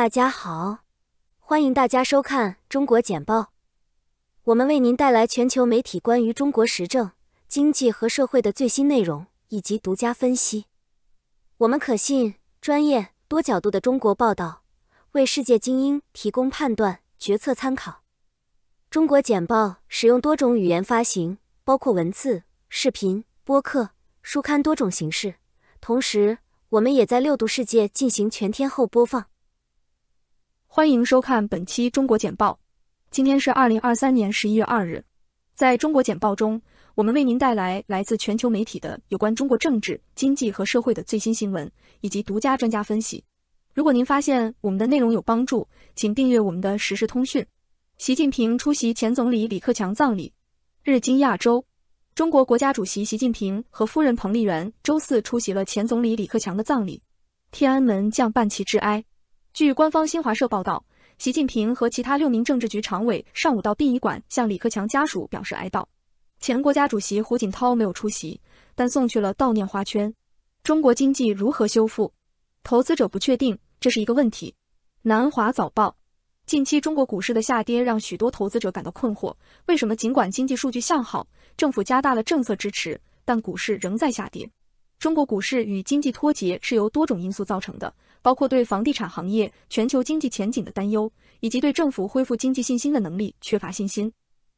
大家好，欢迎大家收看中国简报。我们为您带来全球媒体关于中国时政、经济和社会的最新内容以及独家分析。我们可信、专业、多角度的中国报道，为世界精英提供判断、决策参考。中国简报使用多种语言发行，包括文字、视频、播客、书刊多种形式。同时，我们也在六度世界进行全天候播放。欢迎收看本期中国简报。今天是2023年11月2日。在中国简报中，我们为您带来来自全球媒体的有关中国政治、经济和社会的最新新闻，以及独家专家分析。如果您发现我们的内容有帮助，请订阅我们的实时通讯。习近平出席前总理李克强葬礼。日经亚洲，中国国家主席习近平和夫人彭丽媛周四出席了前总理李克强的葬礼。天安门降半旗致哀。据官方新华社报道，习近平和其他6名政治局常委上午到殡仪馆向李克强家属表示哀悼。前国家主席胡锦涛没有出席，但送去了悼念花圈。中国经济如何修复？投资者不确定，这是一个问题。南华早报，近期中国股市的下跌让许多投资者感到困惑，为什么尽管经济数据向好，政府加大了政策支持，但股市仍在下跌？中国股市与经济脱节是由多种因素造成的，包括对房地产行业、全球经济前景的担忧，以及对政府恢复经济信心的能力缺乏信心。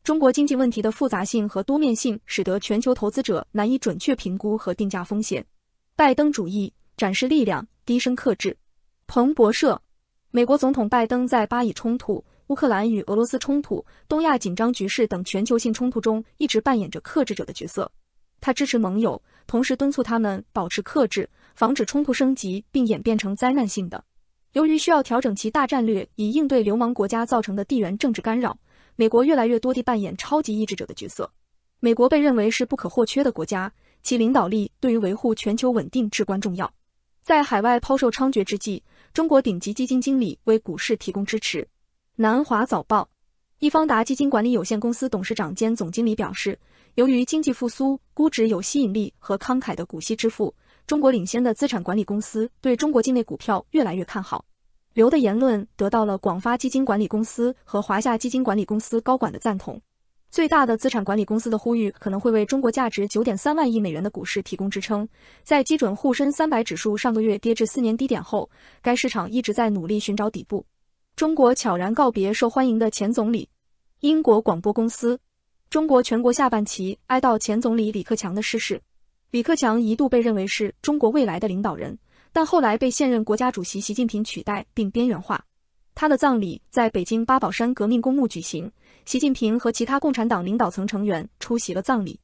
中国经济问题的复杂性和多面性使得全球投资者难以准确评估和定价风险。拜登主义展示力量，低声克制。彭博社，美国总统拜登在巴以冲突、乌克兰与俄罗斯冲突、东亚紧张局势等全球性冲突中一直扮演着克制者的角色。他支持盟友，同时敦促他们保持克制，防止冲突升级并演变成灾难性的。由于需要调整其大战略以应对流氓国家造成的地缘政治干扰，美国越来越多地扮演超级抑制者的角色。美国被认为是不可或缺的国家，其领导力对于维护全球稳定至关重要。在海外抛售猖獗之际，中国顶级基金经理为股市提供支持。南华早报，易方达基金管理有限公司董事长兼总经理表示，由于经济复苏、估值有吸引力和慷慨的股息支付，中国领先的资产管理公司对中国境内股票越来越看好。刘的言论得到了广发基金管理公司和华夏基金管理公司高管的赞同。最大的资产管理公司的呼吁可能会为中国价值 9.3 万亿美元的股市提供支撑。在基准沪深300指数上个月跌至4年低点后，该市场一直在努力寻找底部。中国悄然告别受欢迎的前总理。英国广播公司，中国全国下半旗哀悼前总理李克强的逝世。李克强一度被认为是中国未来的领导人，但后来被现任国家主席习近平取代并边缘化。他的葬礼在北京八宝山革命公墓举行，习近平和其他共产党领导层成员出席了葬礼。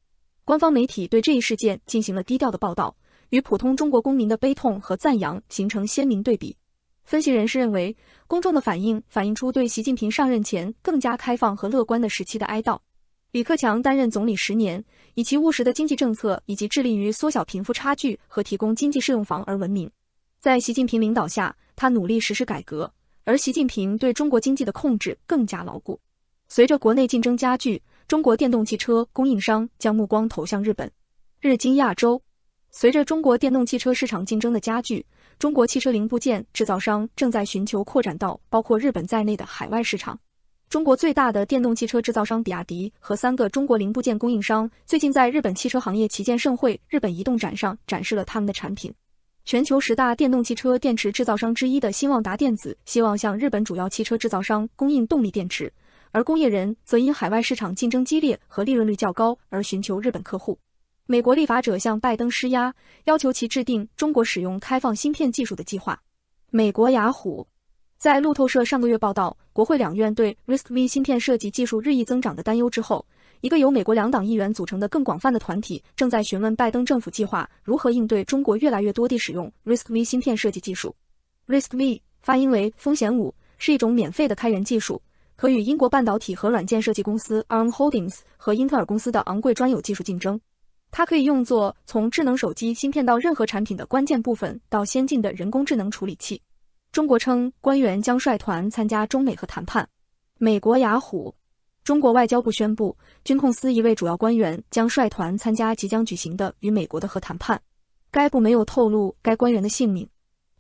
官方媒体对这一事件进行了低调的报道，与普通中国公民的悲痛和赞扬形成鲜明对比。分析人士认为，公众的反应出对习近平上任前更加开放和乐观的时期的哀悼。李克强担任总理10年，以其务实的经济政策以及致力于缩小贫富差距和提供经济适用房而闻名。在习近平领导下，他努力实施改革，而习近平对中国经济的控制更加牢固。随着国内竞争加剧，中国电动汽车供应商将目光投向日本。日经亚洲，随着中国电动汽车市场竞争的加剧，中国汽车零部件制造商正在寻求扩展到包括日本在内的海外市场。中国最大的电动汽车制造商比亚迪和3个中国零部件供应商最近在日本汽车行业旗舰盛会日本移动展上展示了他们的产品。全球10大电动汽车电池制造商之一的新旺达电子希望向日本主要汽车制造商供应动力电池，而工业人则因海外市场竞争激烈和利润率较高而寻求日本客户。美国立法者向拜登施压，要求其制定中国使用开放芯片技术的计划。美国雅虎，在路透社上个月报道国会两院对 RISC-V 芯片设计技术日益增长的担忧之后，一个由美国2党议员组成的更广泛的团体正在询问拜登政府计划如何应对中国越来越多地使用 RISC-V 芯片设计技术。RISC-V 发音为风险5，是一种免费的开源技术，可与英国半导体和软件设计公司 ARM Holdings 和英特尔公司的昂贵专有技术竞争。它可以用作从智能手机芯片到任何产品的关键部分到先进的人工智能处理器。中国称官员将率团参加中美核谈判。美国雅虎，中国外交部宣布，军控司一位主要官员将率团参加即将举行的与美国的核谈判。该部没有透露该官员的姓名。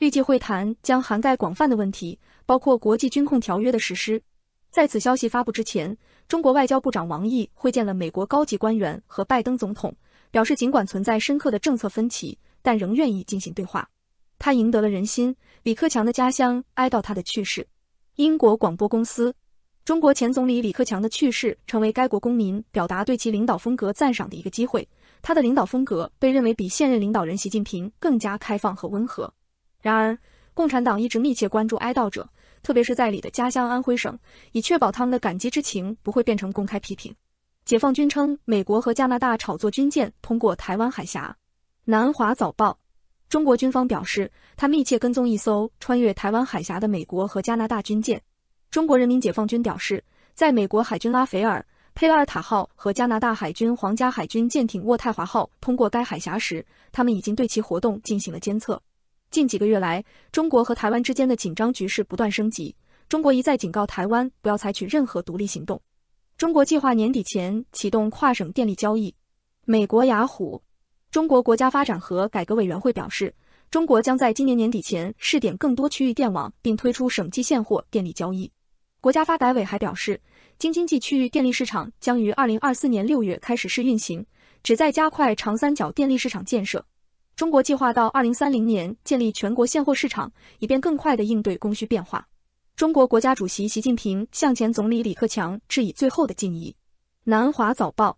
预计会谈将涵盖广泛的问题，包括国际军控条约的实施。在此消息发布之前，中国外交部长王毅会见了美国高级官员和拜登总统，表示尽管存在深刻的政策分歧，但仍愿意进行对话。他赢得了人心，李克强的家乡哀悼他的去世。英国广播公司，中国前总理李克强的去世成为该国公民表达对其领导风格赞赏的一个机会。他的领导风格被认为比现任领导人习近平更加开放和温和。然而，共产党一直密切关注哀悼者，特别是在李的家乡安徽省，以确保他们的感激之情不会变成公开批评。解放军称，美国和加拿大炒作军舰通过台湾海峡。南华早报，中国军方表示，他密切跟踪一艘穿越台湾海峡的美国和加拿大军舰。中国人民解放军表示，在美国海军拉斐尔、佩拉尔塔号和加拿大海军皇家海军舰艇渥太华号通过该海峡时，他们已经对其活动进行了监测。近几个月来，中国和台湾之间的紧张局势不断升级。中国一再警告台湾不要采取任何独立行动。中国计划年底前启动跨省电力交易。美国雅虎，中国国家发展和改革委员会表示，中国将在今年年底前试点更多区域电网，并推出省际现货电力交易。国家发改委还表示，京津冀区域电力市场将于2024年6月开始试运行，旨在加快长三角电力市场建设。中国计划到2030年建立全国现货市场，以便更快地应对供需变化。中国国家主席习近平向前总理李克强致以最后的敬意。南华早报，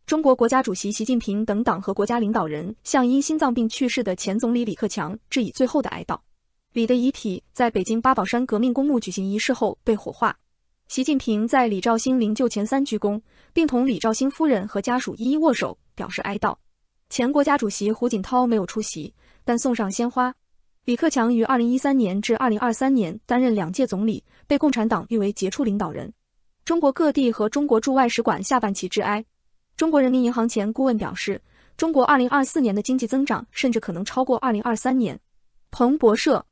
中国国家主席习近平等党和国家领导人向因心脏病去世的前总理李克强致以最后的哀悼。李的遗体在北京八宝山革命公墓举行仪式后被火化。习近平在李兆星灵柩前3鞠躬，并同李兆星夫人和家属一一握手，表示哀悼。前国家主席胡锦涛没有出席，但送上鲜花。李克强于2013年至2023年担任2届总理，被共产党誉为杰出领导人。中国各地和中国驻外使馆下半旗致哀。中国人民银行前顾问表示，中国2024年的经济增长甚至可能超过2023年。彭博社，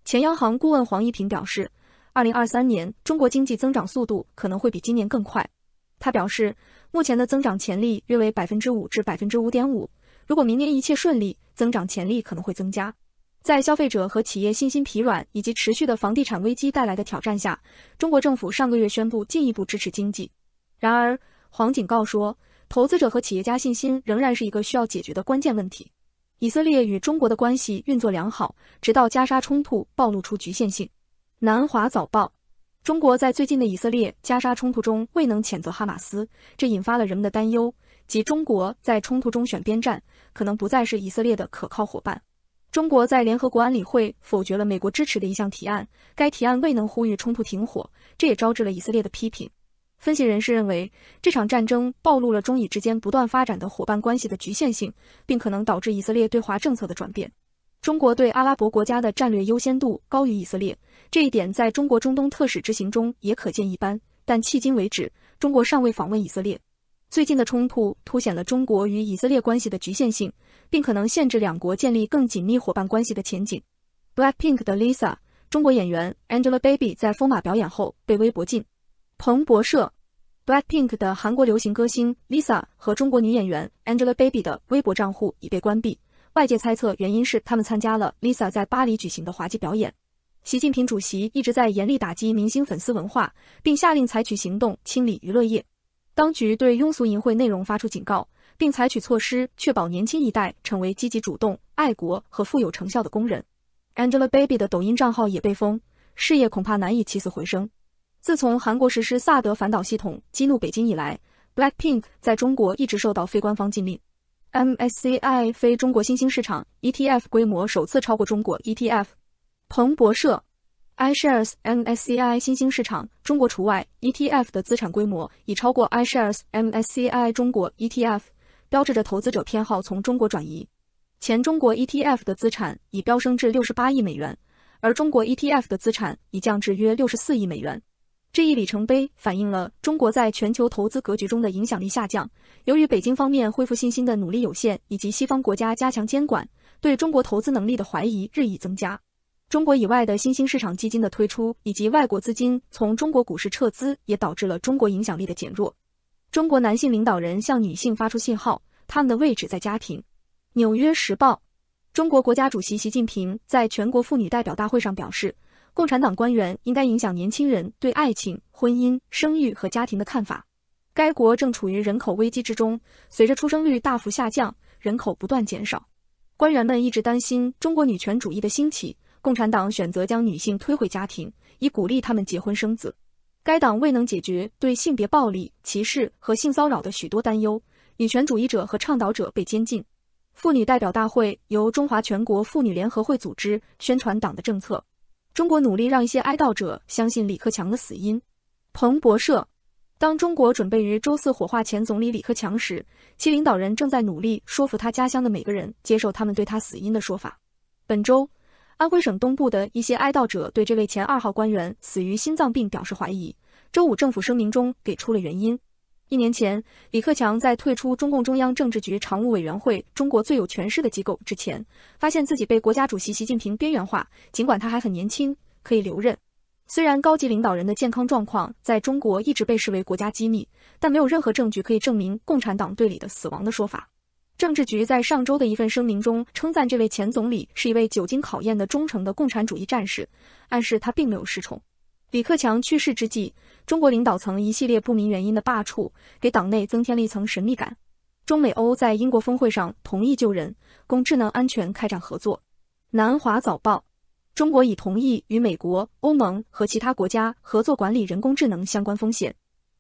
前央行顾问黄一平表示，2023年中国经济增长速度可能会比今年更快。他表示，目前的增长潜力约为5%至5.5%，如果明年一切顺利，增长潜力可能会增加。在消费者和企业信心疲软以及持续的房地产危机带来的挑战下，中国政府上个月宣布进一步支持经济。然而，黄警告说，投资者和企业家信心仍然是一个需要解决的关键问题。以色列与中国的关系运作良好，直到加沙冲突暴露出局限性。南华早报，中国在最近的以色列加沙冲突中未能谴责哈马斯，这引发了人们的担忧，即中国在冲突中选边站，可能不再是以色列的可靠伙伴。中国在联合国安理会否决了美国支持的一项提案，该提案未能呼吁冲突停火，这也招致了以色列的批评。分析人士认为，这场战争暴露了中以之间不断发展的伙伴关系的局限性，并可能导致以色列对华政策的转变。中国对阿拉伯国家的战略优先度高于以色列，这一点在中国中东特使之行中也可见一斑，但迄今为止，中国尚未访问以色列。最近的冲突凸显了中国与以色列关系的局限性，并可能限制两国建立更紧密伙伴关系的前景。Blackpink 的 Lisa， 中国演员 Angelababy 在疯马表演后被微博禁。彭博社， Blackpink 的韩国流行歌星 Lisa 和中国女演员 Angelababy 的微博账户已被关闭，外界猜测原因是他们参加了 Lisa 在巴黎举行的滑稽表演。习近平主席一直在严厉打击明星粉丝文化，并下令采取行动清理娱乐业。当局对庸俗淫秽内容发出警告，并采取措施确保年轻一代成为积极主动、爱国和富有成效的工人。Angelababy 的抖音账号也被封，事业恐怕难以起死回生。自从韩国实施萨德反导系统激怒北京以来， Blackpink 在中国一直受到非官方禁令。MSCI 非中国新兴市场 ETF 规模首次超过中国 ETF。 彭博社， iShares MSCI 新兴市场中国除外 ETF 的资产规模已超过 iShares MSCI 中国 ETF， 标志着投资者偏好从中国转移。前中国 ETF 的资产已飙升至68亿美元，而中国 ETF 的资产已降至约64亿美元。这一里程碑反映了中国在全球投资格局中的影响力下降。由于北京方面恢复信心的努力有限，以及西方国家加强监管，对中国投资能力的怀疑日益增加。中国以外的新兴市场基金的推出，以及外国资金从中国股市撤资，也导致了中国影响力的减弱。中国男性领导人向女性发出信号，他们的位置在家庭。纽约时报，中国国家主席习近平在全国妇女代表大会上表示，共产党官员应该影响年轻人对爱情、婚姻、生育和家庭的看法。该国正处于人口危机之中，随着出生率大幅下降，人口不断减少。官员们一直担心中国女权主义的兴起，共产党选择将女性推回家庭，以鼓励她们结婚生子。该党未能解决对性别暴力、歧视和性骚扰的许多担忧，女权主义者和倡导者被监禁。妇女代表大会由中华全国妇女联合会组织，宣传党的政策。中国努力让一些哀悼者相信李克强的死因。彭博社，当中国准备于周四火化前总理李克强时，其领导人正在努力说服他家乡的每个人接受他们对他死因的说法。本周，安徽省东部的一些哀悼者对这位前2号官员死于心脏病表示怀疑。周五政府声明中给出了原因。1年前，李克强在退出中共中央政治局常务委员会中国最有权势的机构之前，发现自己被国家主席习近平边缘化，尽管他还很年轻，可以留任。虽然高级领导人的健康状况在中国一直被视为国家机密，但没有任何证据可以证明共产党对李的死亡的说法。政治局在上周的一份声明中称赞这位前总理是一位久经考验的忠诚的共产主义战士，暗示他并没有失宠。李克强去世之际，中国领导层一系列不明原因的罢黜，给党内增添了一层神秘感。中美欧在英国峰会上同意就人工智能安全开展合作。南华早报，中国已同意与美国、欧盟和其他国家合作管理人工智能相关风险。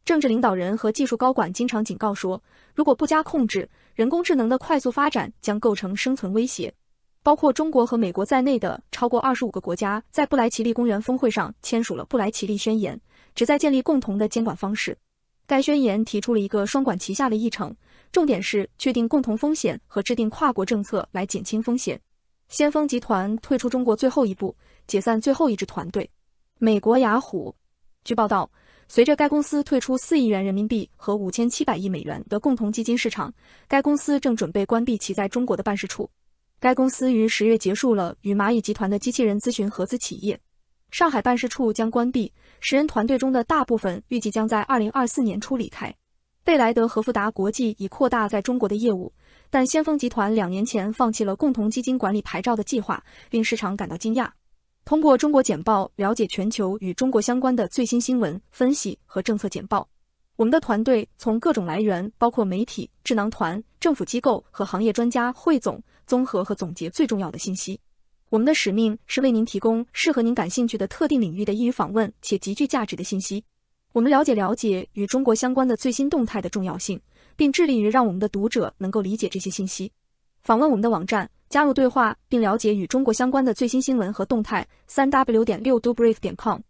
政治领导人和技术高管经常警告说，如果不加控制，人工智能的快速发展将构成生存威胁。包括中国和美国在内的超过25个国家在布莱奇利公园峰会上签署了布莱奇利宣言，旨在建立共同的监管方式。该宣言提出了一个双管齐下的议程，重点是确定共同风险和制定跨国政策来减轻风险。先锋集团退出中国最后一步，解散最后一支团队。美国雅虎，据报道，随着该公司退出4亿元人民币和5700亿美元的共同基金市场，该公司正准备关闭其在中国的办事处。该公司于10月结束了与蚂蚁集团的机器人咨询合资企业。上海办事处将关闭，10人团队中的大部分预计将在2024年初离开。贝莱德和富达国际已扩大在中国的业务，但先锋集团2年前放弃了共同基金管理牌照的计划，令市场感到惊讶。通过中国简报了解全球与中国相关的最新新闻、分析和政策简报。我们的团队从各种来源，包括媒体、智囊团、政府机构和行业专家汇总、综合和总结最重要的信息。我们的使命是为您提供适合您感兴趣的特定领域的易于访问且极具价值的信息。我们了解与中国相关的最新动态的重要性，并致力于让我们的读者能够理解这些信息。访问我们的网站，加入对话，并了解与中国相关的最新新闻和动态。3w.6dobrief.com。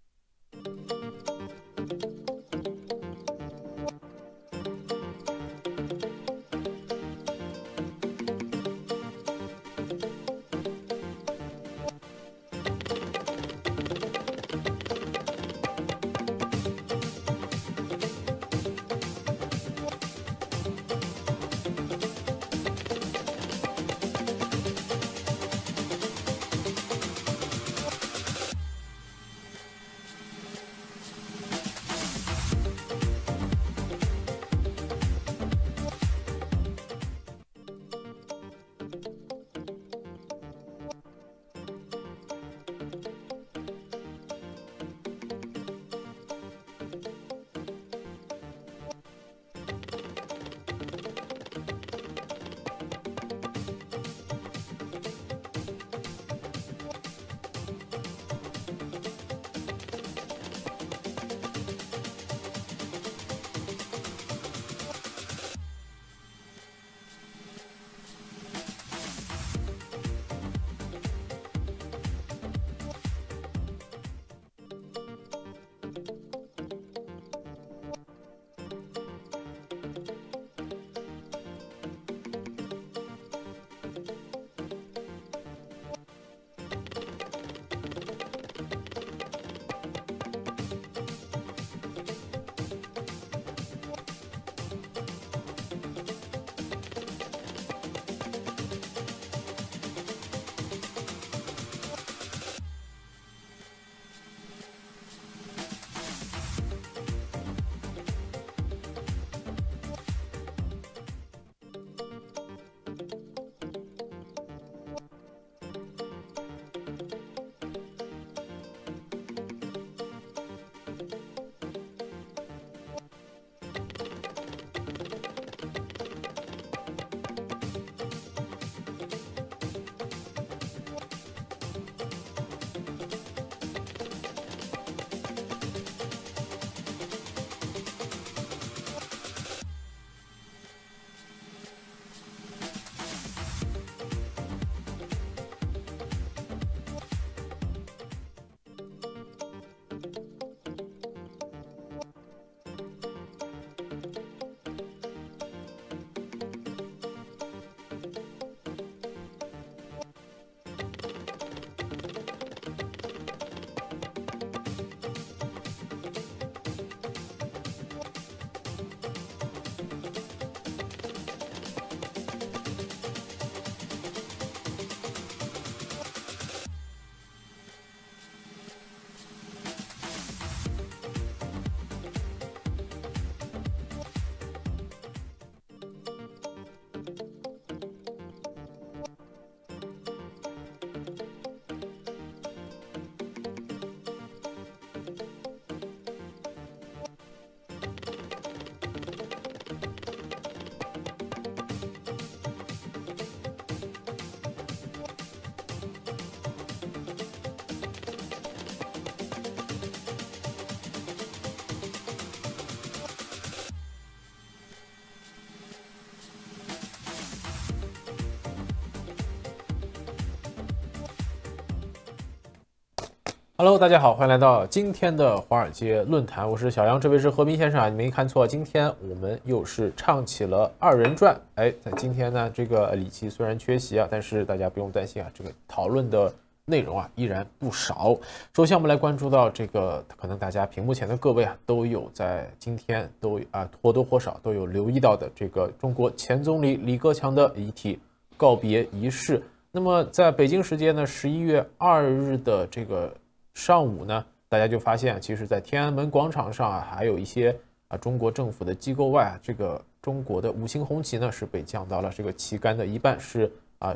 Hello， 大家好，欢迎来到今天的华尔街论坛，我是小杨，这位是何斌先生啊，你没看错，今天我们又是唱起了二人转。在今天呢，这个李琦虽然缺席啊，但是大家不用担心啊，这个讨论的内容啊依然不少。首先我们来关注到这个，可能大家屏幕前的各位啊都有在今天都或多或少都有留意到的这个中国前总理李克强的遗体告别仪式。那么在北京时间呢11月2日的这个上午呢，大家就发现，其实，在天安门广场上还有一些中国政府的机构外这个中国的5星红旗呢是被降到了这个旗杆的一半，是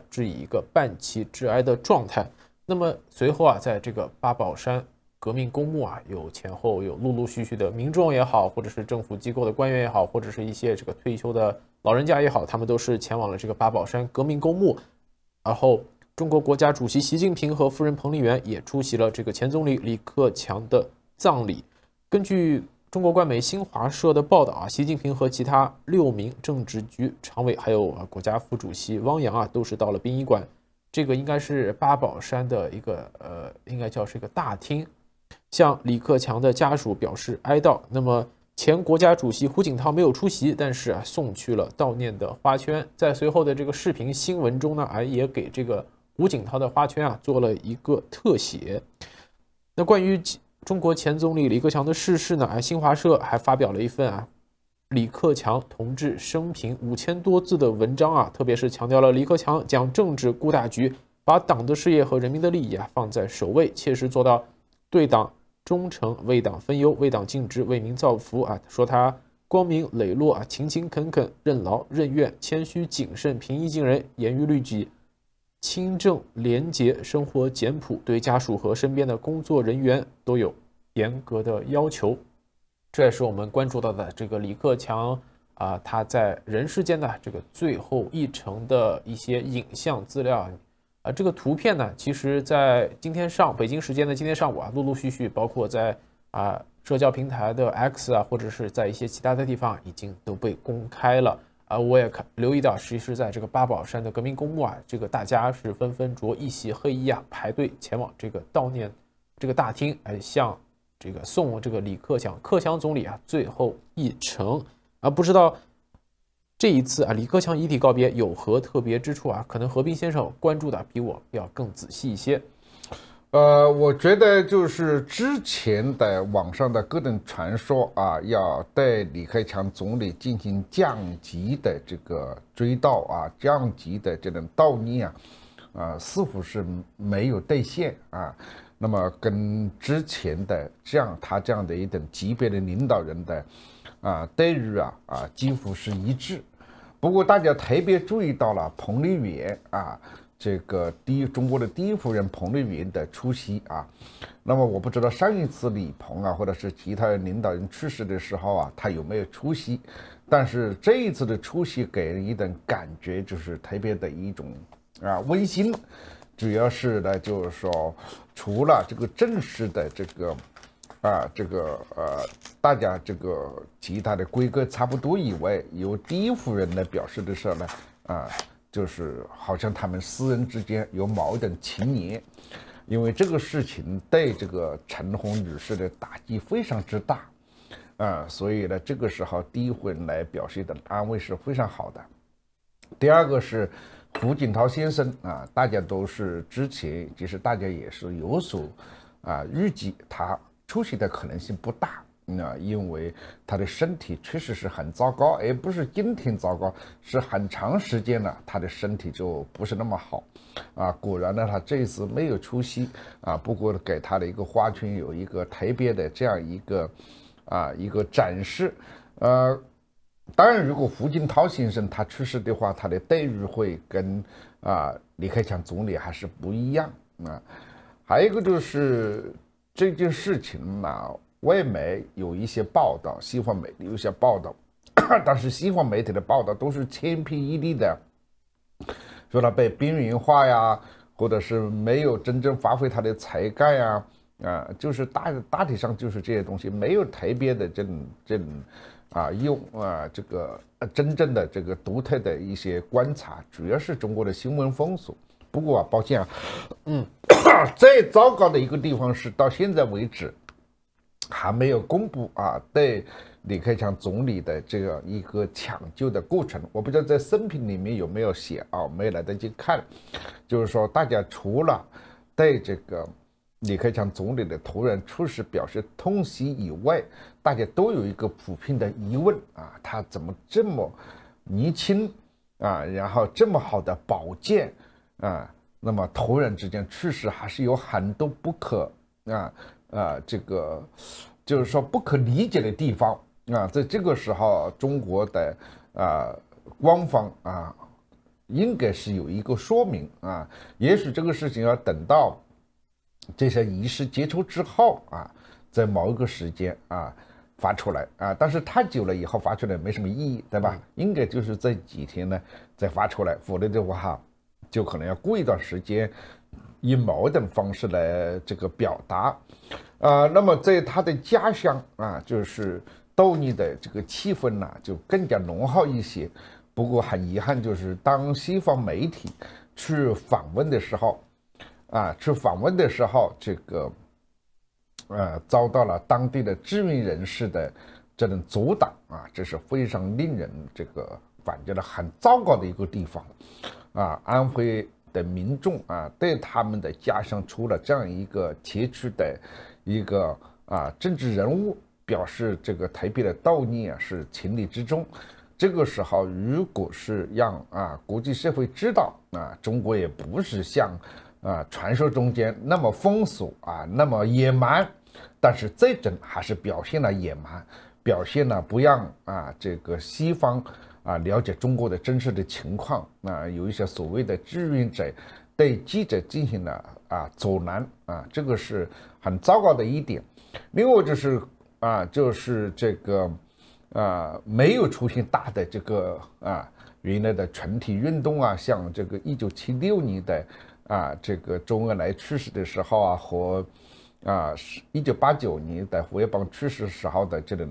置以一个半旗致哀的状态。那么随后在这个八宝山革命公墓有前后有陆陆续续的民众也好，或者是政府机构的官员也好，或者是一些这个退休的老人家也好，他们都是前往了这个八宝山革命公墓，然后中国国家主席习近平和夫人彭丽媛也出席了这个前总理李克强的葬礼。根据中国官媒新华社的报道习近平和其他6名政治局常委还有国家副主席汪洋都是到了殡仪馆，这个应该是八宝山的一个应该叫是一个大厅，向李克强的家属表示哀悼。那么前国家主席胡锦涛没有出席，但是送去了悼念的花圈。在随后的这个视频新闻中呢，也给这个胡锦涛的花圈做了一个特写。那关于中国前总理李克强的逝世呢，新华社还发表了一份李克强同志生平5000多字的文章特别是强调了李克强讲政治顾大局，把党的事业和人民的利益放在首位，切实做到对党忠诚，为党分忧，为党尽职，为民造福说他光明磊落勤勤恳恳，任劳任怨，谦虚谨慎，平易近人，严于律己，清正廉洁，生活简朴，对家属和身边的工作人员都有严格的要求。这也是我们关注到的这个李克强他在人世间的这个最后一程的一些影像资料这个图片呢，其实在北京时间的今天上午陆陆续续，包括在社交平台的 X 或者是在一些其他的地方已经都被公开了。我也留意到，其实在这个八宝山的革命公墓这个大家是纷纷着一袭黑衣排队前往这个悼念这个大厅，向这个送这个李克强总理最后一程。不知道这一次李克强遗体告别有何特别之处可能何斌先生关注的比我要更仔细一些。我觉得就是之前的网上的各种传说要对李克强总理进行降级的这个追悼降级的这种悼念似乎是没有兑现那么跟之前的他这样的一等级别的领导人的待遇几乎是一致。不过大家特别注意到了彭丽媛这个中国的第一夫人彭丽媛的出席那么我不知道上一次李鹏或者是其他领导人去世的时候他有没有出席，但是这一次的出席给人一种感觉就是特别的一种温馨，主要是呢就是说除了这个正式的这个大家这个其他的规格差不多以外，由第一夫人来表示的时候呢就是好像他们私人之间有某种情缘，因为这个事情对这个陈红女士的打击非常之大所以呢这个时候第一夫人来表示的安慰是非常好的。第二个是胡锦涛先生大家都是之前其实大家也是有所预计他出席的可能性不大因为他的身体确实是很糟糕，而不是今天糟糕，是很长时间了他的身体就不是那么好果然呢他这一次没有出席不过给他的一个花圈有一个特别的这样一个展示当然如果胡锦涛先生他去世的话，他的待遇会跟李克强总理还是不一样还有一个就是这件事情外媒有一些报道，西方媒体有一些报道但是西方媒体的报道都是千篇一律的说他被边缘化或者是没有真正发挥他的才干就是大体上就是这些东西，没有特别的这种用这个真正的这个独特的一些观察，主要是中国的新闻风俗。不过抱歉最糟糕的一个地方是，到现在为止还没有公布对李克强总理的这样一个抢救的过程。我不知道在生平里面有没有写没有来得及看。就是说，大家除了对这个李克强总理的突然出事表示痛惜以外，大家都有一个普遍的疑问他怎么这么年轻然后这么好的保健那么突然之间去世，还是有很多不可这个就是说不可理解的地方在这个时候，中国的官方应该是有一个说明也许这个事情要等到这些仪式结束之后在某一个时间发出来但是太久了以后发出来没什么意义，对吧？应该就是这几天呢再发出来，否则的话就可能要过一段时间以某种方式来这个表达那么在他的家乡就是悼念的这个气氛呢就更加浓厚一些。不过很遗憾，就是当西方媒体去访问的时候这个遭到了当地的知名人士的这种阻挡这是非常令人这个感觉到很糟糕的一个地方安徽的民众对他们的家乡出了这样一个崎岖的一个政治人物表示这个特别的悼念是情理之中。这个时候如果是让国际社会知道中国也不是像传说中间那么封锁那么野蛮，但是这种还是表现了野蛮，表现了不让这个西方了解中国的真实的情况有一些所谓的志愿者对记者进行了阻拦这个是很糟糕的一点。另外就是这个没有出现大的这个原来的群体运动像这个1976年的这个周恩来去世的时候和1989年的胡耀邦去世时候的这种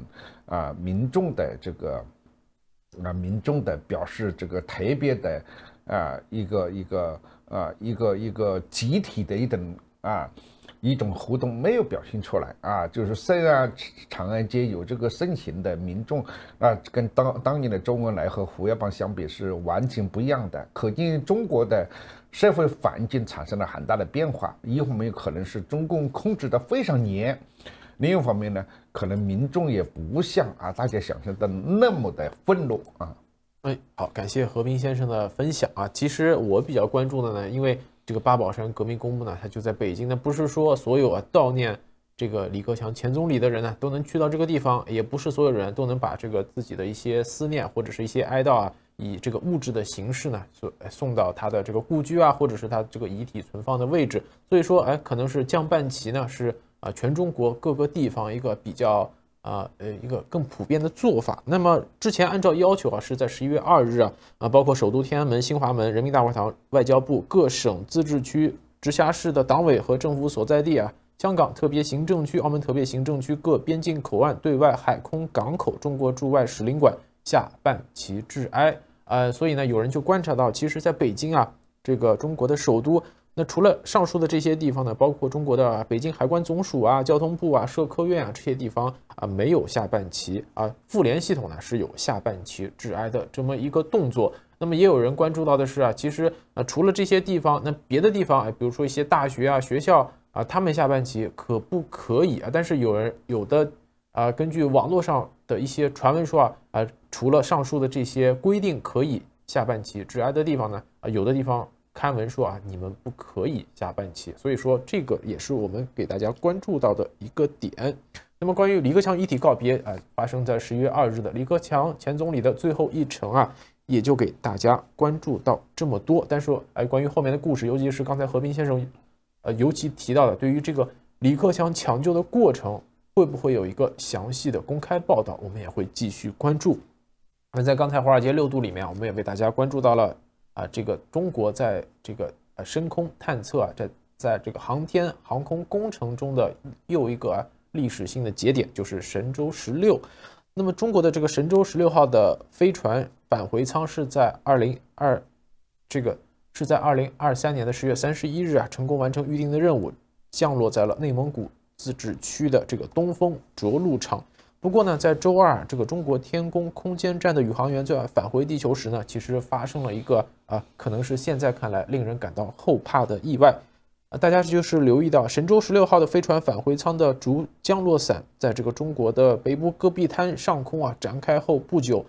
民众的这个民众的表示这个特别的一个集体的一种活动没有表现出来就是虽然长安街有这个盛行的民众跟当年的周恩来和胡耀邦相比是完全不一样的，可见中国的社会环境产生了很大的变化。一方面可能是中共控制的非常严，另一方面呢可能民众也不像大家想象的那么的愤怒好，感谢何斌先生的分享其实我比较关注的呢，因为这个八宝山革命公墓呢，它就在北京呢，不是说所有悼念这个李克强前总理的人呢都能去到这个地方，也不是所有人都能把这个自己的一些思念或者是一些哀悼以这个物质的形式呢送到他的这个故居或者是他这个遗体存放的位置。所以说可能是降半旗呢是全中国各个地方一个比较一个更普遍的做法。那么之前按照要求是在11月2日包括首都天安门、新华门、人民大会堂、外交部、各省、自治区、直辖市的党委和政府所在地香港特别行政区、澳门特别行政区各边境口岸、对外海空港口、中国驻外使领馆下半旗致哀。所以呢，有人就观察到，其实在北京这个中国的首都。那除了上述的这些地方呢，包括中国的北京海关总署交通部社科院这些地方没有下半旗妇联系统呢是有下半旗致哀的这么一个动作。那么也有人关注到的是其实除了这些地方，那别的地方比如说一些大学学校他们下半旗可不可以但是有的根据网络上的一些传闻说除了上述的这些规定可以下半旗致哀的地方呢有的地方刊文说你们不可以下半旗，所以说这个也是我们给大家关注到的一个点。那么关于李克强遗体告别发生在11月2日的李克强前总理的最后一程也就给大家关注到这么多。但是关于后面的故事，尤其是刚才何斌先生尤其提到的，对于这个李克强抢救的过程会不会有一个详细的公开报道，我们也会继续关注。那在刚才华尔街6度里面，我们也为大家关注到了这个中国在这个深空探测在这个航空工程中的又一个历史性的节点，就是神舟16。那么中国的这个神舟16号的飞船返回舱是在是在2023年的10月31日成功完成预定的任务，降落在了内蒙古自治区的这个东风着陆场。不过呢，在周二这个中国天宫空间站的宇航员在返回地球时呢，其实发生了一个可能是现在看来令人感到后怕的意外。大家就是留意到神舟16号的飞船返回舱的主降落伞在这个中国的北部戈壁滩上空展开后不久，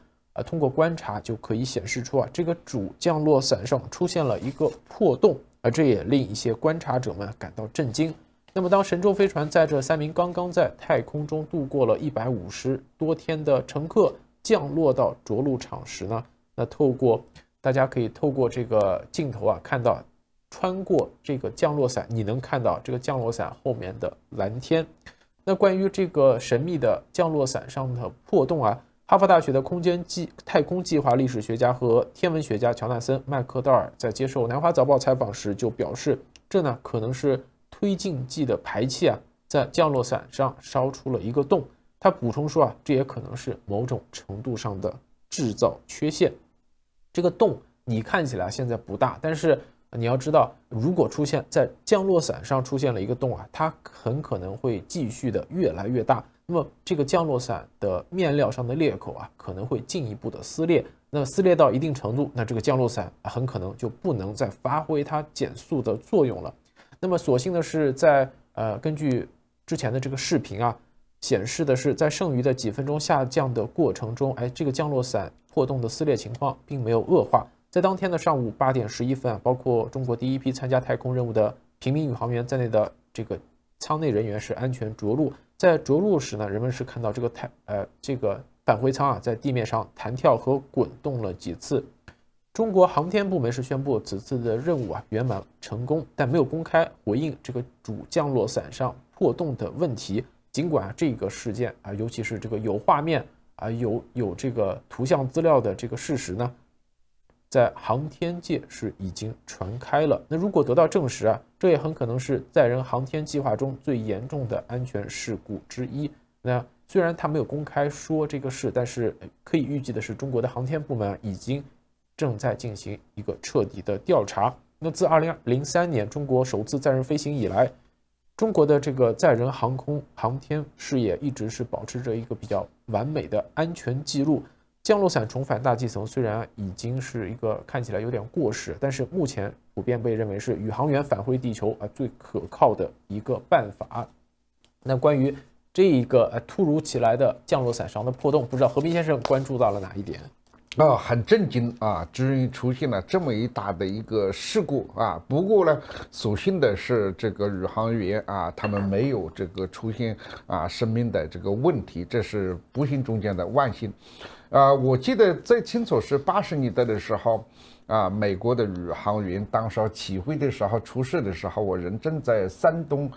通过观察就可以显示出这个主降落伞上出现了一个破洞，这也令一些观察者们感到震惊。那么当神舟飞船载着3名刚刚在太空中度过了150多天的乘客降落到着陆场时呢，那大家可以透过这个镜头看到，穿过这个降落伞，你能看到这个降落伞后面的蓝天。那关于这个神秘的降落伞上的破洞哈佛大学的太空计划历史学家和天文学家乔纳森·麦克道尔在接受南华早报采访时就表示，这呢可能是推进剂的排气在降落伞上烧出了一个洞。他补充说这也可能是某种程度上的制造缺陷。这个洞你看起来现在不大，但是你要知道，如果在降落伞上出现了一个洞它很可能会继续的越来越大。那么这个降落伞的面料上的裂口可能会进一步的撕裂。那撕裂到一定程度，那这个降落伞很可能就不能再发挥它减速的作用了。那么所幸的是，在根据之前的这个视频显示的是，在剩余的几分钟下降的过程中，这个降落伞破洞的撕裂情况并没有恶化。在当天的上午8点11分包括中国第一批参加太空任务的平民宇航员在内的这个舱内人员是安全着陆。在着陆时呢，人们是看到这个返回舱在地面上弹跳和滚动了几次。中国航天部门是宣布此次的任务圆满成功，但没有公开回应这个主降落伞上破洞的问题。尽管这个事件尤其是这个有画面有这个图像资料的这个事实呢，在航天界是已经传开了。那如果得到证实这也很可能是载人航天计划中最严重的安全事故之一。那虽然他没有公开说这个事，但是可以预计的是，中国的航天部门已经正在进行一个彻底的调查。那自2003年中国首次载人飞行以来，中国的这个载人航天事业一直是保持着一个比较完美的安全记录。降落伞重返大气层虽然已经是一个看起来有点过时，但是目前普遍被认为是宇航员返回地球最可靠的一个办法。那关于这一个突如其来的降落伞上的破洞，不知道何斌先生关注到了哪一点？很震惊居然出现了这么一大的一个事故不过呢，所幸的是这个宇航员他们没有这个出现生命的这个问题，这是不幸中间的万幸。我记得最清楚是80年代的时候美国的宇航员当时起飞的时候出事的时候，我人正在山东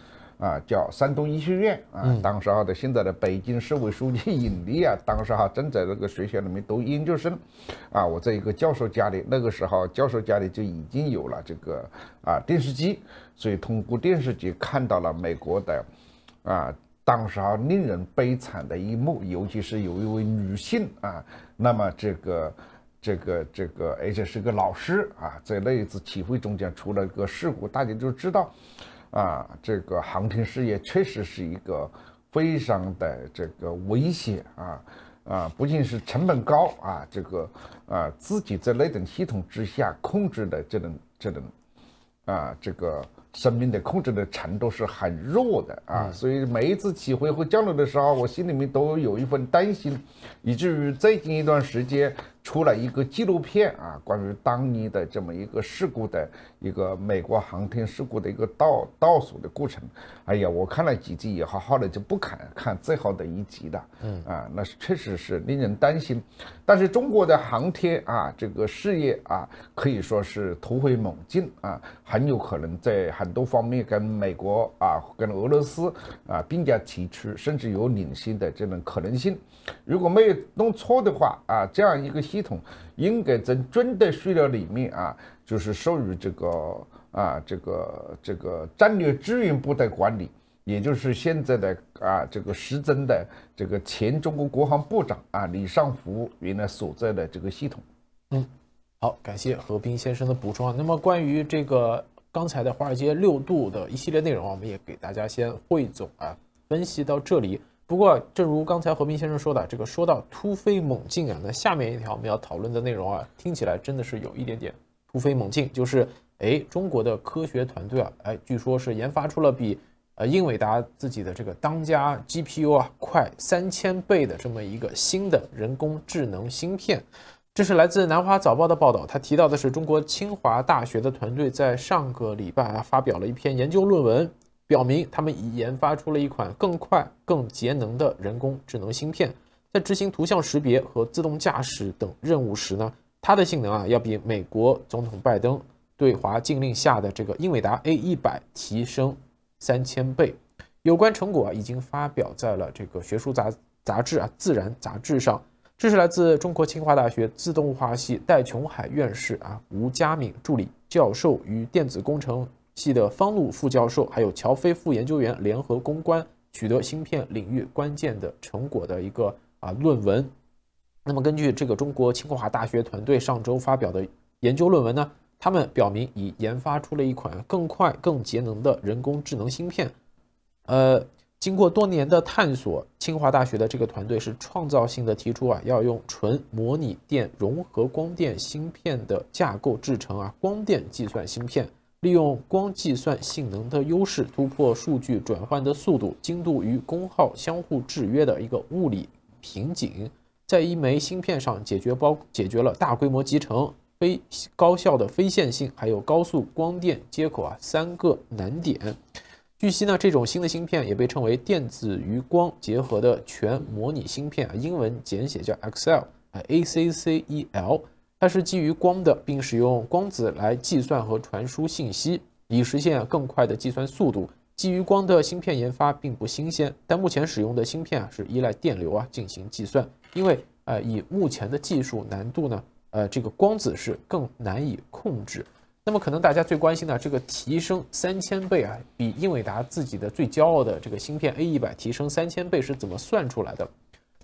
叫山东医学院当时的现在的北京市委书记尹力当时正在这个学校里面读研究生我在一个教授家里，那个时候教授家里就已经有了这个电视机，所以通过电视机看到了美国的当时令人悲惨的一幕，尤其是有一位女性那么这个而且是个老师在那一次起飞中间出了一个事故，大家就知道这个航天事业确实是一个非常的这个危险不仅是成本高这个自己在那种系统之下控制的这种这个生命的控制的程度是很弱的所以每一次起飞和降落的时候，我心里面都有一份担心，以至于最近一段时间出了一个纪录片关于当年的这么一个事故的一个美国航天事故的一个倒数的过程。我看了几集以后，后来就不敢看最后的一集了。那确实是令人担心。但是中国的航天这个事业可以说是突飞猛进很有可能在很多方面跟美国跟俄罗斯并驾齐驱，甚至有领先的这种可能性。如果没有弄错的话这样一个系统应该在军队序列里面就是授予这个战略支援部队管理，也就是现在的这个时增的这个前中国国防部长李尚福原来所在的这个系统。好。好，感谢何斌先生的补充啊。那么关于这个刚才的华尔街6度的一系列内容，我们也给大家先汇总啊，分析到这里。不过，正如刚才何斌先生说的，这个说到突飞猛进啊，那下面一条我们要讨论的内容啊，听起来真的是有一点点突飞猛进，就是中国的科学团队啊，据说是研发出了比英伟达自己的这个当家 GPU 啊快3000倍的这么一个新的人工智能芯片。这是来自南华早报的报道，他提到的是中国清华大学的团队在上个礼拜啊发表了一篇研究论文。表明他们已研发出了一款更快、更节能的人工智能芯片，在执行图像识别和自动驾驶等任务时呢，它的性能啊要比美国总统拜登对华禁令下的这个英伟达 A100提升3000倍。有关成果啊已经发表在了这个学术杂志啊《自然》杂志上。这是来自中国清华大学自动化系戴琼海院士啊吴佳敏助理教授与电子工程系的方路副教授，还有乔飞副研究员联合攻关，取得芯片领域关键的成果的一个论文。那么根据这个中国清华大学团队上周发表的研究论文呢，他们表明已研发出了一款更快、更节能的人工智能芯片。经过多年的探索，清华大学的这个团队是创造性的提出啊，要用纯模拟电融合光电芯片的架构制成啊光电计算芯片。利用光计算性能的优势，突破数据转换的速度、精度与功耗相互制约的一个物理瓶颈，在一枚芯片上解决了大规模集成、高效的非线性，还有高速光电接口3个难点。据悉呢，这种新的芯片也被称为电子与光结合的全模拟芯片，英文简写叫 ACCEL。它是基于光的，并使用光子来计算和传输信息，以实现更快的计算速度。基于光的芯片研发并不新鲜，但目前使用的芯片是依赖电流进行计算，因为以目前的技术难度呢，这个光子是更难以控制。那么可能大家最关心的这个提升3000倍啊，比英伟达自己的最骄傲的这个芯片 A100提升3000倍是怎么算出来的？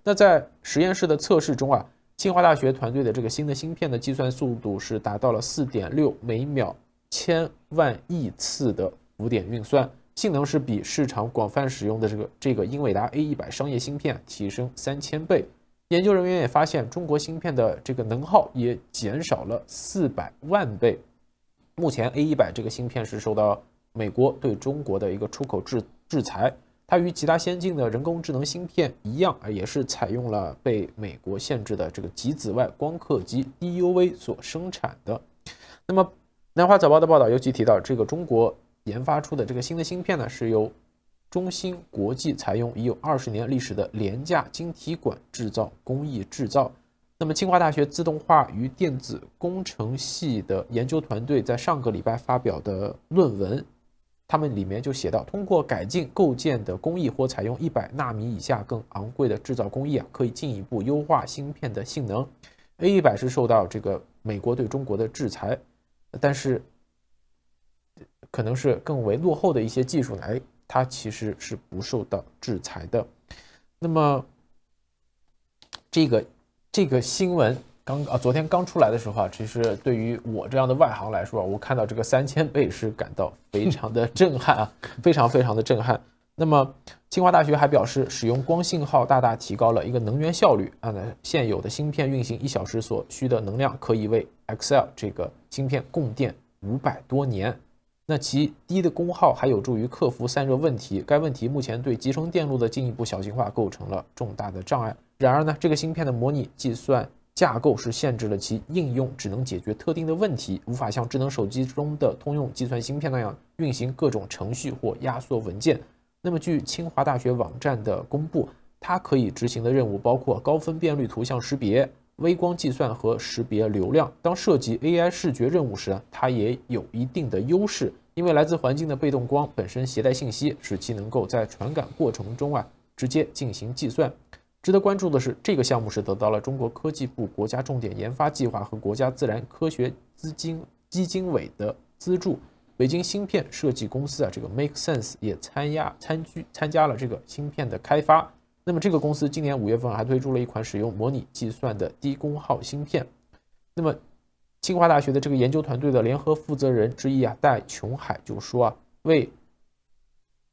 那在实验室的测试中啊，清华大学团队的这个新的芯片的计算速度是达到了4.6每秒1000万亿次的浮点运算，性能是比市场广泛使用的这个英伟达 A100商业芯片提升3000倍。研究人员也发现，中国芯片的这个能耗也减少了400万倍。目前 A100这个芯片是受到美国对中国的一个出口制裁。它与其他先进的人工智能芯片一样，也是采用了被美国限制的这个极紫外光刻机 DUV 所生产的。那么，南华早报的报道尤其提到，这个中国研发出的这个新的芯片呢，是由中芯国际采用已有20年历史的廉价晶体管制造工艺制造。那么，清华大学自动化与电子工程系的研究团队在上个礼拜发表的论文。他们里面就写到，通过改进构件的工艺或采用100纳米以下更昂贵的制造工艺可以进一步优化芯片的性能。A100是受到这个美国对中国的制裁，但是可能是更为落后的一些技术呢，它其实是不受到制裁的。那么这个新闻昨天刚出来的时候其实对于我这样的外行来说我看到这个3000倍是感到非常的震撼非常非常的震撼。那么清华大学还表示，使用光信号大大提高了一个能源效率现有的芯片运行1小时所需的能量可以为 Excel 这个芯片供电500多年。那其低的功耗还有助于克服散热问题，该问题目前对集成电路的进一步小型化构成了重大的障碍。然而呢，这个芯片的模拟计算架构是限制了其应用只能解决特定的问题，无法像智能手机中的通用计算芯片那样运行各种程序或压缩文件。那么据清华大学网站的公布，它可以执行的任务包括高分辨率图像识别、微光计算和识别流量。当涉及 AI 视觉任务时它也有一定的优势，因为来自环境的被动光本身携带信息，使其能够在传感过程中直接进行计算。值得关注的是，这个项目是得到了中国科技部国家重点研发计划和国家自然科学基金委的资助。北京芯片设计公司这个 Make Sense 也参加了这个芯片的开发。那么这个公司今年5月份还推出了一款使用模拟计算的低功耗芯片。那么清华大学的这个研究团队的联合负责人之一戴琼海就说为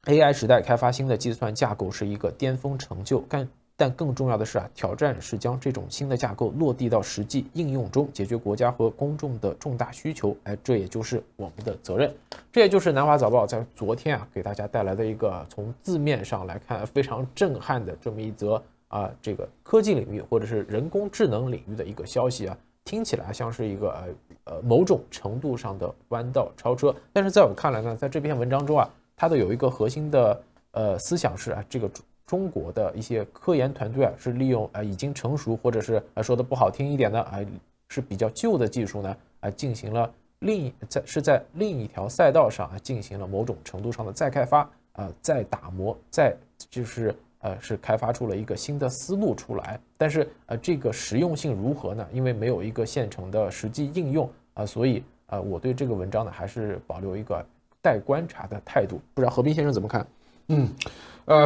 AI 时代开发新的计算架构是一个巅峰成就，但更重要的是挑战是将这种新的架构落地到实际应用中，解决国家和公众的重大需求。这也就是我们的责任。这也就是南华早报在昨天给大家带来的一个从字面上来看非常震撼的这么一则这个科技领域或者是人工智能领域的一个消息听起来像是一个某种程度上的弯道超车。但是在我看来呢，在这篇文章中它的有一个核心的思想是这个中国的一些科研团队是利用已经成熟或者是说的不好听一点的是比较旧的技术呢进行了在另一条赛道上进行了某种程度上的再开发再打磨，再就是是开发出了一个新的思路出来。但是这个实用性如何呢？因为没有一个现成的实际应用所以我对这个文章呢还是保留一个待观察的态度。不知道何斌先生怎么看？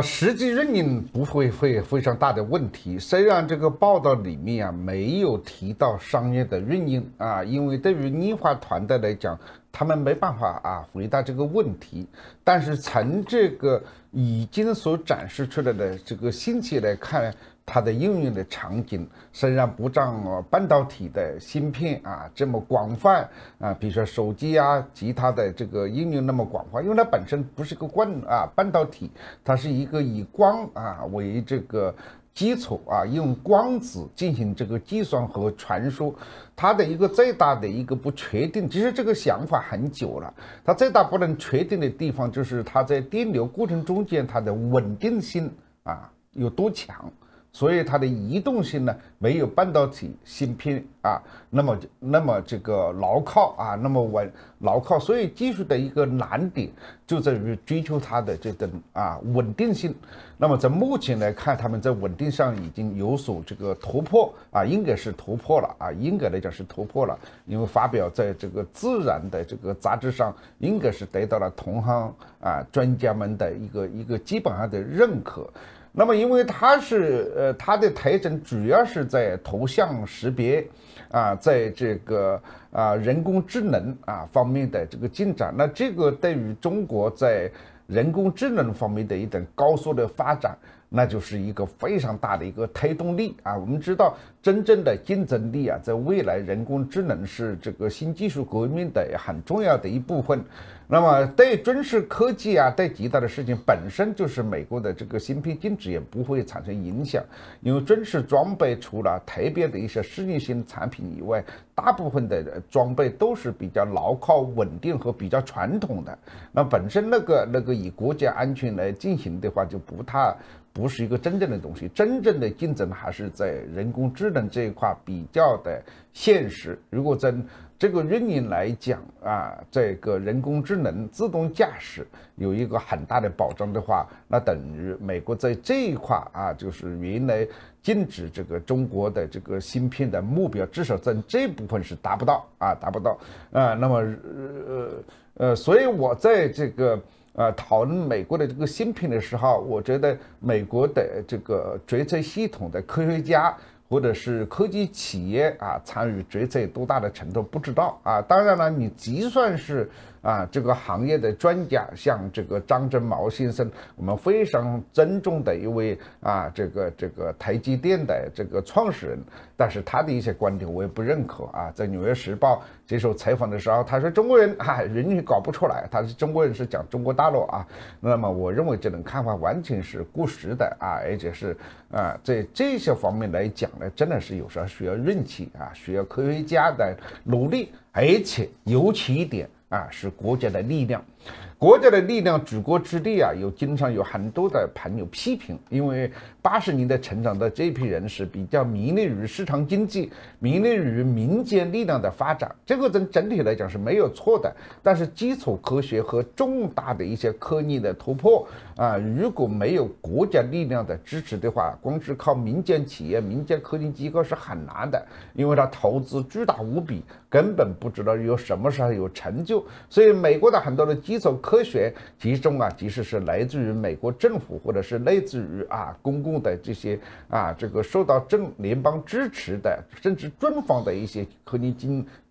实际运营不会非常大的问题。虽然这个报道里面没有提到商业的运营因为对于尼华团队来讲，他们没办法回答这个问题。但是从这个已经所展示出来的这个信息来看，它的应用的场景虽然不像半导体的芯片这么广泛比如说手机其他的这个应用那么广泛，因为它本身不是个半导体，它是一个以光为这个基础用光子进行这个计算和传输。它的一个最大的一个不确定，其实这个想法很久了，它最大不能确定的地方就是它在电流过程中间它的稳定性有多强。所以它的移动性呢没有半导体芯片那么这个牢靠那么牢靠。所以技术的一个难点就在于追求它的这种稳定性。那么在目前来看，他们在稳定上已经有所这个突破应该是突破了应该来讲是突破了，因为发表在这个自然的这个杂志上，应该是得到了同行专家们的一个基本上的认可。那么因为它的特征主要是在图像识别在这个人工智能方面的这个进展，那这个对于中国在人工智能方面的一种高速的发展，那就是一个非常大的一个推动力我们知道真正的竞争力在未来人工智能是这个新技术革命的很重要的一部分。那么对军事科技对其他的事情本身就是美国的这个芯片禁止也不会产生影响，因为军事装备除了特别的一些适应性产品以外，大部分的装备都是比较牢靠稳定和比较传统的。那本身那个以国家安全来进行的话，就不是一个真正的东西。真正的竞争还是在人工智能这一块比较的现实。如果在这个运营来讲这个人工智能自动驾驶有一个很大的保障的话，那等于美国在这一块就是原来禁止这个中国的这个芯片的目标，至少在这部分是达不到那么所以我在这个讨论美国的这个芯片的时候，我觉得美国的这个决策系统的科学家或者是科技企业参与决策多大的程度不知道当然了，你即算是这个行业的专家，像这个张忠谋先生，我们非常尊重的一位这个台积电的这个创始人，但是他的一些观点我也不认可在《纽约时报》接受采访的时候，他说中国人人语搞不出来，他是中国人是讲中国大陆那么我认为这种看法完全是过时的而且是在这些方面来讲呢，真的是有时候需要运气需要科学家的努力，而且尤其一点是国家的力量。国家的力量，举国之力经常有很多的朋友批评，因为80年代成长的这批人是比较迷恋于市场经济，迷恋于民间力量的发展，这个整体来讲是没有错的。但是基础科学和重大的一些科技的突破如果没有国家力量的支持的话，光是靠民间企业、民间科技机构是很难的，因为它投资巨大无比，根本不知道有什么时候有成就。所以美国的很多的基础科学其中即使是来自于美国政府，或者是来自于公共的这些这个受到联邦支持的，甚至军方的一些科技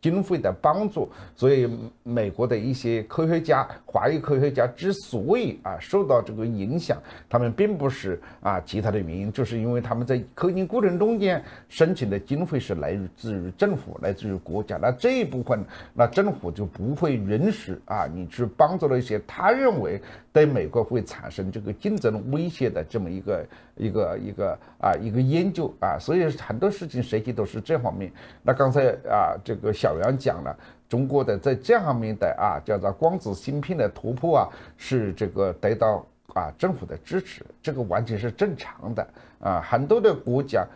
经费的帮助，所以美国的一些科学家、华裔科学家之所以受到这个影响，他们并不是其他的原因，就是因为他们在科研过程中间申请的经费是来自于政府、来自于国家，那这一部分，那政府就不会允许你去帮助了一些他认为对美国会产生这个竞争威胁的这么一个研究所以很多事情实际都是这方面。那刚才这个小杨讲了，中国的在这方面的叫做光子芯片的突破是这个得到政府的支持，这个完全是正常的很多的国家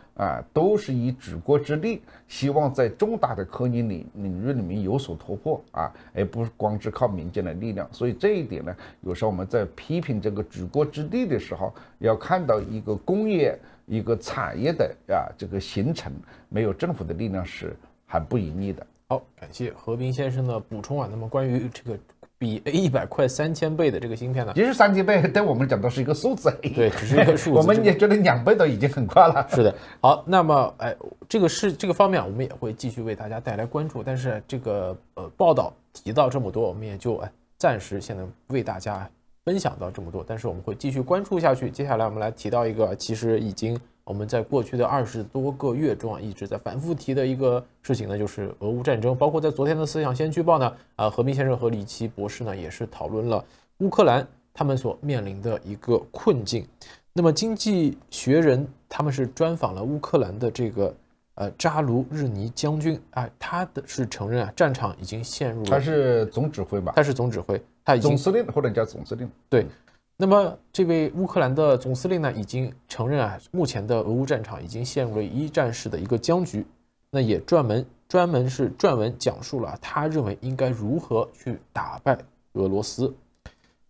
都是以举国之力，希望在重大的科研领域里面有所突破而不是光是靠民间的力量。所以这一点呢，有时候我们在批评这个举国之力的时候，要看到一个工业、一个产业的这个形成，没有政府的力量是很不容易的。好，感谢何斌先生的补充那么关于这个比 A100快3000倍的这个芯片呢，其实3000倍对我们讲都是一个数字，对，只是一个数字，我们也觉得2倍都已经很快了。是的，好，那么这个方面我们也会继续为大家带来关注，但是这个报道提到这么多，我们也就暂时现在为大家分享到这么多，但是我们会继续关注下去。接下来我们来提到一个其实已经我们在过去的20多个月中一直在反复提的一个事情呢，就是俄乌战争。包括在昨天的思想先驱报呢，何斌先生和李奇博士呢也是讨论了乌克兰他们所面临的一个困境。那么经济学人他们是专访了乌克兰的这个扎卢日尼将军他是承认战场已经陷入了，他是总指挥吧？他是总指挥，他已经总司令或者叫总司令。对。那么这位乌克兰的总司令呢，已经承认目前的俄乌战场已经陷入了一战式的一个僵局。那也专门是撰文讲述了他认为应该如何去打败俄罗斯。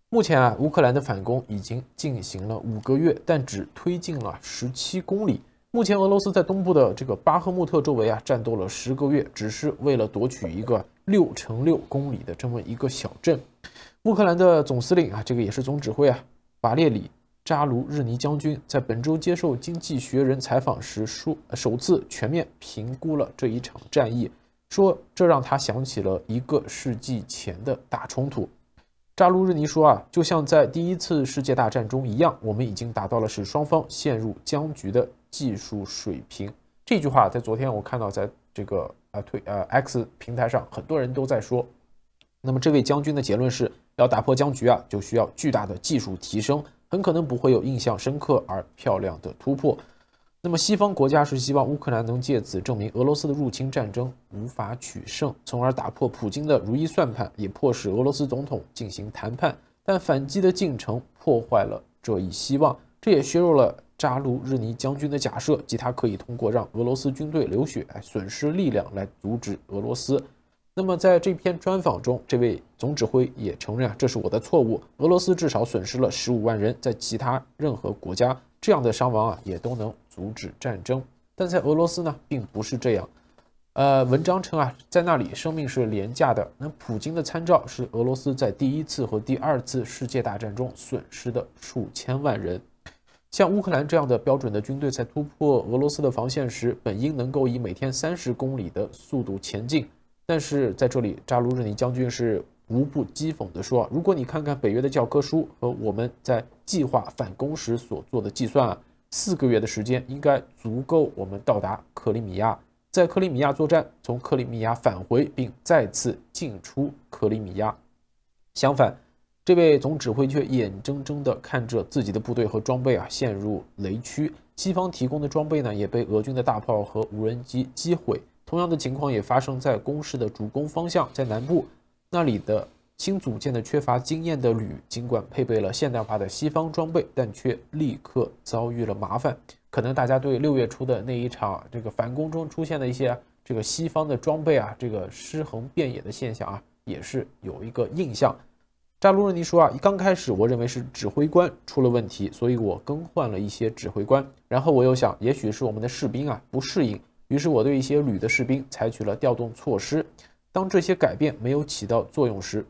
目前乌克兰的反攻已经进行了5个月，但只推进了17公里。目前俄罗斯在东部的这个巴赫穆特周围战斗了10个月，只是为了夺取一个6×6公里的这么一个小镇。乌克兰的总司令这个也是总指挥瓦列里扎卢日尼将军在本周接受《经济学人》采访时首次全面评估了这一场战役，说这让他想起了1个世纪前的大冲突。扎卢日尼说就像在第1次世界大战中一样，我们已经达到了使双方陷入僵局的技术水平。这句话在昨天我看到在这个X 平台上很多人都在说。那么这位将军的结论是，要打破僵局就需要巨大的技术提升，很可能不会有印象深刻而漂亮的突破。那么西方国家是希望乌克兰能借此证明俄罗斯的入侵战争无法取胜，从而打破普京的如意算盘，也迫使俄罗斯总统进行谈判。但反击的进程破坏了这一希望，这也削弱了扎卢日尼将军的假设，即他可以通过让俄罗斯军队流血损失力量来阻止俄罗斯。那么在这篇专访中，这位总指挥也承认这是我的错误，俄罗斯至少损失了15万人，在其他任何国家这样的伤亡也都能阻止战争，但在俄罗斯呢并不是这样。文章称在那里生命是廉价的。那普京的参照是俄罗斯在第1次和第2次世界大战中损失的数千万人。像乌克兰这样的标准的军队在突破俄罗斯的防线时，本应能够以每天30公里的速度前进。但是在这里，扎卢日尼将军是无不讥讽地说，如果你看看北约的教科书和我们在计划反攻时所做的计算4个月的时间应该足够我们到达克里米亚，在克里米亚作战，从克里米亚返回并再次进出克里米亚。相反，这位总指挥却眼睁睁地看着自己的部队和装备陷入雷区，西方提供的装备呢也被俄军的大炮和无人机击毁。同样的情况也发生在攻势的主攻方向，在南部那里的新组建的缺乏经验的旅，尽管配备了现代化的西方装备，但却立刻遭遇了麻烦。可能大家对6月初的那一场这个反攻中出现的一些这个西方的装备这个尸横遍野的现象也是有一个印象。扎卢日尼说刚开始我认为是指挥官出了问题，所以我更换了一些指挥官，然后我又想也许是我们的士兵不适应，于是我对一些旅的士兵采取了调动措施。当这些改变没有起到作用时，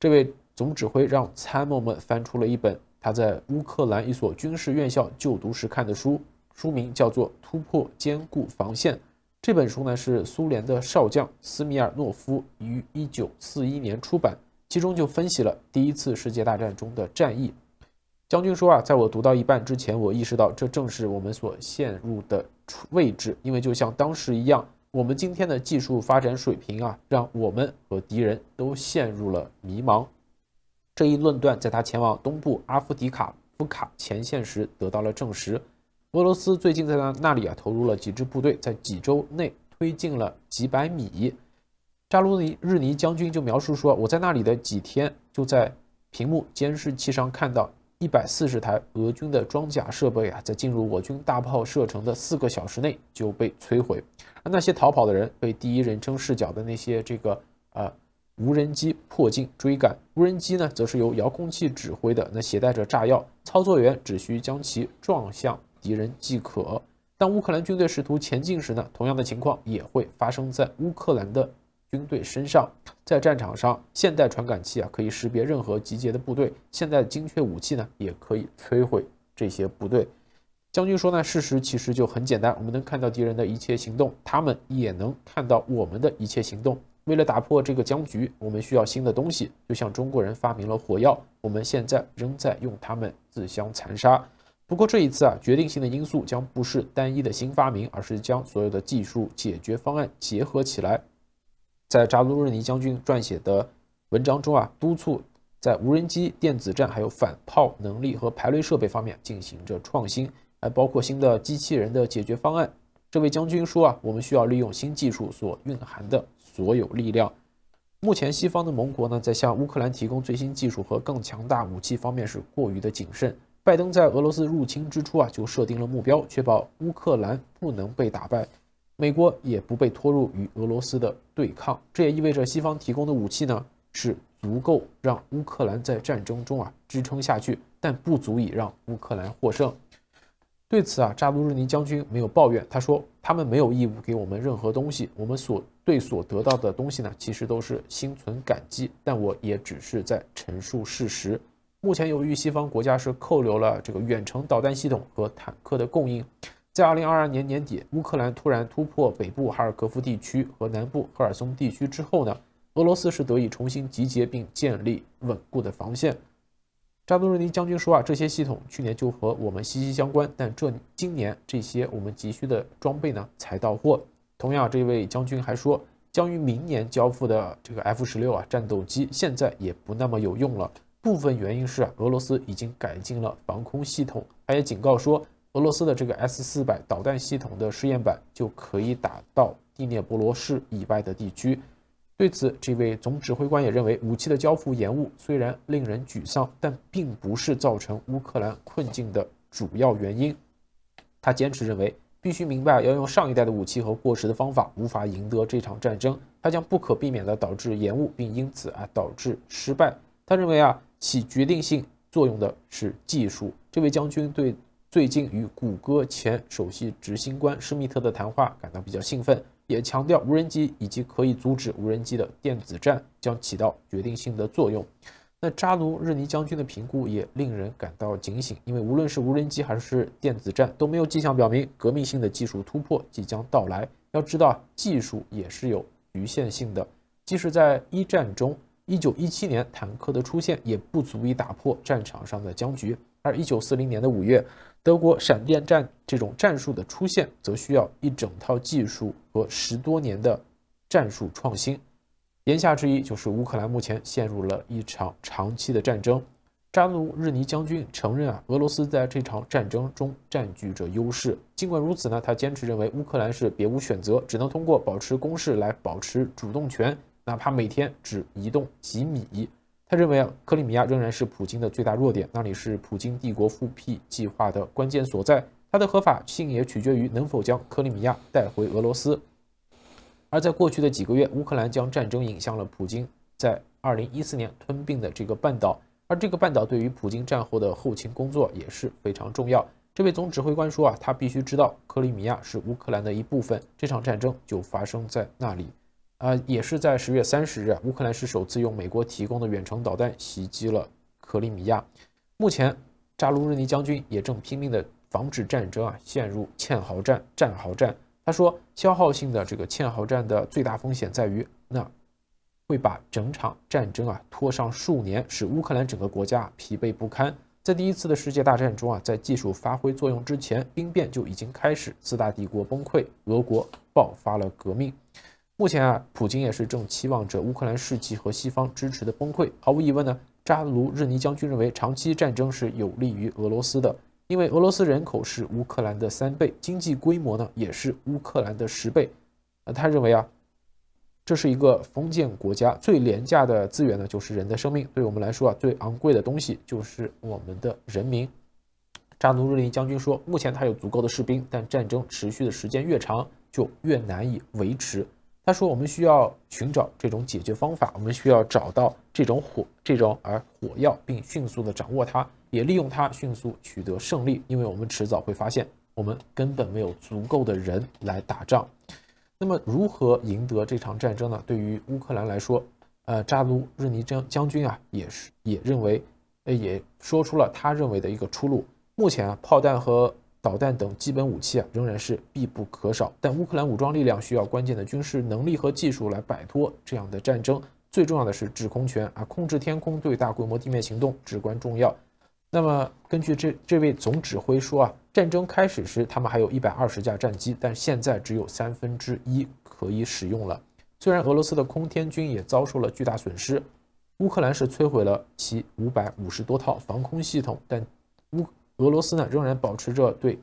这位总指挥让参谋们翻出了一本他在乌克兰一所军事院校就读时看的书，书名叫做《突破坚固防线》。这本书呢是苏联的少将斯米尔诺夫于1941年出版，其中就分析了第一次世界大战中的战役。将军说在我读到一半之前，我意识到这正是我们所陷入的位置，因为就像当时一样，我们今天的技术发展水平让我们和敌人都陷入了迷茫。这一论断在他前往东部阿夫迪夫卡前线时得到了证实。俄罗斯最近在那里投入了几支部队，在几周内推进了几百米。扎卢日尼将军就描述说，我在那里的几天，就在屏幕监视器上看到140台俄军的装甲设备在进入我军大炮射程的4个小时内就被摧毁。而那些逃跑的人被第一人称视角的那些无人机迫近追赶，无人机呢则是由遥控器指挥的，携带着炸药，操作员只需将其撞向敌人即可。当乌克兰军队试图前进时呢，同样的情况也会发生在乌克兰的军队身上。在战场上，现代传感器可以识别任何集结的部队，现代的精确武器呢也可以摧毁这些部队。将军说呢，事实其实就很简单，我们能看到敌人的一切行动，他们也能看到我们的一切行动。为了打破这个僵局，我们需要新的东西，就像中国人发明了火药，我们现在仍在用它们自相残杀。不过这一次决定性的因素将不是单一的新发明，而是将所有的技术解决方案结合起来。在扎卢日尼将军撰写的文章中督促在无人机、电子战还有反炮能力和排雷设备方面进行着创新，还包括新的机器人的解决方案。这位将军说我们需要利用新技术所蕴含的所有力量。目前西方的盟国呢，在向乌克兰提供最新技术和更强大武器方面是过于的谨慎。拜登在俄罗斯入侵之初就设定了目标，确保乌克兰不能被打败，美国也不被拖入与俄罗斯的对抗。这也意味着西方提供的武器呢是足够让乌克兰在战争中支撑下去，但不足以让乌克兰获胜。对此扎卢日尼将军没有抱怨，他说他们没有义务给我们任何东西，我们所得到的东西呢其实都是心存感激，但我也只是在陈述事实。目前由于西方国家是扣留了这个远程导弹系统和坦克的供应，在2022年年底，乌克兰突然突破北部哈尔科夫地区和南部赫尔松地区之后呢，俄罗斯是得以重新集结并建立稳固的防线。扎卢日尼将军说这些系统去年就和我们息息相关，但今年这些我们急需的装备呢才到货。同样，这位将军还说，将于明年交付的这个 F-16战斗机现在也不那么有用了，部分原因是俄罗斯已经改进了防空系统。他也警告说，俄罗斯的这个 S-400导弹系统的试验版就可以打到第聂伯罗市以外的地区。对此，这位总指挥官也认为，武器的交付延误虽然令人沮丧，但并不是造成乌克兰困境的主要原因。他坚持认为，必须明白要用上一代的武器和过时的方法无法赢得这场战争，它将不可避免地导致延误，并因此导致失败。他认为起决定性作用的是技术。这位将军对最近与谷歌前首席执行官施密特的谈话感到比较兴奋，也强调无人机以及可以阻止无人机的电子战将起到决定性的作用。那扎卢日尼将军的评估也令人感到警醒，因为无论是无人机还是电子战都没有迹象表明革命性的技术突破即将到来。要知道，技术也是有局限性的，即使在一战中1917年坦克的出现也不足以打破战场上的僵局，而1940年的5月，德国闪电战这种战术的出现，则需要一整套技术和10多年的战术创新。言下之意就是乌克兰目前陷入了一场长期的战争。扎卢日尼将军承认俄罗斯在这场战争中占据着优势。尽管如此呢，他坚持认为乌克兰是别无选择，只能通过保持攻势来保持主动权，哪怕每天只移动几米。他认为克里米亚仍然是普京的最大弱点，那里是普京帝国复辟计划的关键所在，它的合法性也取决于能否将克里米亚带回俄罗斯。而在过去的几个月，乌克兰将战争引向了普京在2014年吞并的这个半岛，而这个半岛对于普京战后的后勤工作也是非常重要。这位总指挥官说他必须知道克里米亚是乌克兰的一部分，这场战争就发生在那里。也是在10月30日，乌克兰是首次用美国提供的远程导弹袭击了克里米亚。目前，扎卢日尼将军也正拼命地防止战争陷入堑壕战、战壕战。他说，消耗性的这个堑壕战的最大风险在于，那会把整场战争拖上数年，使乌克兰整个国家疲惫不堪。在第一次的世界大战中在技术发挥作用之前，兵变就已经开始，四大帝国崩溃，俄国爆发了革命。目前普京也是正期望着乌克兰士气和西方支持的崩溃。毫无疑问呢，扎卢日尼将军认为长期战争是有利于俄罗斯的，因为俄罗斯人口是乌克兰的3倍，经济规模呢也是乌克兰的10倍。他认为这是一个封建国家，最廉价的资源呢就是人的生命，对我们来说最昂贵的东西就是我们的人民。扎卢日尼将军说，目前他有足够的士兵，但战争持续的时间越长，就越难以维持。他说，我们需要寻找这种解决方法，我们需要找到这种火药，并迅速的掌握它，也利用它迅速取得胜利，因为我们迟早会发现，我们根本没有足够的人来打仗。那么如何赢得这场战争呢？对于乌克兰来说，扎卢日尼将军也认为，也说出了他认为的一个出路。目前炮弹和导弹等基本武器仍然是必不可少，但乌克兰武装力量需要关键的军事能力和技术来摆脱这样的战争。最重要的是制空权控制天空对大规模地面行动至关重要。那么根据这位总指挥说战争开始时他们还有120架战机，但现在只有1/3可以使用了。虽然俄罗斯的空天军也遭受了巨大损失，乌克兰是摧毁了其550多套防空系统，但俄罗斯呢仍然保持着对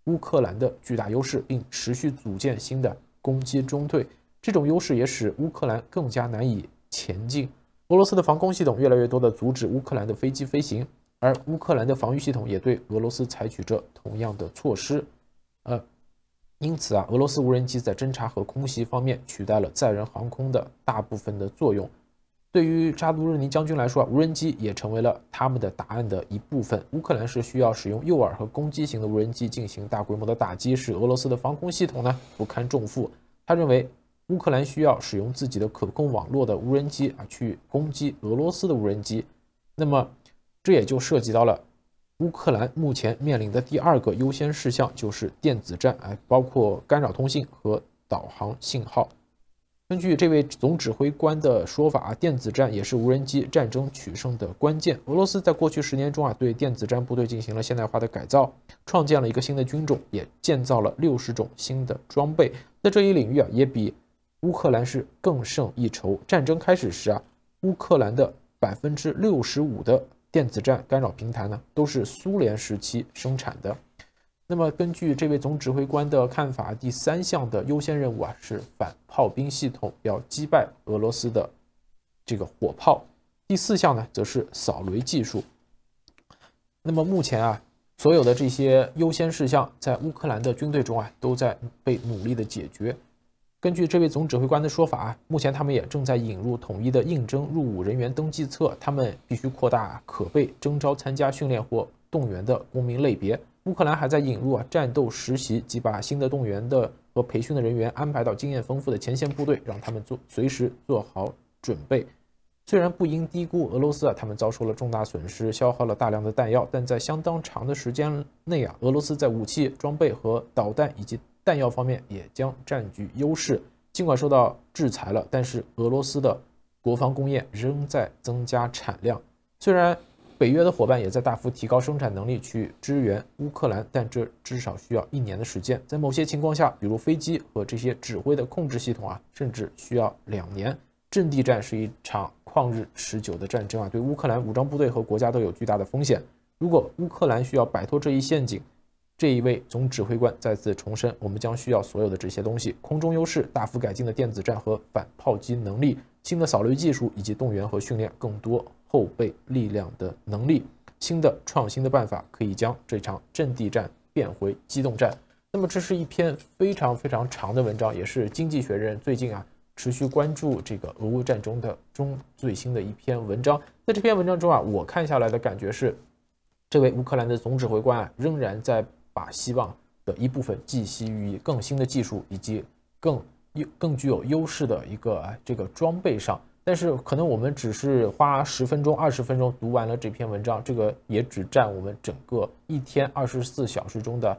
乌克兰的巨大优势，并持续组建新的攻击中队。这种优势也使乌克兰更加难以前进。俄罗斯的防空系统越来越多地阻止乌克兰的飞机飞行，而乌克兰的防御系统也对俄罗斯采取着同样的措施。因此俄罗斯无人机在侦察和空袭方面取代了载人航空的大部分的作用。对于扎卢日尼将军来说，无人机也成为了他们的答案的一部分。乌克兰是需要使用诱饵和攻击型的无人机进行大规模的打击，使俄罗斯的防空系统呢不堪重负。他认为乌克兰需要使用自己的可控网络的无人机去攻击俄罗斯的无人机。那么这也就涉及到了乌克兰目前面临的第2个优先事项，就是电子战包括干扰通信和导航信号。根据这位总指挥官的说法电子战也是无人机战争取胜的关键。俄罗斯在过去10年中对电子战部队进行了现代化的改造，创建了一个新的军种，也建造了60种新的装备。在这一领域也比乌克兰是更胜一筹。战争开始时乌克兰的65%的电子战干扰平台呢都是苏联时期生产的。那么根据这位总指挥官的看法，第3项的优先任务是反炮兵系统，要击败俄罗斯的这个火炮。第4项呢则是扫雷技术。那么目前所有的这些优先事项在乌克兰的军队中都在被努力的解决。根据这位总指挥官的说法目前他们也正在引入统一的应征入伍人员登记册，他们必须扩大可被征召参加训练或动员的公民类别。乌克兰还在引入战斗实习，即把新的动员的和培训的人员安排到经验丰富的前线部队，让他们随时做好准备。虽然不应低估俄罗斯他们遭受了重大损失，消耗了大量的弹药，但在相当长的时间内俄罗斯在武器装备和导弹以及弹药方面也将占据优势。尽管受到制裁了，但是俄罗斯的国防工业仍在增加产量。虽然北约的伙伴也在大幅提高生产能力去支援乌克兰，但这至少需要1年的时间。在某些情况下，比如飞机和这些指挥的控制系统甚至需要2年。阵地战是一场旷日持久的战争对乌克兰武装部队和国家都有巨大的风险。如果乌克兰需要摆脱这一陷阱，这一位总指挥官再次重申，我们将需要所有的这些东西：空中优势、大幅改进的电子战和反炮击能力、新的扫雷技术，以及动员和训练更多后备力量的能力。新的创新的办法可以将这场阵地战变回机动战。那么这是一篇非常非常长的文章，也是《经济学人》最近持续关注这个俄乌战争的最新的一篇文章。在这篇文章中我看下来的感觉是，这位乌克兰的总指挥官仍然在把希望的一部分寄希于更新的技术以及更具有优势的一个这个装备上。但是可能我们只是花10分钟、20分钟读完了这篇文章，这个也只占我们整个一天24小时中的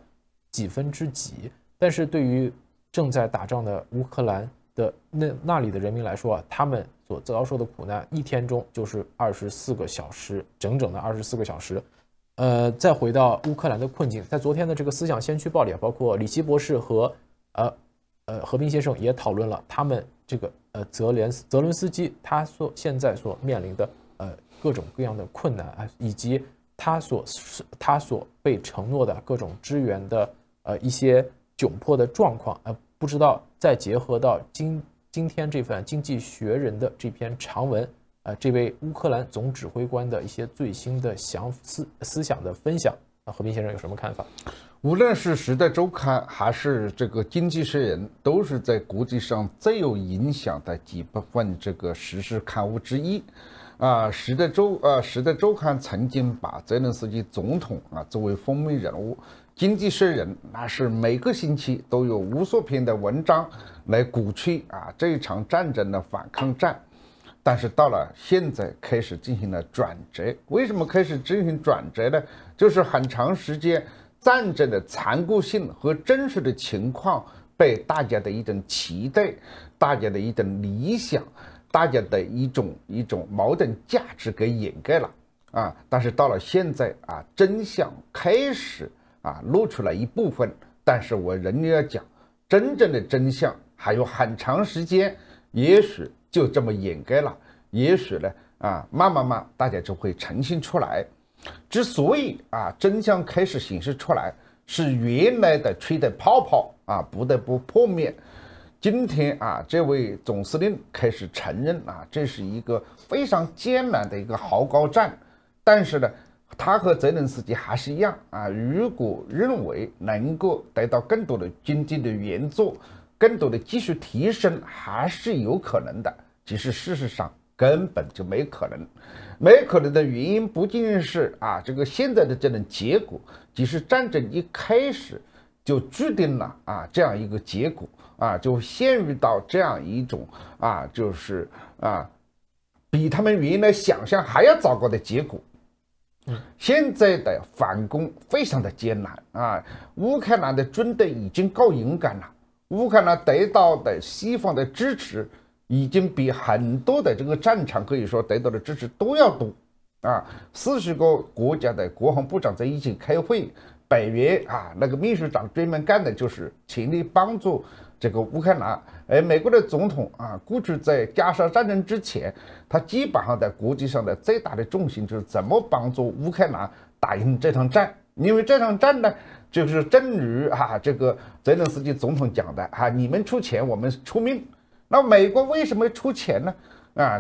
几分之几。但是对于正在打仗的乌克兰的那里的人民来说啊，他们所遭受的苦难，一天中就是24个小时，整整的24个小时。再回到乌克兰的困境，在昨天的这个思想先驱报里啊，包括李希博士和和平先生也讨论了他们这个泽伦斯基他现在所面临的各种各样的困难啊，以及他所被承诺的各种支援的一些窘迫的状况不知道再结合到今天这份《经济学人》的这篇长文这位乌克兰总指挥官的一些最新的思想的分享，和平先生有什么看法？无论是《时代周刊》还是这个《经济学人》，都是在国际上最有影响的几份这个时事刊物之一。时代周刊曾经把泽连斯基总统作为封面人物，《经济学人》那是每个星期都有无数篇的文章来鼓吹这一场战争的反抗战。但是到了现在开始进行了转折，为什么开始进行转折呢？就是很长时间战争的残酷性和真实的情况被大家的一种期待、大家的一种理想、大家的一种矛盾价值给掩盖了但是到了现在真相开始露出来一部分，但是我仍然要讲，真正的真相还有很长时间，也许就这么掩盖了，也许呢慢慢大家就会呈现出来。之所以真相开始显示出来，是原来的吹的泡泡不得不破灭。今天这位总司令开始承认这是一个非常艰难的一个壕高战，但是呢，他和泽连斯基还是一样如果认为能够得到更多的经济的援助，更多的技术提升还是有可能的，其实事实上根本就没可能。没可能的原因不仅仅是这个现在的这种结果，即使战争一开始就注定了这样一个结果就陷入到这样一种就是比他们原来想象还要糟糕的结果。现在的反攻非常的艰难乌克兰的军队已经够勇敢了，乌克兰得到的西方的支持已经比很多的这个战场可以说得到的支持都要多40个国家的国防部长在一起开会，北约那个秘书长专门干的就是全力帮助这个乌克兰。而美国的总统过去在加沙战争之前，他基本上在国际上的最大的重心就是怎么帮助乌克兰打赢这场战，因为这场战呢，就是正如这个泽连斯基总统讲的你们出钱，我们出命。那美国为什么出钱呢？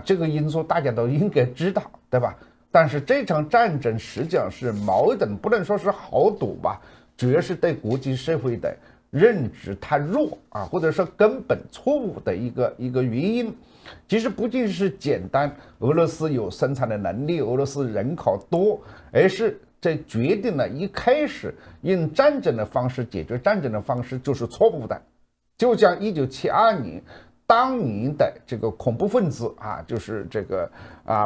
这个因素大家都应该知道，对吧？但是这场战争实际上是矛盾，不能说是豪赌吧，主要是对国际社会的认知太弱或者说根本错误的一个原因。其实不仅是简单俄罗斯有生产的能力，俄罗斯人口多，而是这决定了一开始用战争的方式解决战争的方式就是错误的。就像1972年当年的这个恐怖分子就是这个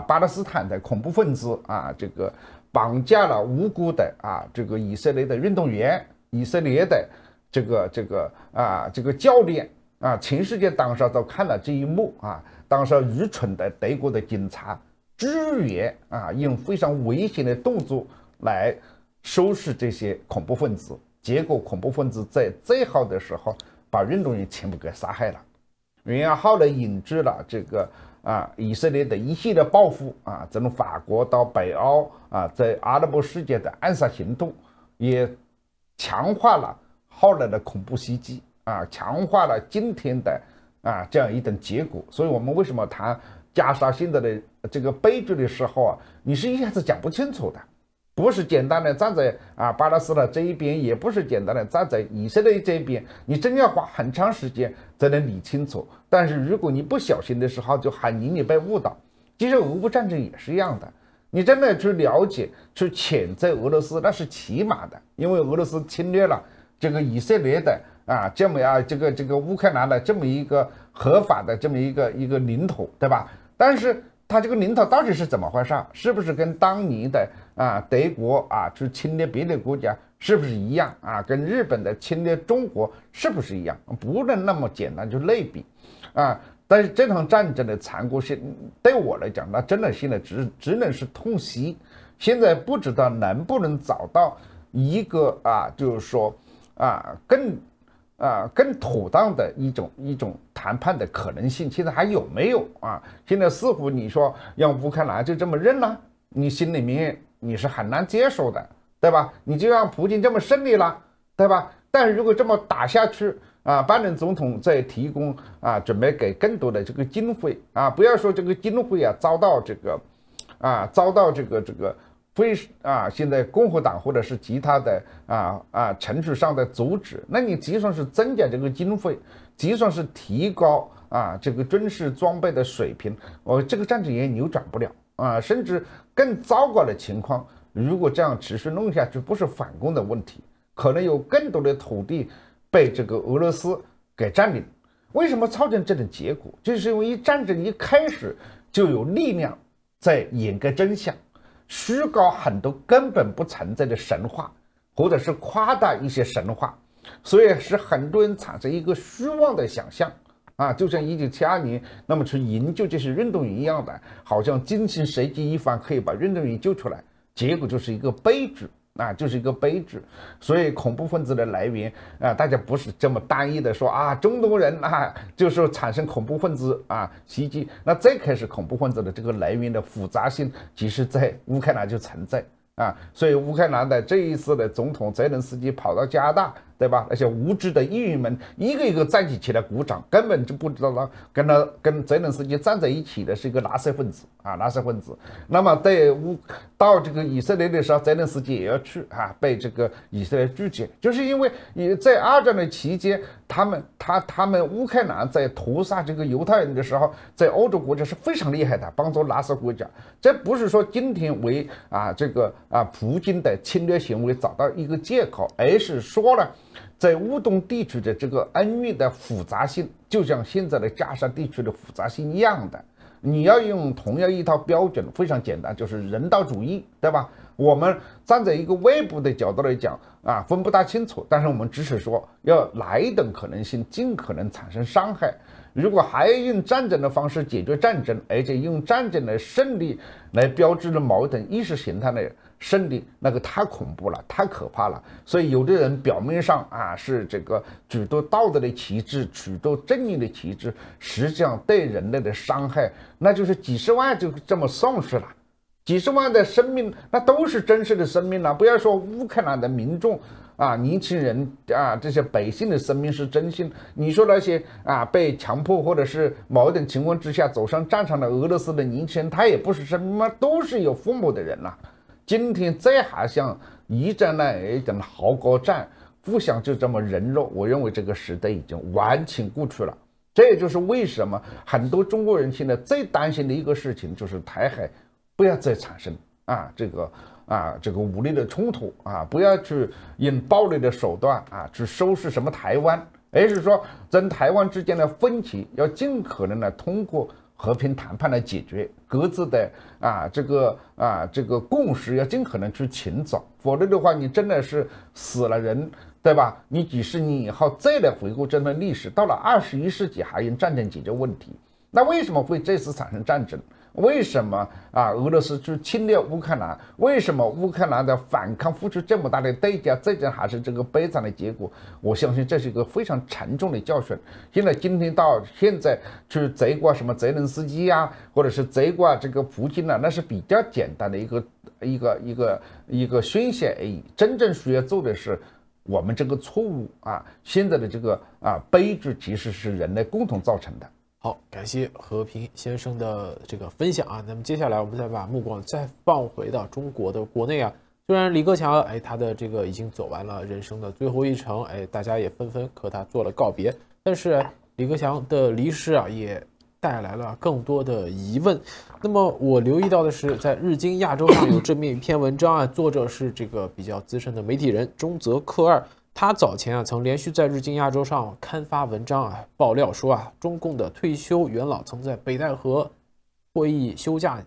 巴勒斯坦的恐怖分子这个绑架了无辜的这个以色列的运动员，以色列的这个教练全世界当时都看了这一幕当时愚蠢的德国的警察支援用非常危险的动作来收拾这些恐怖分子，结果恐怖分子在最后的时候把运动员全部给杀害了。然后后来引致了这个以色列的一系列报复从法国到北欧在阿拉伯世界的暗杀行动，也强化了后来的恐怖袭击强化了今天的这样一种结果。所以我们为什么谈加沙现在的这个悲剧的时候你是一下子讲不清楚的，不是简单的站在巴勒斯坦这一边，也不是简单的站在以色列这一边，你真要花很长时间才能理清楚。但是如果你不小心的时候，就很容易被误导。其实俄乌战争也是一样的，你真的去了解、去谴责俄罗斯，那是起码的，因为俄罗斯侵略了这个以色列的这么这个乌克兰的这么一个合法的这么一个领土，对吧？但是它这个领土到底是怎么回事？是不是跟当年的德国去侵略别的国家是不是一样啊？跟日本的侵略中国是不是一样？不能那么简单就类比啊。但是这场战争的残酷性对我来讲，那真的现在只能是痛惜。现在不知道能不能找到一个就是说更妥当的一种谈判的可能性，现在还有没有啊？现在似乎你说让乌克兰就这么认了，你心里面你是很难接受的，对吧？你就让普京这么胜利了，对吧？但是如果这么打下去拜登总统在提供准备给更多的这个经费不要说这个经费遭到这个非现在共和党或者是其他的程序上的阻止，那你就算是增加这个经费，就算是提高这个军事装备的水平，这个战争也扭转不了甚至更糟糕的情况，如果这样持续弄下去，不是反攻的问题，可能有更多的土地被这个俄罗斯给占领。为什么造成这种结果？就是因为战争一开始就有力量在掩盖真相，虚构很多根本不存在的神话，或者是夸大一些神话，所以使很多人产生一个虚妄的想象就像1972年那么去营救这些运动员一样的，好像精心设计一番可以把运动员救出来，结果就是一个悲剧就是一个悲剧。所以恐怖分子的来源大家不是这么单一的说中东人就是产生恐怖分子袭击。那最开始恐怖分子的这个来源的复杂性，其实在乌克兰就存在所以乌克兰的这一次的总统泽连斯基跑到加拿大，对吧？那些无知的议员们一个一个站起来鼓掌，根本就不知道跟泽连斯基站在一起的是一个纳粹分子纳粹分子。那么到这个以色列的时候，泽连斯基也要去被这个以色列拒绝，就是因为在二战的期间，他们乌克兰在屠杀这个犹太人的时候，在欧洲国家是非常厉害的，帮助纳粹国家。这不是说今天为这个普京的侵略行为找到一个借口，而是说了，在乌东地区的这个恩怨的复杂性，就像现在的加沙地区的复杂性一样的。你要用同样一套标准，非常简单，就是人道主义，对吧？我们站在一个外部的角度来讲分不大清楚，但是我们只是说要哪一种可能性尽可能产生伤害。如果还用战争的方式解决战争，而且用战争的胜利来标志着某一种意识形态的胜利，那个太恐怖了，太可怕了。所以有的人表面上是这个举着道德的旗帜，举着正义的旗帜，实际上对人类的伤害，那就是几十万就这么丧失了。几十万的生命，那都是真实的生命不要说乌克兰的民众年轻人这些百姓的生命是真心，你说那些被强迫或者是某一种情况之下走上战场的俄罗斯的年轻人，他也不是生命吗？都是有父母的人今天这还像一战那一种豪高战，互相就这么人肉，我认为这个时代已经完全过去了。这也就是为什么很多中国人现在最担心的一个事情，就是台海不要再产生这个武力的冲突不要去用暴力的手段去收拾什么台湾，而是说跟台湾之间的分歧要尽可能的通过和平谈判来解决，各自的这个共识要尽可能去寻找，否则的话你真的是死了人，对吧？你几十年以后再来回顾这段历史，到了21世纪还用战争解决问题，那为什么会这次产生战争？为什么俄罗斯去侵略乌克兰？为什么乌克兰的反抗付出这么大的代价？最终还是这个悲惨的结果。我相信这是一个非常沉重的教训。今天到现在去责怪什么泽连斯基或者是责怪这个普京那是比较简单的一个宣泄而已。真正需要做的是，我们这个错误现在的这个悲剧其实是人类共同造成的。好，感谢和平先生的这个分享那么接下来我们再把目光再放回到中国的国内虽然李克强他的这个已经走完了人生的最后一程大家也纷纷和他做了告别，但是李克强的离世也带来了更多的疑问。那么我留意到的是，在日经亚洲上有这么一篇文章作者是这个比较资深的媒体人中泽克二。他早前曾连续在日经亚洲上刊发文章爆料说中共的退休元老曾在北戴河会议休假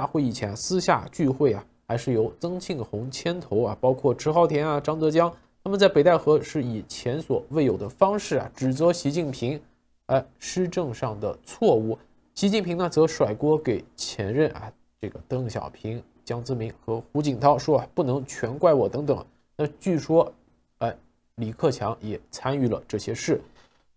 会议前私下聚会还是由曾庆红牵头啊，包括迟浩田啊、张德江，他们在北戴河是以前所未有的方式啊，指责习近平施政上的错误。习近平呢则甩锅给前任啊，这个邓小平、江泽民和胡锦涛，说不能全怪我等等。那据说李克强也参与了这些事。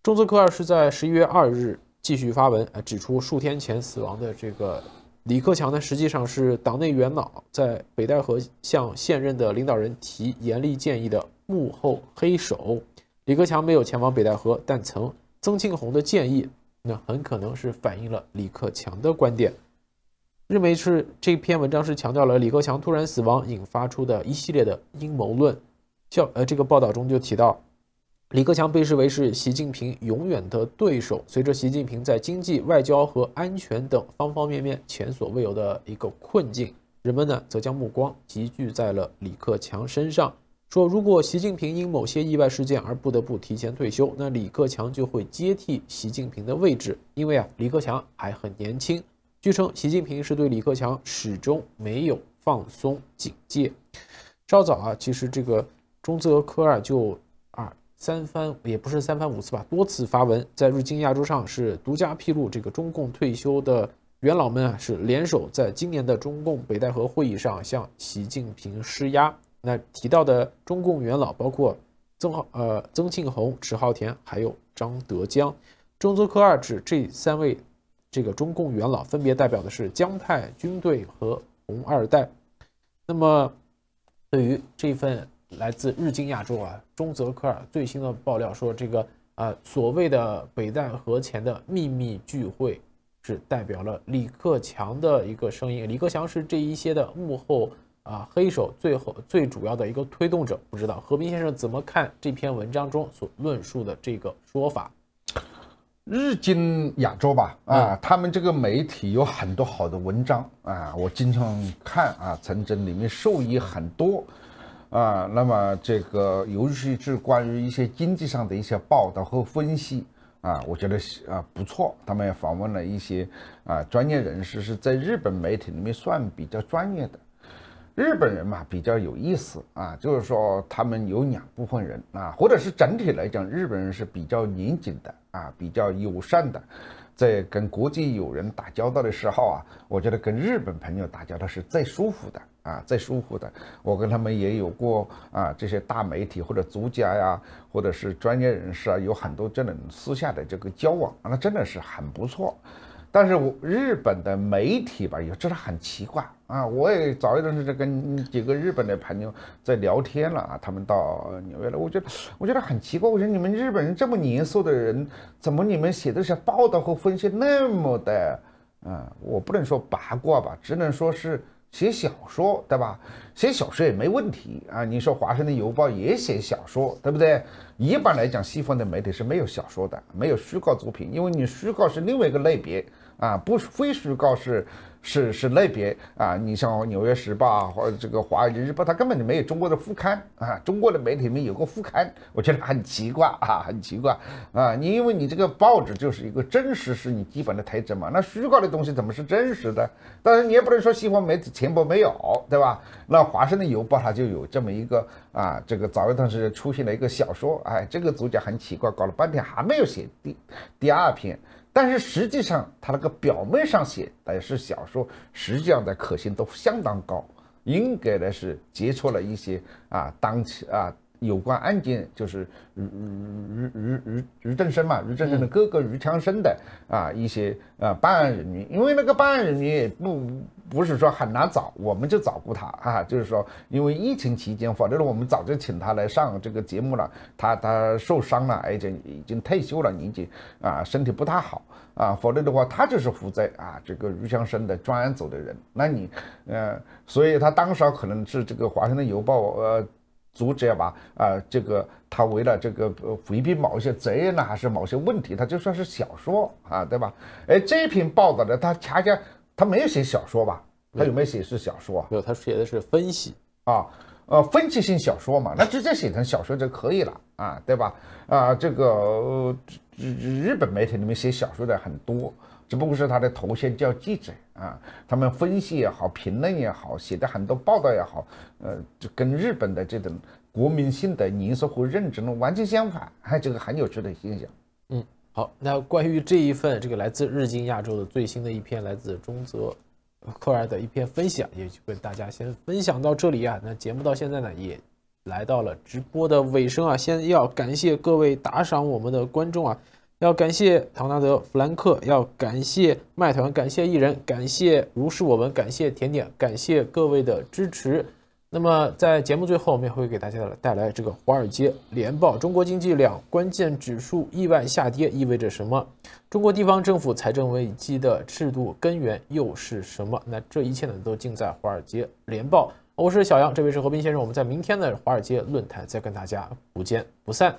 中则科二是在11月2日继续发文指出，数天前死亡的这个李克强呢，实际上是党内元老，在北戴河向现任的领导人提严厉建议的幕后黑手。李克强没有前往北戴河，但曾曾庆红的建议，那很可能是反映了李克强的观点。日媒是这篇文章是强调了李克强突然死亡引发出的一系列的阴谋论。这个报道中就提到，李克强被视为是习近平永远的对手。随着习近平在经济、外交和安全等方方面面前所未有的一个困境，人们呢则将目光集聚在了李克强身上。说如果习近平因某些意外事件而不得不提前退休，那李克强就会接替习近平的位置，因为李克强还很年轻。据称，习近平是对李克强始终没有放松警戒。稍早其实这个中则科二就也不是三番五次吧，多次发文，在日经亚洲上是独家披露，这个中共退休的元老们是联手在今年的中共北戴河会议上向习近平施压。那提到的中共元老包括曾庆红、迟浩田还有张德江。中则科二指这3位这个中共元老分别代表的是江派、军队和红二代。那么对于这份来自日经亚洲中则科二最新的爆料说，这个所谓的北戴河前的秘密聚会是代表了李克强的一个声音。李克强是这一些的幕后黑手，最主要的一个推动者。不知道何斌先生怎么看这篇文章中所论述的这个说法？日经亚洲吧，他们这个媒体有很多好的文章我经常看从这里面受益很多那么这个尤其是关于一些经济上的一些报道和分析我觉得不错。他们也访问了一些专业人士，是在日本媒体里面算比较专业的。日本人嘛比较有意思就是说他们有2部分人或者是整体来讲，日本人是比较严谨的比较友善的。在跟国际友人打交道的时候我觉得跟日本朋友打交道是最舒服的最舒服的。我跟他们也有过这些大媒体或者作家呀，或者是专业人士有很多这种私下的这个交往那真的是很不错。但是日本的媒体吧，有真的很奇怪我也早一段时间跟几个日本的朋友在聊天了他们到纽约了，我觉得很奇怪。我觉得你们日本人这么严肃的人，怎么你们写的些报道和分析那么的我不能说八卦吧，只能说是写小说，对吧？写小说也没问题你说华盛顿邮报也写小说，对不对？一般来讲，西方的媒体是没有小说的，没有虚构作品，因为你虚构是另外一个类别不非虚构是类别你像纽约时报或者这个华尔街日报，它根本就没有中国的副刊中国的媒体里面有个副刊，我觉得很奇怪很奇怪你因为你这个报纸就是一个真实是你基本的特质嘛，那虚构的东西怎么是真实的？但是你也不能说西方媒体全部没有，对吧？那华盛顿邮报它就有这么一个这个早一段时间出现了一个小说这个作家很奇怪，搞了半天还没有写第2篇。但是实际上，他那个表面上写的是小说，实际上的可信度相当高，应该的是接触了一些当期有关案件，就是于正声的哥哥于强生的一些办案人员，因为那个办案人员也不是说很难找，我们就找过他就是说因为疫情期间，否则我们早就请他来上这个节目了。他受伤了，而且已经退休了，年纪身体不太好否则的话他就是负责这个于强生的专案组的人。那你所以他当时可能是这个华盛顿邮报组织吧这个他为了这个回避某一些责任还是某些问题，他就算是小说对吧？这篇报道的他恰恰他没有写小说吧？他有没有写是小说没有，他写的是分析分析性小说嘛，那直接写成小说就可以了对吧？这个日本媒体里面写小说的很多，只不过是他的头衔叫记者啊，他们分析也好，评论也好，写的很多报道也好，就跟日本的这种国民性的凝视和认知呢完全相反，这个很有趣的现象。好，那关于这一份这个来自日经亚洲的最新的一篇来自中泽克尔的一篇分享，也就跟大家先分享到这里啊。那节目到现在呢也来到了直播的尾声啊，先要感谢各位打赏我们的观众啊，要感谢唐纳德·弗兰克，要感谢麦团，感谢艺人，感谢如是我们，感谢甜点，感谢各位的支持。那么在节目最后，我们也会给大家带来这个华尔街联报中国经济两关键指数意外下跌意味着什么？中国地方政府财政危机的制度根源又是什么？那这一切呢都尽在华尔街联报。我是小杨，这位是何斌先生，我们在明天的华尔街论坛再跟大家不见不散。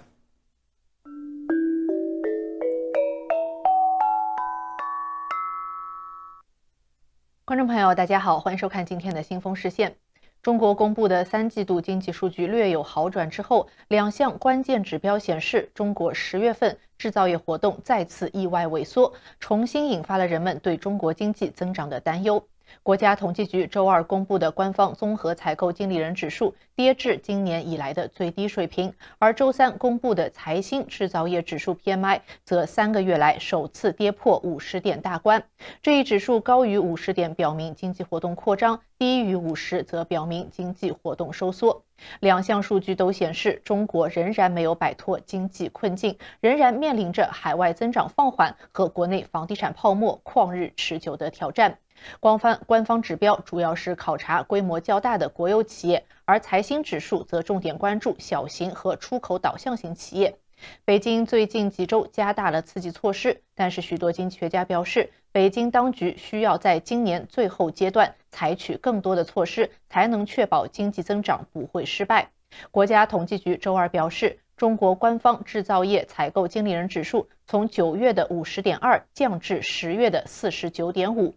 观众朋友，大家好，欢迎收看今天的新风视线。中国公布的3季度经济数据略有好转之后，2项关键指标显示，中国10月份制造业活动再次意外萎缩，重新引发了人们对中国经济增长的担忧。国家统计局周二公布的官方综合采购经理人指数跌至今年以来的最低水平，而周三公布的财新制造业指数 PMI 则3个月来首次跌破50点大关。这一指数高于50点表明经济活动扩张，低于50则表明经济活动收缩。2项数据都显示，中国仍然没有摆脱经济困境，仍然面临着海外增长放缓和国内房地产泡沫旷日持久的挑战。官方指标主要是考察规模较大的国有企业，而财新指数则重点关注小型和出口导向型企业。北京最近几周加大了刺激措施，但是许多经济学家表示，北京当局需要在今年最后阶段采取更多的措施，才能确保经济增长不会失败。国家统计局周二表示，中国官方制造业采购经理人指数从9月的50.2降至10月的49.5。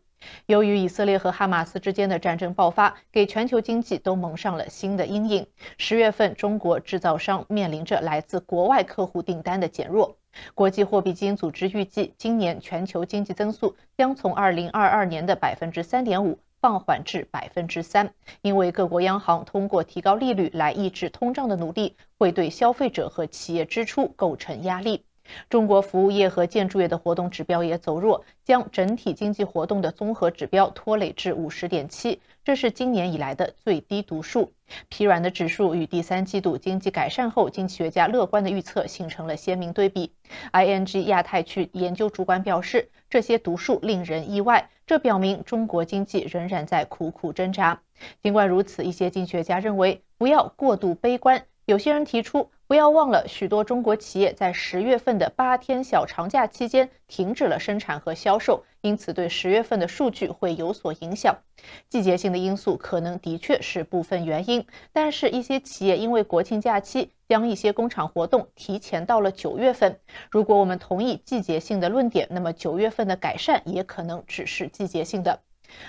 由于以色列和哈马斯之间的战争爆发，给全球经济都蒙上了新的阴影。10月份，中国制造商面临着来自国外客户订单的减弱。国际货币基金组织预计，今年全球经济增速将从2022年的3.5%放缓至3%，因为各国央行通过提高利率来抑制通胀的努力，会对消费者和企业支出构成压力。中国服务业和建筑业的活动指标也走弱，将整体经济活动的综合指标拖累至50.7，这是今年以来的最低读数。疲软的指数与第3季度经济改善后经济学家乐观的预测形成了鲜明对比。ING 亚太区研究主管表示，这些读数令人意外，这表明中国经济仍然在苦苦挣扎。尽管如此，一些经济学家认为不要过度悲观。有些人提出，不要忘了，许多中国企业在10月份的8天小长假期间停止了生产和销售，因此对10月份的数据会有所影响。季节性的因素可能的确是部分原因，但是一些企业因为国庆假期将一些工厂活动提前到了9月份。如果我们同意季节性的论点，那么9月份的改善也可能只是季节性的。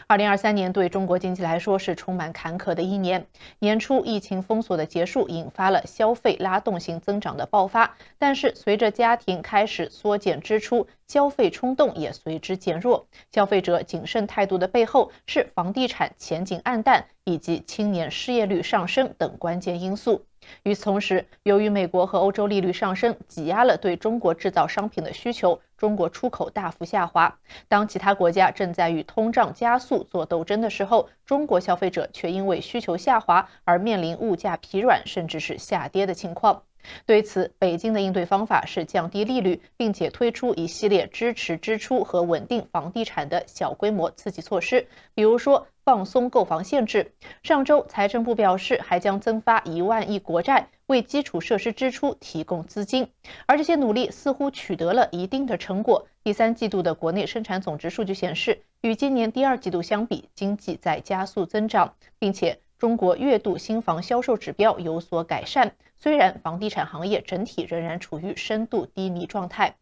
2023年对中国经济来说是充满坎坷的一年。年初疫情封锁的结束引发了消费拉动型增长的爆发，但是随着家庭开始缩减支出，消费冲动也随之减弱。消费者谨慎态度的背后是房地产前景暗淡以及青年失业率上升等关键因素。与此同时，由于美国和欧洲利率上升挤压了对中国制造商品的需求，中国出口大幅下滑。当其他国家正在与通胀加速做斗争的时候，中国消费者却因为需求下滑而面临物价疲软甚至是下跌的情况。对此，北京的应对方法是降低利率，并且推出一系列支持支出和稳定房地产的小规模刺激措施，比如说放松购房限制。上周，财政部表示还将增发1万亿国债，为基础设施支出提供资金。而这些努力似乎取得了一定的成果。第3季度的国内生产总值数据显示，与今年第2季度相比，经济在加速增长，并且中国月度新房销售指标有所改善，虽然房地产行业整体仍然处于深度低迷状态。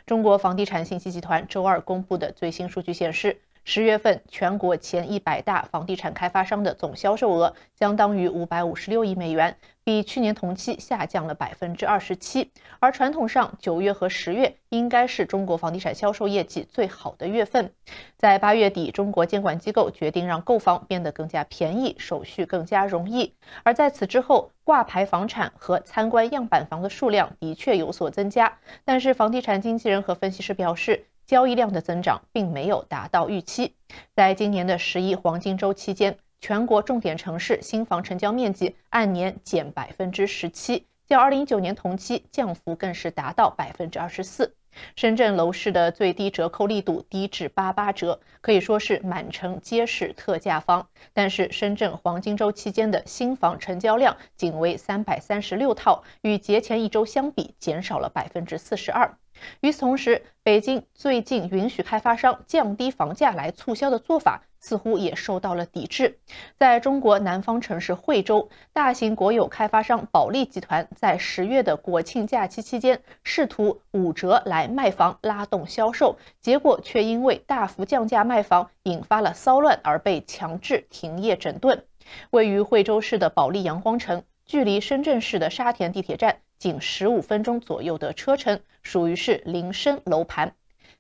中国房地产信息集团周二公布的最新数据显示， 10月份全国前100大房地产开发商的总销售额相当于556亿美元，比去年同期下降了27%。而传统上9月和10月应该是中国房地产销售业绩最好的月份。在8月底，中国监管机构决定让购房变得更加便宜，手续更加容易。而在此之后，挂牌房产和参观样板房的数量的确有所增加，但是房地产经纪人和分析师表示，交易量的增长并没有达到预期。在今年的11黄金周期间，全国重点城市新房成交面积按年减17%，较2019年同期降幅更是达到24%。深圳楼市的最低折扣力度低至88折，可以说是满城皆是特价房。但是深圳黄金周期间的新房成交量仅为336套，与节前一周相比减少了42%。与此同时，北京最近允许开发商降低房价来促销的做法似乎也受到了抵制。在中国南方城市惠州，大型国有开发商保利集团在10月的国庆假期期间试图5折来卖房拉动销售，结果却因为大幅降价卖房引发了骚乱而被强制停业整顿。位于惠州市的保利阳光城，距离深圳市的沙田地铁站仅15分钟左右的车程，属于是邻深楼盘。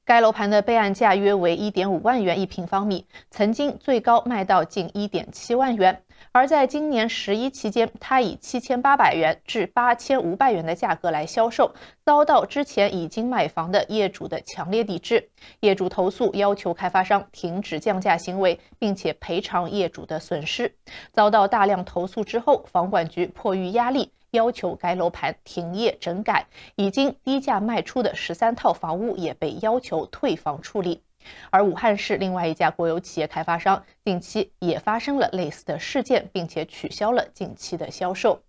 该楼盘的备案价约为1.5万元一平方米，曾经最高卖到近1.7万元。而在今年11期间，它以7800元至8500元的价格来销售，遭到之前已经买房的业主的强烈抵制。业主投诉要求开发商停止降价行为，并且赔偿业主的损失。遭到大量投诉之后，房管局迫于压力，要求该楼盘停业整改，已经低价卖出的13套房屋也被要求退房处理。而武汉市另外一家国有企业开发商近期也发生了类似的事件，并且取消了近期的销售。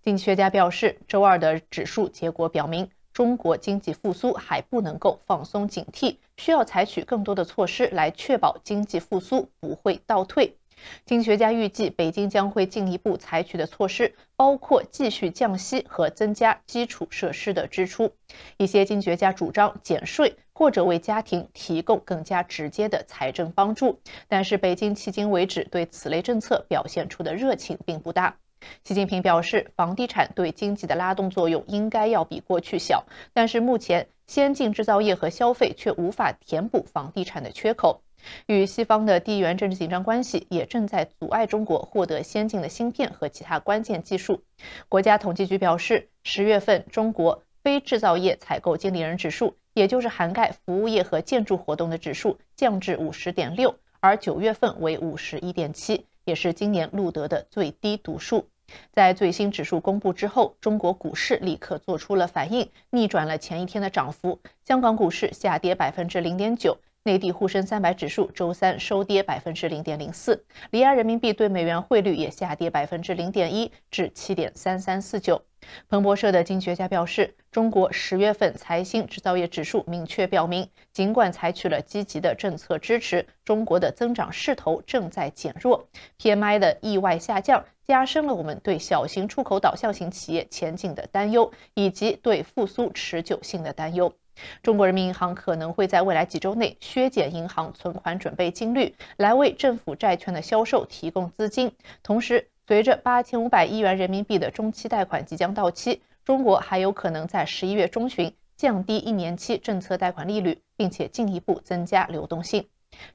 经济学家表示，周二的指数结果表明，中国经济复苏还不能够放松警惕，需要采取更多的措施来确保经济复苏不会倒退。经济学家预计，北京将会进一步采取的措施包括继续降息和增加基础设施的支出。一些经济学家主张减税或者为家庭提供更加直接的财政帮助，但是北京迄今为止对此类政策表现出的热情并不大。习近平表示，房地产对经济的拉动作用应该要比过去小，但是目前先进制造业和消费却无法填补房地产的缺口。与西方的地缘政治紧张关系也正在阻碍中国获得先进的芯片和其他关键技术。国家统计局表示，10月份中国非制造业采购经理人指数，也就是涵盖服务业和建筑活动的指数，降至50.6，而9月份为51.7，也是今年录得的最低读数。在最新指数公布之后，中国股市立刻做出了反应，逆转了前一天的涨幅。香港股市下跌0.9%。内地沪深300指数周三收跌0.04%，离岸人民币对美元汇率也下跌0.1%至7.3349。彭博社的经济学家表示，中国10月份财新制造业指数明确表明，尽管采取了积极的政策支持，中国的增长势头正在减弱。PMI 的意外下降加深了我们对小型出口导向型企业前景的担忧，以及对复苏持久性的担忧。中国人民银行可能会在未来几周内削减银行存款准备金率，来为政府债券的销售提供资金。同时，随着8500亿元人民币的中期贷款即将到期，中国还有可能在11月中旬降低1年期政策贷款利率，并且进一步增加流动性。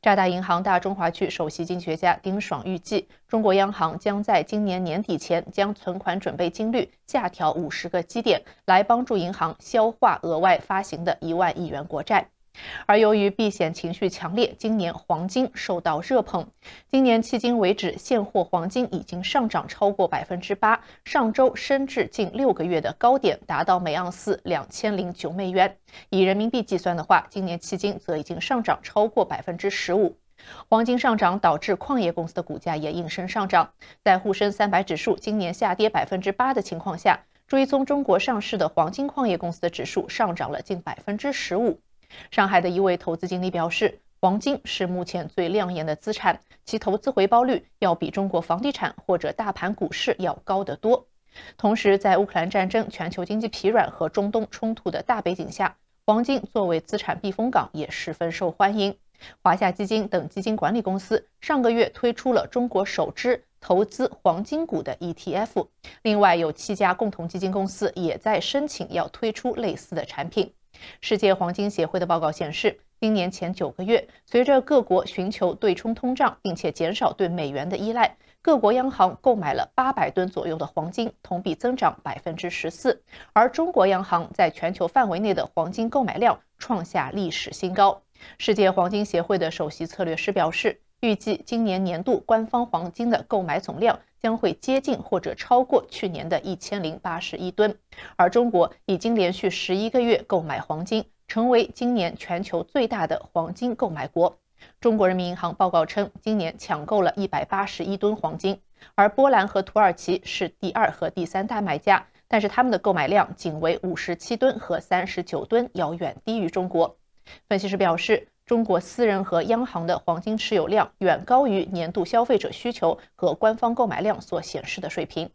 渣打银行大中华区首席经济学家丁爽预计，中国央行将在今年年底前将存款准备金率下调50个基点，来帮助银行消化额外发行的1万亿元国债。而由于避险情绪强烈，今年黄金受到热捧。今年迄今为止，现货黄金已经上涨超过8%，上周升至近6个月的高点，达到每盎司2009美元。以人民币计算的话，今年迄今则已经上涨超过15%。黄金上涨导致矿业公司的股价也应声上涨。在沪深300指数今年下跌8%的情况下，追踪中国上市的黄金矿业公司的指数上涨了近15%。上海的一位投资经理表示，黄金是目前最亮眼的资产，其投资回报率要比中国房地产或者大盘股市要高得多。同时，在乌克兰战争、全球经济疲软和中东冲突的大背景下，黄金作为资产避风港也十分受欢迎。华夏基金等基金管理公司上个月推出了中国首支投资黄金股的 ETF， 另外有7家共同基金公司也在申请要推出类似的产品。世界黄金协会的报告显示，今年前9个月，随着各国寻求对冲通胀，并且减少对美元的依赖，各国央行购买了800吨左右的黄金，同比增长14%。而中国央行在全球范围内的黄金购买量创下历史新高。世界黄金协会的首席策略师表示，预计今年年度官方黄金的购买总量将会接近或者超过去年的1081吨，而中国已经连续11个月购买黄金，成为今年全球最大的黄金购买国。中国人民银行报告称，今年抢购了181吨黄金，而波兰和土耳其是第2和第3大买家，但是他们的购买量仅为57吨和39吨，要远低于中国。分析师表示，中国私人和央行的黄金持有量远高于年度消费者需求和官方购买量所显示的水平。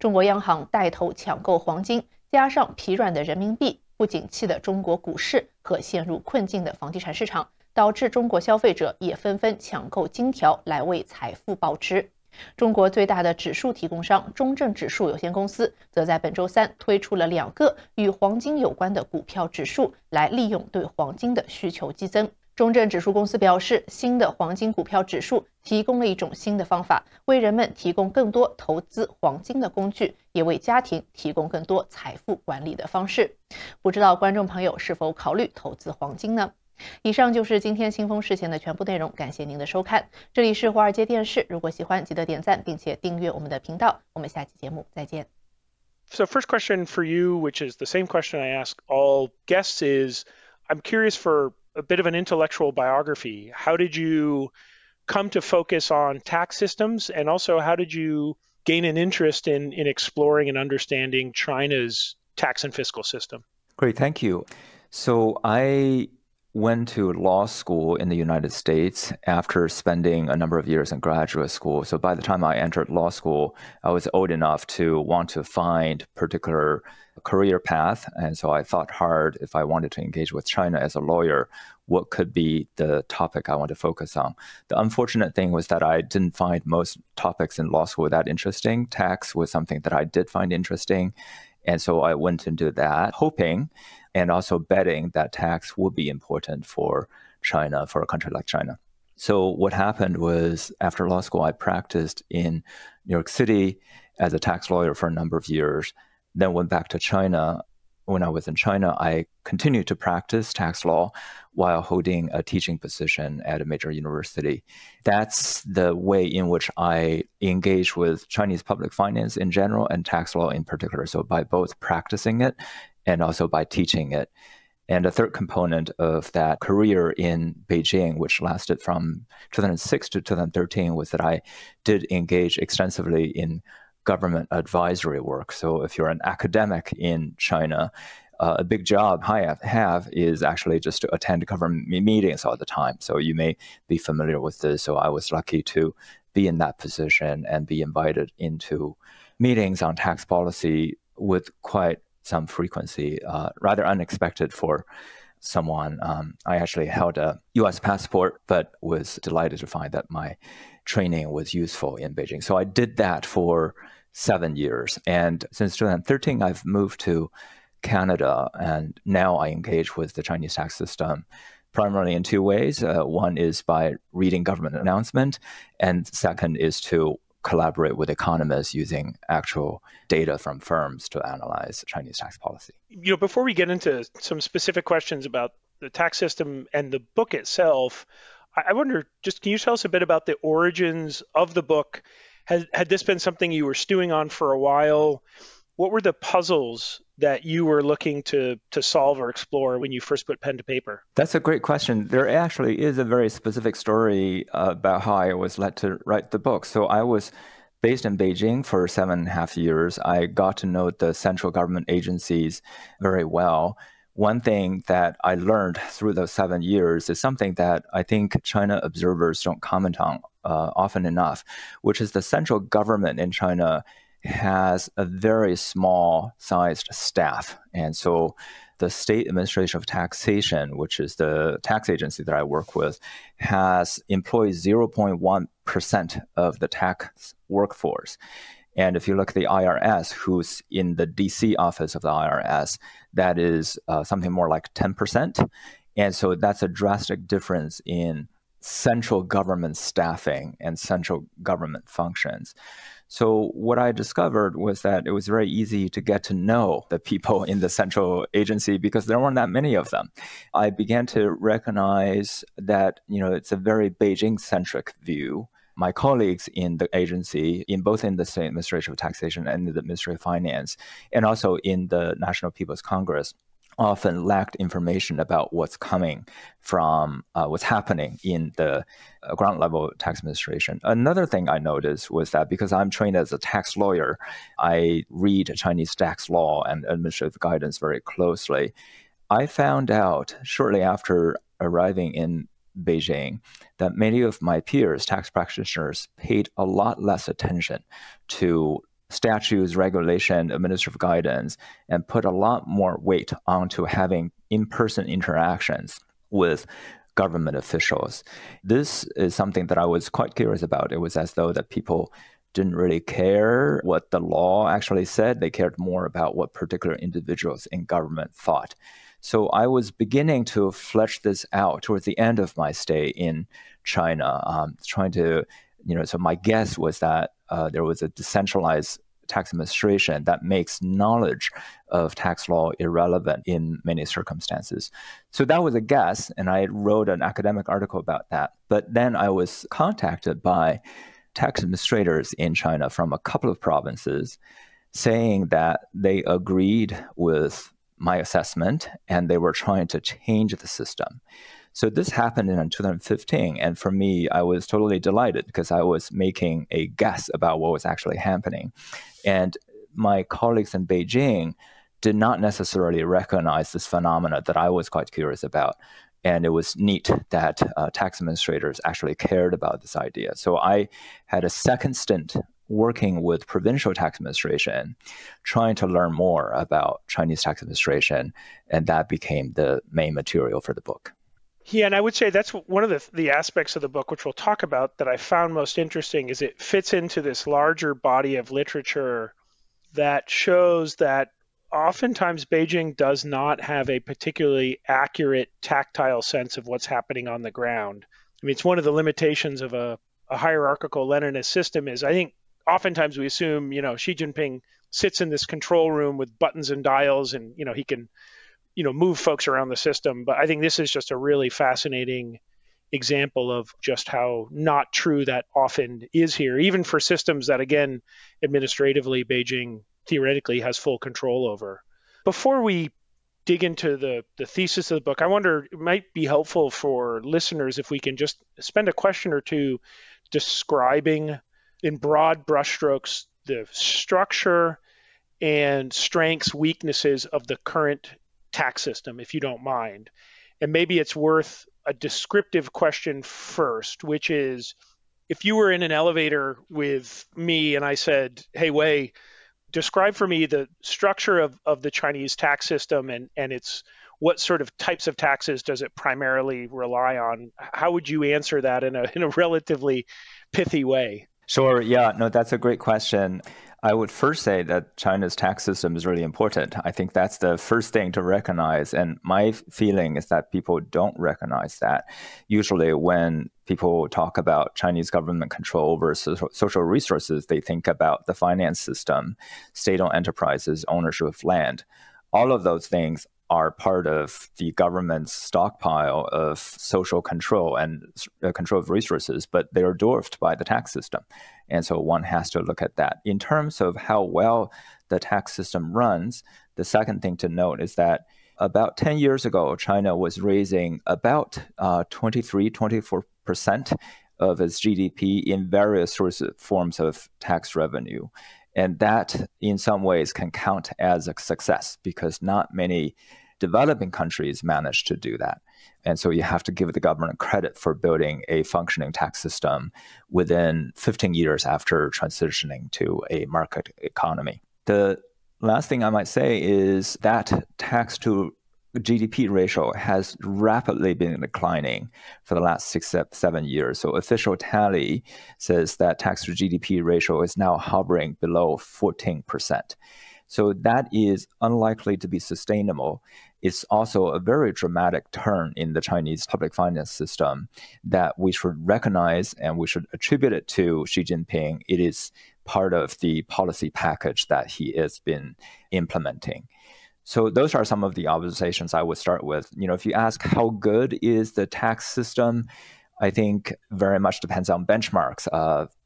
中国央行带头抢购黄金，加上疲软的人民币、不景气的中国股市和陷入困境的房地产市场，导致中国消费者也纷纷抢购金条来为财富保值。中国最大的指数提供商中证指数有限公司则在本周3推出了2个与黄金有关的股票指数，来利用对黄金的需求激增。中证指数公司表示，新的黄金股票指数提供了一种新的方法，为人们提供更多投资黄金的工具，也为家庭提供更多财富管理的方式。不知道观众朋友是否考虑投资黄金呢？以上就是今天新风视线的全部内容，感谢您的收看。这里是华尔街电视，如果喜欢记得点赞并且订阅我们的频道。我们下期节目再见。So first question for you, which is the same question I ask all guests, is I'm curious for a bit of an intellectual biography. How did you come to focus on tax systems, and also how did you gain an interest in exploring and understanding China's tax and fiscal system? Great, thank you. So I went to law school in the United States after spending a number of years in graduate school. So by the time I entered law school, I was old enough to want to find particular career path. And so I thought hard, if I wanted to engage with China as a lawyer, what could be the topic I want to focus on. The unfortunate thing was that I didn't find most topics in law school that interesting. Tax was something that I did find interesting. And so I went into that, hoping and also betting that tax would be important for China, for a country like China. So what happened was, after law school, I practiced in New York City as a tax lawyer for a number of years, then went back to China. When I was in China, I continued to practice tax law while holding a teaching position at a major university. That's the way in which I engage with Chinese public finance in general and tax law in particular. So by both practicing it and also by teaching it. And a third component of that career in Beijing, which lasted from 2006 to 2013, was that I did engage extensively in government advisory work. So if you're an academic in China, a big job I have is actually just to attend government meetings all the time. So you may be familiar with this. So I was lucky to be in that position and be invited into meetings on tax policy with quite some frequency, rather unexpected for someone. I actually held a US passport, but was delighted to find that my training was useful in Beijing. So I did that for 7 years. And since 2013, I've moved to Canada, and now I engage with the Chinese tax system primarily in 2 ways. One is by reading government announcement, and second is to collaborate with economists using actual data from firms to analyze Chinese tax policy. You know, before we get into some specific questions about the tax system and the book itself, I wonder, just can you tell us a bit about the origins of the book? Had this been something you were stewing on for a while? What were the puzzles that you were looking to solve or explore when you first put pen to paper? That's a great question. There actually is a very specific story about how I was led to write the book. So I was based in Beijing for 7.5 years. I got to know the central government agencies very well. One thing that I learned through those 7 years is something that I think China observers don't comment on often enough, which is the central government in China has a very small-sized staff. And so the State Administration of Taxation, which is the tax agency that I work with, has employed 0.1% of the tax workforce. And if you look at the IRS, who's in the DC office of the IRS, that is something more like 10%. And so that's a drastic difference in central government staffing and central government functions. So what I discovered was that it was very easy to get to know the people in the central agency because there weren't that many of them. I began to recognize that, it's a very Beijing-centric view. My colleagues in the agency, both in the State Administration of Taxation and the Ministry of Finance, and also in the National People's Congress, often lacked information about what's coming from what's happening in the ground level tax administration. Another thing I noticed was that because I'm trained as a tax lawyer, I read Chinese tax law and administrative guidance very closely. I found out shortly after arriving in Beijing that many of my peers, tax practitioners, paid a lot less attention to statutes, regulation, administrative guidance, and put a lot more weight onto having in-person interactions with government officials. This is something that I was quite curious about. It was as though that people didn't really care what the law actually said. They cared more about what particular individuals in government thought. So I was beginning to flesh this out towards the end of my stay in China, trying to, so my guess was that there was a decentralized tax administration that makes knowledge of tax law irrelevant in many circumstances. So that was a guess, and I wrote an academic article about that. But then I was contacted by tax administrators in China from a couple of provinces saying that they agreed with my assessment and they were trying to change the system. So this happened in 2015, and for me, I was totally delighted because I was making a guess about what was actually happening. And my colleagues in Beijing did not necessarily recognize this phenomena that I was quite curious about. And it was neat that tax administrators actually cared about this idea. So I had a second stint working with provincial tax administration, trying to learn more about Chinese tax administration, and that became the main material for the book. Yeah, and I would say that's one of the aspects of the book, which we'll talk about, that I found most interesting, is it fits into this larger body of literature that shows that oftentimes Beijing does not have a particularly accurate tactile sense of what's happening on the ground. I mean, it's one of the limitations of a hierarchical Leninist system is I think oftentimes we assume, Xi Jinping sits in this control room with buttons and dials and, he can move folks around the system. But I think this is just a really fascinating example of just how not true that often is here, even for systems that, again, administratively, Beijing theoretically has full control over. Before we dig into the thesis of the book, I wonder, it might be helpful for listeners if we can just spend a question or two describing in broad brushstrokes the structure and strengths, weaknesses of the current tax system, if you don't mind. And maybe it's worth a descriptive question first, which is, if you were in an elevator with me and I said, hey, Wei, describe for me the structure of the Chinese tax system and its what sort of types of taxes does it primarily rely on? How would you answer that in a relatively pithy way? Sure. Yeah, no, that's a great question. I would first say that China's tax system is really important. I think that's the first thing to recognize. And my feeling is that people don't recognize that. Usually when people talk about Chinese government control over social resources, they think about the finance system, state-owned enterprises, ownership of land. All of those things are part of the government's stockpile of social control and control of resources, but they are dwarfed by the tax system. And so one has to look at that. In terms of how well the tax system runs, the second thing to note is that about 10 years ago, China was raising about 23-24% of its GDP in various forms of tax revenue. And that, in some ways, can count as a success because not many developing countries manage to do that. And so you have to give the government credit for building a functioning tax system within 15 years after transitioning to a market economy. The last thing I might say is that tax to GDP ratio has rapidly been declining for the last 6-7 years. So official tally says that tax to GDP ratio is now hovering below 14%. So that is unlikely to be sustainable. It's also a very dramatic turn in the Chinese public finance system that we should recognize, and we should attribute it to Xi Jinping. It is part of the policy package that he has been implementing. So those are some of the observations I would start with. If you ask how good is the tax system, I think very much depends on benchmarks.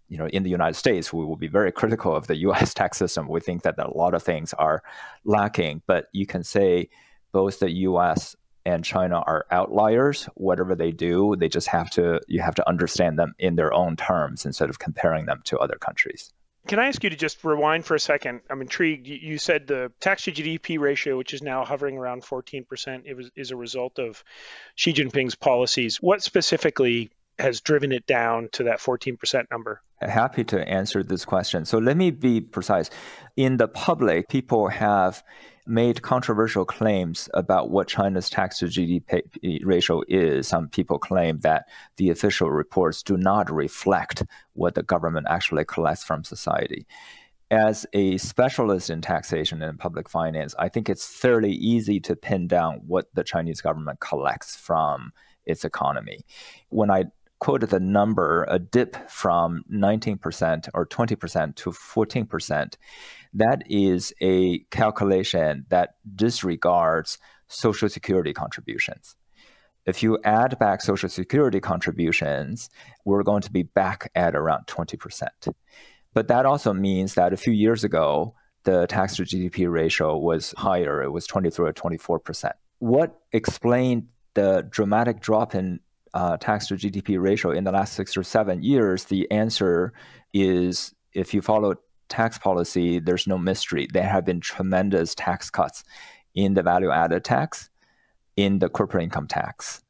In the United States, we will be very critical of the U.S. tax system. We think that a lot of things are lacking, but you can say both the U.S. and China are outliers. Whatever they do, you have to understand them in their own terms instead of comparing them to other countries. Can I ask you to just rewind for a second? I'm intrigued. You said the tax to GDP ratio, which is now hovering around 14%, is a result of Xi Jinping's policies. What specifically has driven it down to that 14% number? Happy to answer this question. So let me be precise. In the public, people have made controversial claims about what China's tax to GDP ratio is. Some people claim that the official reports do not reflect what the government actually collects from society. As a specialist in taxation and public finance, I think it's fairly easy to pin down what the Chinese government collects from its economy. When I quoted the number, a dip from 19% or 20% to 14%, that is a calculation that disregards Social Security contributions. If you add back Social Security contributions, we're going to be back at around 20%. But that also means that a few years ago, the tax to GDP ratio was higher. It was 23 or 24%. What explained the dramatic drop in tax to GDP ratio in the last 6 or 7 years? The answer is, if you follow tax policy, there's no mystery. There have been tremendous tax cuts in the value-added tax, in the corporate income tax,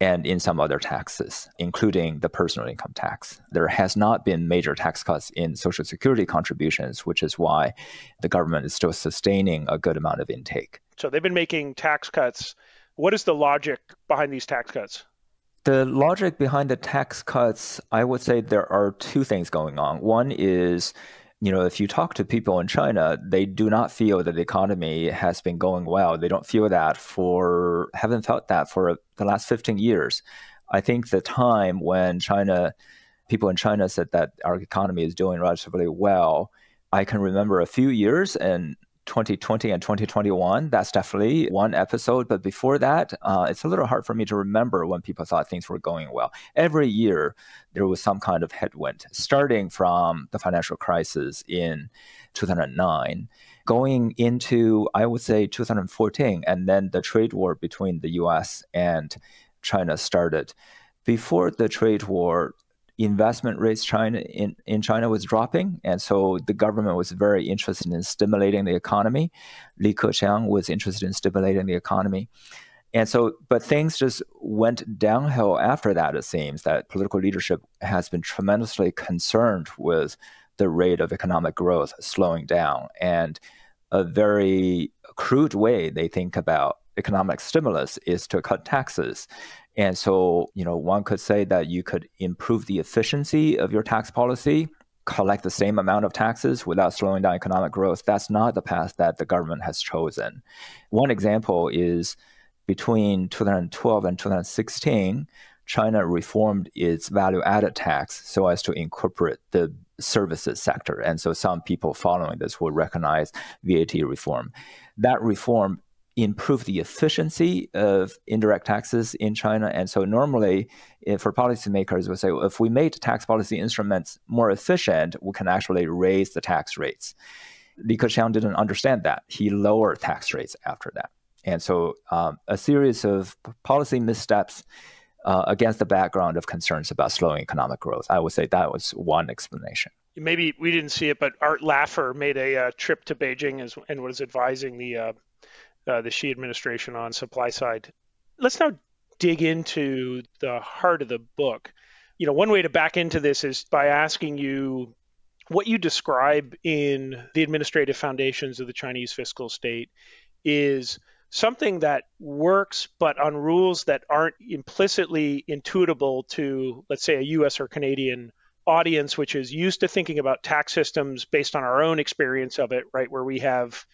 and in some other taxes, including the personal income tax. There has not been major tax cuts in Social Security contributions, which is why the government is still sustaining a good amount of intake. So they've been making tax cuts. What is the logic behind these tax cuts? The logic behind the tax cuts, I would say there are two things going on. One is, if you talk to people in China, they do not feel that the economy has been going well. They don't feel that haven't felt that for the last 15 years. I think the time when people in China said that our economy is doing relatively well, I can remember a few years, and 2020 and 2021, that's definitely one episode. But before that, it's a little hard for me to remember when people thought things were going well. Every year, there was some kind of headwind, starting from the financial crisis in 2009, going into, I would say, 2014, and then the trade war between the US and China started. Before the trade war, investment rates in China was dropping, and so the government was very interested in stimulating the economy. Li Keqiang was interested in stimulating the economy. And so, but things just went downhill after that, it seems, that political leadership has been tremendously concerned with the rate of economic growth slowing down. And a very crude way they think about economic stimulus is to cut taxes. And so, one could say that you could improve the efficiency of your tax policy, collect the same amount of taxes without slowing down economic growth. That's not the path that the government has chosen. One example is between 2012 and 2016, China reformed its value-added tax so as to incorporate the services sector. And so some people following this will recognize VAT reform. That reform improve the efficiency of indirect taxes in China. And so normally, for policymakers, we say, well, if we made tax policy instruments more efficient, we can actually raise the tax rates. Li Keqiang didn't understand that. He lowered tax rates after that. And so a series of policy missteps against the background of concerns about slowing economic growth. I would say that was one explanation. Maybe we didn't see it, but Art Laffer made a trip to Beijing and was advising the Xi administration on supply side. Let's now dig into the heart of the book. One way to back into this is by asking you what you describe in the administrative foundations of the Chinese fiscal state is something that works but on rules that aren't implicitly intuitable to, let's say, a US or Canadian audience, which is used to thinking about tax systems based on our own experience of it, right? Where we have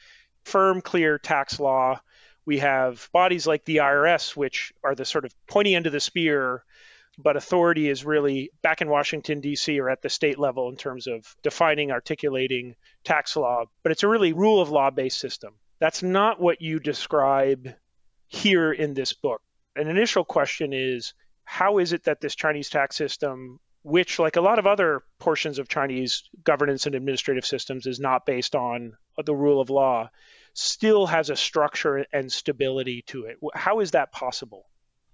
firm, clear tax law. We have bodies like the IRS, which are the sort of pointy end of the spear, but authority is really back in Washington, D.C. or at the state level in terms of defining, articulating tax law. But it's a really rule of law-based system. That's not what you describe here in this book. An initial question is, how is it that this Chinese tax system, which, like a lot of other portions of Chinese governance and administrative systems, is not based on the rule of law, still has a structure and stability to it? How is that possible?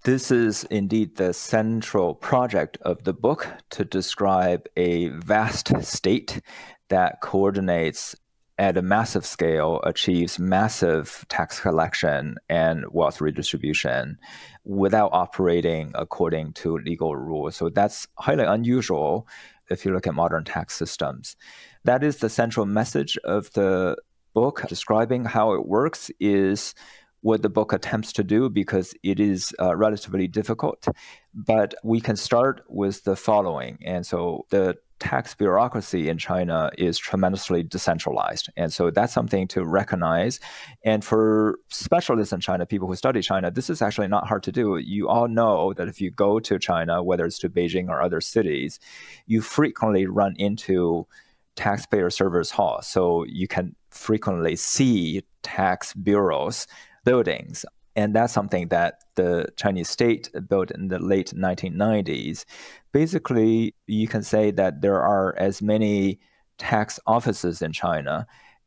This is indeed the central project of the book, to describe a vast state that coordinates at a massive scale, achieves massive tax collection and wealth redistribution without operating according to legal rules. So that's highly unusual if you look at modern tax systems. That is the central message of the book. Describing how it works is what the book attempts to do, because it is relatively difficult. But we can start with the following. And so the tax bureaucracy in China is tremendously decentralized. And so that's something to recognize. And for specialists in China, people who study China, this is actually not hard to do. You all know that if you go to China, whether it's to Beijing or other cities, you frequently run into taxpayer servers' halls. So you can frequently see tax bureaus buildings. And that's something that the Chinese state built in the late 1990s. Basically, you can say that there are as many tax offices in China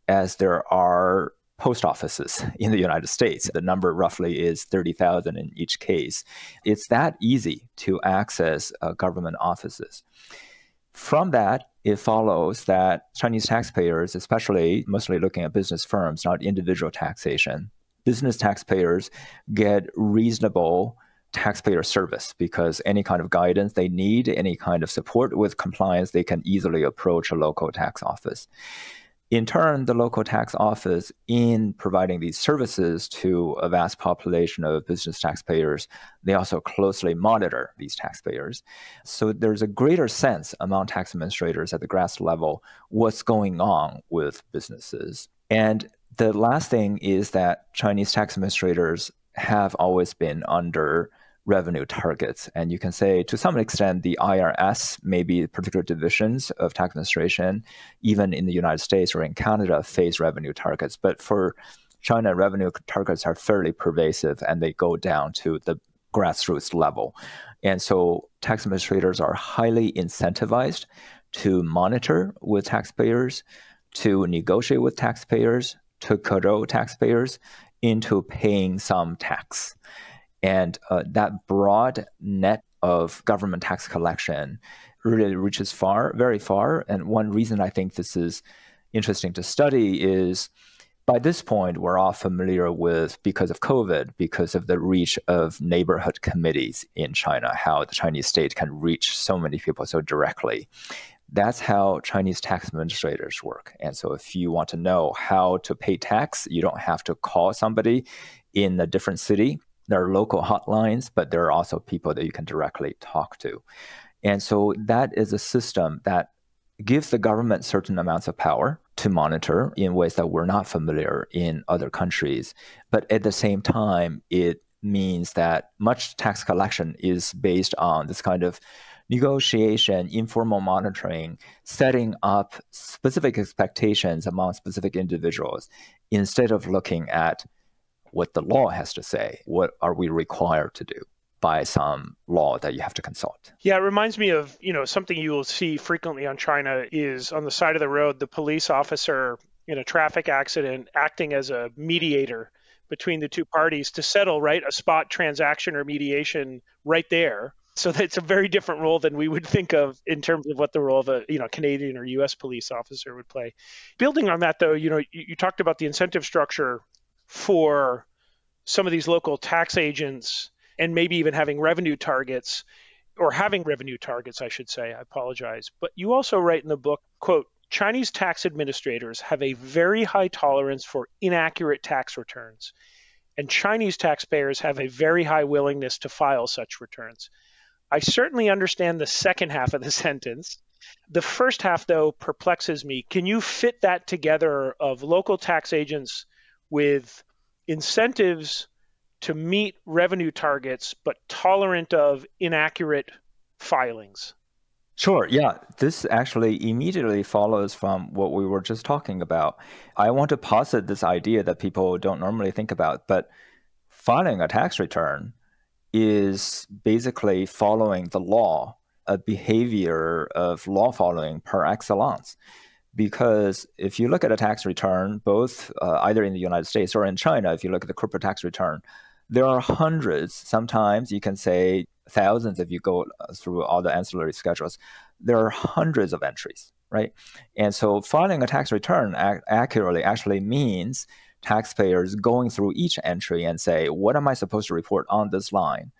as there are post offices in the United States. The number roughly is 30,000 in each case. It's that easy to access government offices. From that, it follows that Chinese taxpayers, especially mostly looking at business firms, not individual taxation, business taxpayers get reasonable taxpayer service, because any kind of guidance they need, any kind of support with compliance, they can easily approach a local tax office. In turn, the local tax office, in providing these services to a vast population of business taxpayers, they also closely monitor these taxpayers. So there's a greater sense among tax administrators at the grass level what's going on with businesses. And the last thing is that Chinese tax administrators have always been under revenue targets. And you can say, to some extent, the IRS, maybe particular divisions of tax administration, even in the United States or in Canada, face revenue targets. But for China, revenue targets are fairly pervasive, and they go down to the grassroots level. And so tax administrators are highly incentivized to monitor with taxpayers, to negotiate with taxpayers, to cajole taxpayers into paying some tax. And that broad net of government tax collection really reaches far, very far. And one reason I think this is interesting to study is, by this point, we're all familiar with, because of COVID, because of the reach of neighborhood committees in China, how the Chinese state can reach so many people so directly. That's how Chinese tax administrators work. And so if you want to know how to pay tax, you don't have to call somebody in a different city. There are local hotlines, but there are also people that you can directly talk to. And so that is a system that gives the government certain amounts of power to monitor in ways that we're not familiar in other countries. But at the same time, it means that much tax collection is based on this kind of negotiation, informal monitoring, setting up specific expectations among specific individuals, instead of looking at what the law has to say. What are we required to do by some law that you have to consult? Yeah, it reminds me of, something you will see frequently on China is on the side of the road, the police officer in a traffic accident acting as a mediator between the two parties to settle, right, a spot transaction or mediation right there. So that's a very different role than we would think of in terms of what the role of a Canadian or U.S. police officer would play. Building on that, though, you talked about the incentive structure for some of these local tax agents, and maybe even having revenue targets, or having revenue targets, I should say. I apologize. But you also write in the book, quote, Chinese tax administrators have a very high tolerance for inaccurate tax returns. and Chinese taxpayers have a very high willingness to file such returns. I certainly understand the second half of the sentence. The first half, though, perplexes me. Can you fit that together of local tax agents with incentives to meet revenue targets, but tolerant of inaccurate filings? Sure. Yeah. This actually immediately follows from what we were just talking about. I want to posit this idea that people don't normally think about, but filing a tax return is basically following the law, a behavior of law following par excellence. Because if you look at a tax return, both either in the United States or in China, if you look at the corporate tax return, there are hundreds, sometimes you can say thousands if you go through all the ancillary schedules. There are hundreds of entries, right? And so filing a tax return accurately actually means taxpayers going through each entry and say, what am I supposed to report on this line?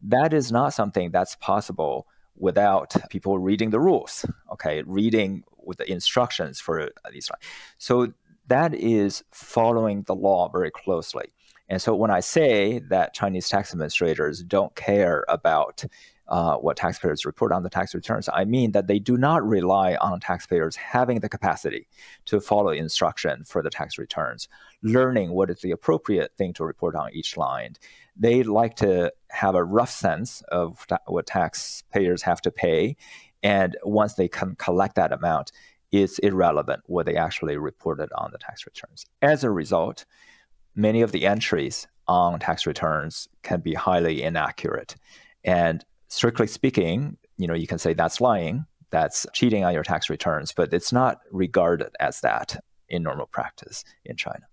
That is not something that's possible without people reading the rules, okay, reading with the instructions for these lines. So that is following the law very closely. And so when I say that Chinese tax administrators don't care about what taxpayers report on the tax returns, I mean that they do not rely on taxpayers having the capacity to follow instruction for the tax returns, learning what is the appropriate thing to report on each line. They like to have a rough sense of what taxpayers have to pay. And once they can collect that amount, it's irrelevant what they actually reported on the tax returns. As a result, many of the entries on tax returns can be highly inaccurate. And strictly speaking, you can say that's lying, that's cheating on your tax returns, but it's not regarded as that in normal practice in China.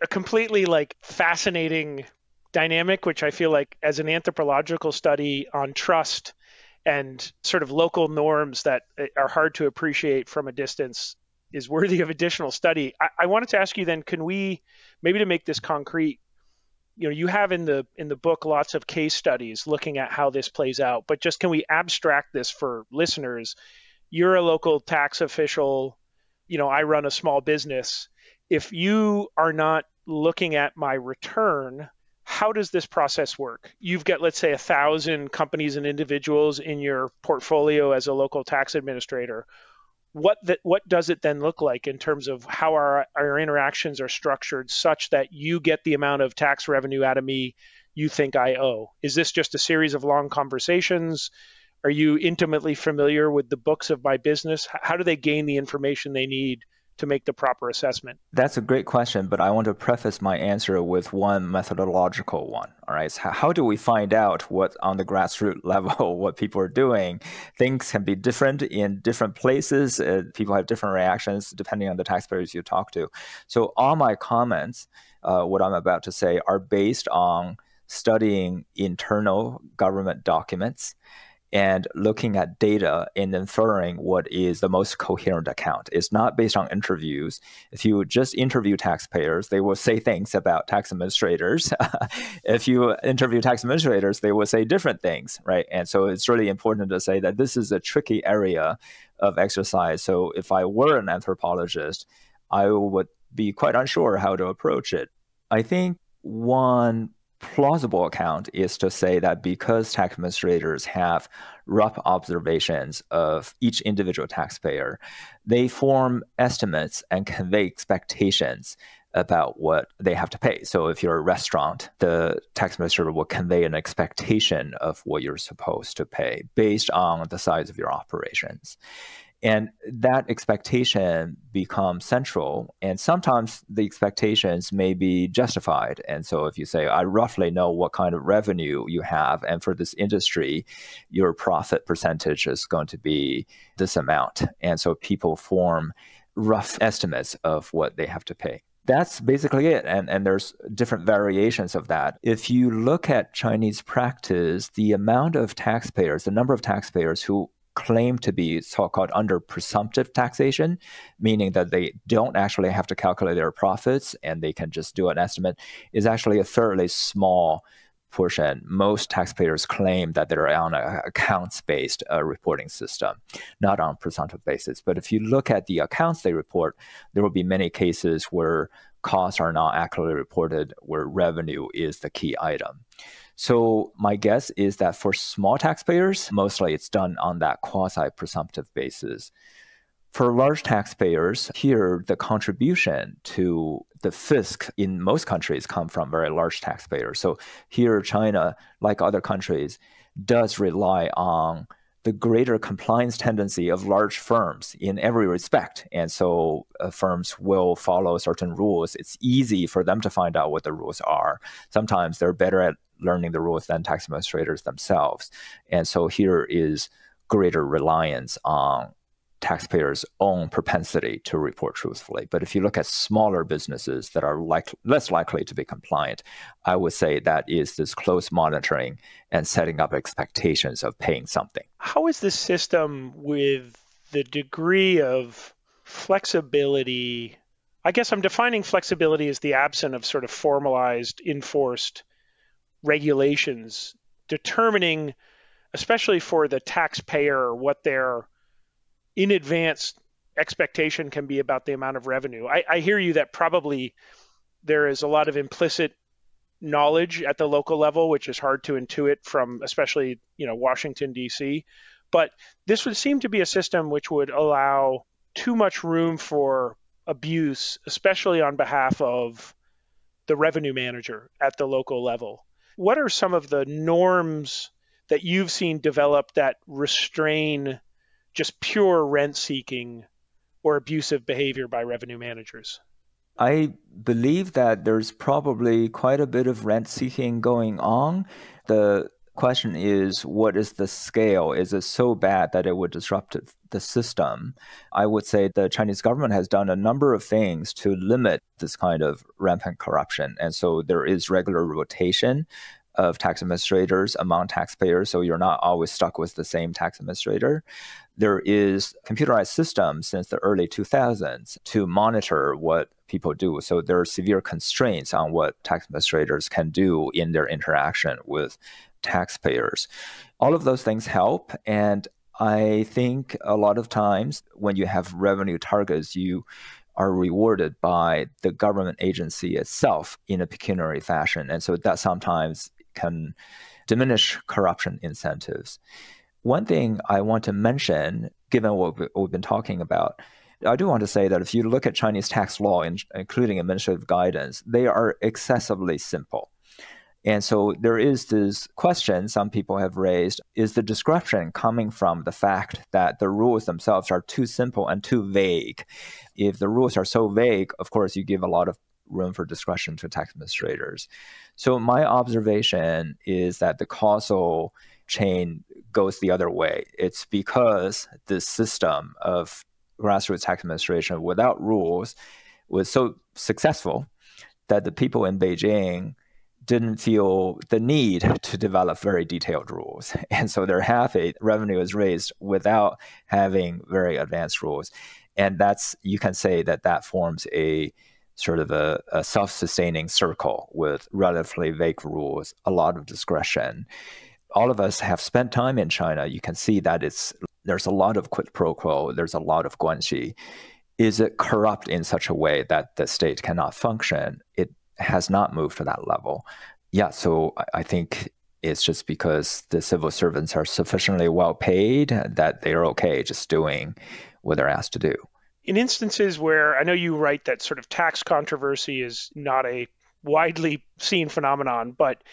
A completely fascinating dynamic, which I feel like as an anthropological study on trust and sort of local norms that are hard to appreciate from a distance is worthy of additional study. I wanted to ask you then, can we, maybe to make this concrete, you have in the book lots of case studies looking at how this plays out, but just can we abstract this for listeners? You're a local tax official, I run a small business. If you are not looking at my return, how does this process work? You've got, let's say, 1,000 companies and individuals in your portfolio as a local tax administrator. What does it then look like in terms of how our interactions are structured such that you get the amount of tax revenue out of me you think I owe? Is this just a series of long conversations? Are you intimately familiar with the books of my business? How do they gain the information they need to make the proper assessment? That's a great question, but I want to preface my answer with one methodological one. All right. So how do we find out what on the grassroots level, what people are doing? Things can be different in different places. People have different reactions depending on the taxpayers you talk to. So all my comments, what I'm about to say, are based on studying internal government documents and looking at data and inferring what is the most coherent account. It's not based on interviews. If you just interview taxpayers, they will say things about tax administrators. If you interview tax administrators, they will say different things, right? And so it's really important to say that this is a tricky area of exercise. So if I were an anthropologist, I would be quite unsure how to approach it. I think one plausible account is to say that because tax administrators have rough observations of each individual taxpayer, they form estimates and convey expectations about what they have to pay. So if you're a restaurant, the tax administrator will convey an expectation of what you're supposed to pay based on the size of your operations. And that expectation becomes central. And sometimes the expectations may be justified. And so if you say, I roughly know what kind of revenue you have, and for this industry, your profit percentage is going to be this amount. And so people form rough estimates of what they have to pay. That's basically it. And there's different variations of that. If you look at Chinese practice, the amount of taxpayers, the number of taxpayers who claim to be so-called under presumptive taxation, meaning that they don't actually have to calculate their profits and they can just do an estimate, is actually a fairly small portion. Most taxpayers claim that they're on an accounts-based reporting system, not on presumptive basis. But if you look at the accounts they report, there will be many cases where costs are not accurately reported, where revenue is the key item. So my guess is that for small taxpayers, mostly it's done on that quasi-presumptive basis. For large taxpayers, here the contribution to the fisc in most countries come from very large taxpayers. So here China, like other countries, does rely on the greater compliance tendency of large firms in every respect. And so firms will follow certain rules. It's easy for them to find out what the rules are. Sometimes they're better at learning the rules than tax administrators themselves. And so here is greater reliance on taxpayers' own propensity to report truthfully. But if you look at smaller businesses that are less likely to be compliant, I would say that is this close monitoring and setting up expectations of paying something. How is this system with the degree of flexibility? I guess I'm defining flexibility as the absence of sort of formalized, enforced regulations determining, especially for the taxpayer, what their in advance expectation can be about the amount of revenue. I hear you that probably there is a lot of implicit knowledge at the local level, which is hard to intuit from especially, Washington, D.C. But this would seem to be a system which would allow too much room for abuse, especially on behalf of the revenue manager at the local level. What are some of the norms that you've seen develop that restrain just pure rent-seeking or abusive behavior by revenue managers? I believe that there's probably quite a bit of rent-seeking going on. The question is, what is the scale? Is it so bad that it would disrupt the system? I would say the Chinese government has done a number of things to limit this kind of rampant corruption. And so there is regular rotation of tax administrators among taxpayers, so you're not always stuck with the same tax administrator. There is computerized systems since the early 2000s to monitor what people do. So there are severe constraints on what tax administrators can do in their interaction with taxpayers. All of those things help. And I think a lot of times when you have revenue targets, you are rewarded by the government agency itself in a pecuniary fashion. And so that sometimes can diminish corruption incentives. One thing I want to mention, given what we've been talking about, I do want to say that if you look at Chinese tax law, including administrative guidance, they are excessively simple. And so there is this question some people have raised, is the discretion coming from the fact that the rules themselves are too simple and too vague? If the rules are so vague, of course, you give a lot of room for discretion to tax administrators. So my observation is that the causal chain goes the other way. It's because this system of grassroots tax administration without rules was so successful that the people in Beijing didn't feel the need to develop very detailed rules. And so they're happy revenue is raised without having very advanced rules. And you can say that forms a sort of a self-sustaining circle with relatively vague rules, a lot of discretion. All of us have spent time in China. You can see that there's a lot of quid pro quo. There's a lot of guanxi. Is it corrupt in such a way that the state cannot function? It has not moved to that level. Yeah, so I think it's just because the civil servants are sufficiently well paid that they're okay just doing what they're asked to do. In instances where I know you write that sort of tax controversy is not a widely seen phenomenon, but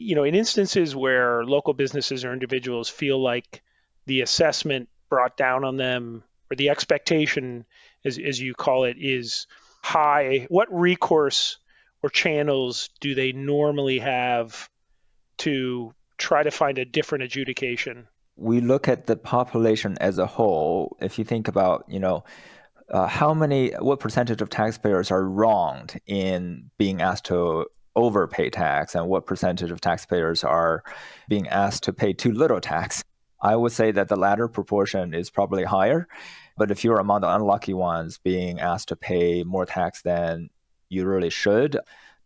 in instances where local businesses or individuals feel like the assessment brought down on them or the expectation, as you call it, is high, what recourse or channels do they normally have to try to find a different adjudication? We look at the population as a whole. If you think about, what percentage of taxpayers are wronged in being asked to overpay tax and what percentage of taxpayers are being asked to pay too little tax, I would say that the latter proportion is probably higher. But if you're among the unlucky ones being asked to pay more tax than you really should,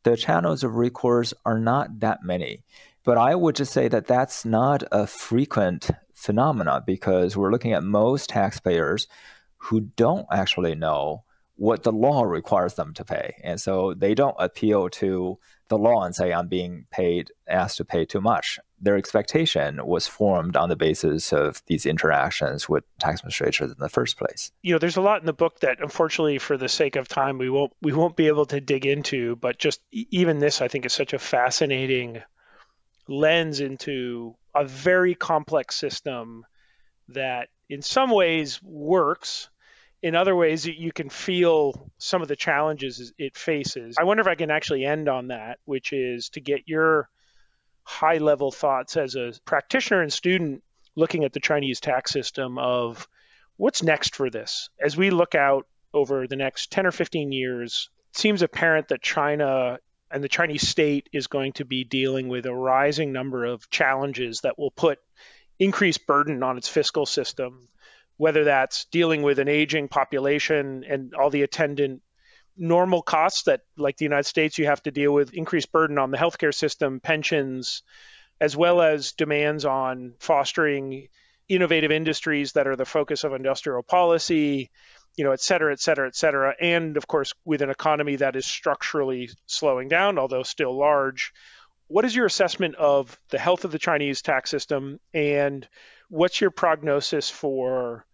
the channels of recourse are not that many. But I would just say that that's not a frequent phenomenon because we're looking at most taxpayers who don't actually know what the law requires them to pay. And so they don't appeal to the law and say, I'm being asked to pay too much. Their expectation was formed on the basis of these interactions with tax administrators in the first place. There's a lot in the book that, unfortunately, for the sake of time, we won't be able to dig into, but just even this, I think, is such a fascinating lens into a very complex system that in some ways works. In other ways, you can feel some of the challenges it faces. I wonder if I can actually end on that, which is to get your high-level thoughts as a practitioner and student looking at the Chinese tax system of what's next for this. As we look out over the next 10 or 15 years, it seems apparent that China and the Chinese state is going to be dealing with a rising number of challenges that will put increased burden on its fiscal system, whether that's dealing with an aging population and all the attendant normal costs that, like the United States, you have to deal with, increased burden on the healthcare system, pensions, as well as demands on fostering innovative industries that are the focus of industrial policy, et cetera, et cetera, et cetera. And of course, with an economy that is structurally slowing down, although still large. What is your assessment of the health of the Chinese tax system, and what's your prognosis for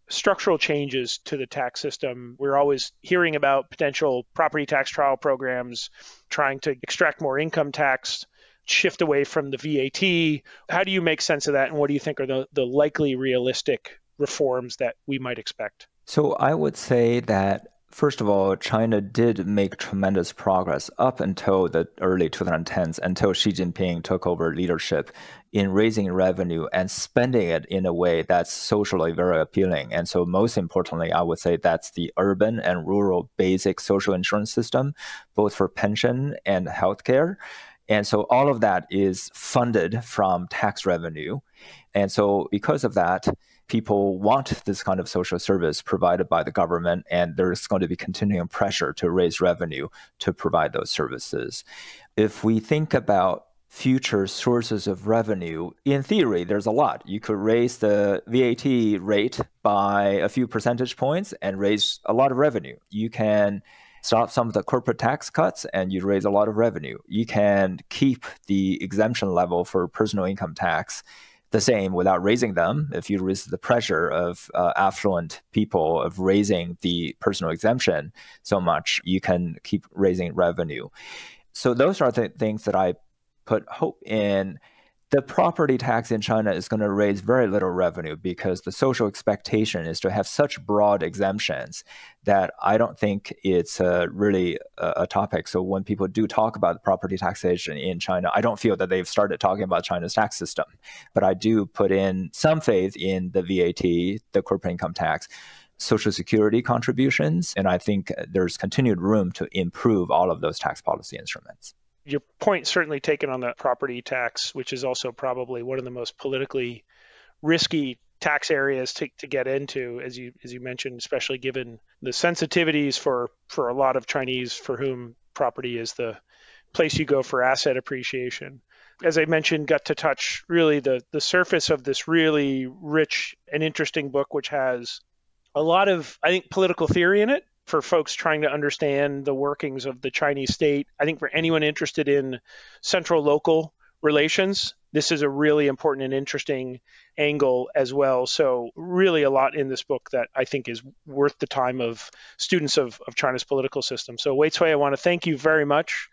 structural changes to the tax system? We're always hearing about potential property tax trial programs, trying to extract more income tax, shift away from the VAT. How do you make sense of that, and what do you think are the likely realistic reforms that we might expect? So I would say that, first of all, China did make tremendous progress up until the early 2010s, until Xi Jinping took over leadership in raising revenue and spending it in a way that's socially very appealing. And so most importantly, I would say that's the urban and rural basic social insurance system, both for pension and healthcare. And so all of that is funded from tax revenue. And so because of that, people want this kind of social service provided by the government, and there's going to be continuing pressure to raise revenue to provide those services. If we think about future sources of revenue, in theory, there's a lot. You could raise the VAT rate by a few percentage points and raise a lot of revenue. You can stop some of the corporate tax cuts and you raise a lot of revenue. You can keep the exemption level for personal income tax the same without raising them. If you resist the pressure of affluent people of raising the personal exemption so much, you can keep raising revenue. So those are the things that I put hope in. The property tax in China is going to raise very little revenue because the social expectation is to have such broad exemptions that I don't think it's really a topic. So when people do talk about property taxation in China, I don't feel that they've started talking about China's tax system. But I do put in some faith in the VAT, the corporate income tax, Social Security contributions, and I think there's continued room to improve all of those tax policy instruments. Your point certainly taken on the property tax, which is also probably one of the most politically risky tax areas to get into, as you mentioned, especially given the sensitivities for a lot of Chinese for whom property is the place you go for asset appreciation. As I mentioned, got to touch really the surface of this really rich and interesting book, which has a lot of, I think, political theory in it for folks trying to understand the workings of the Chinese state. I think for anyone interested in central-local relations, this is a really important and interesting angle as well. So really a lot in this book that I think is worth the time of students of China's political system. So Wei Cui, I want to thank you very much.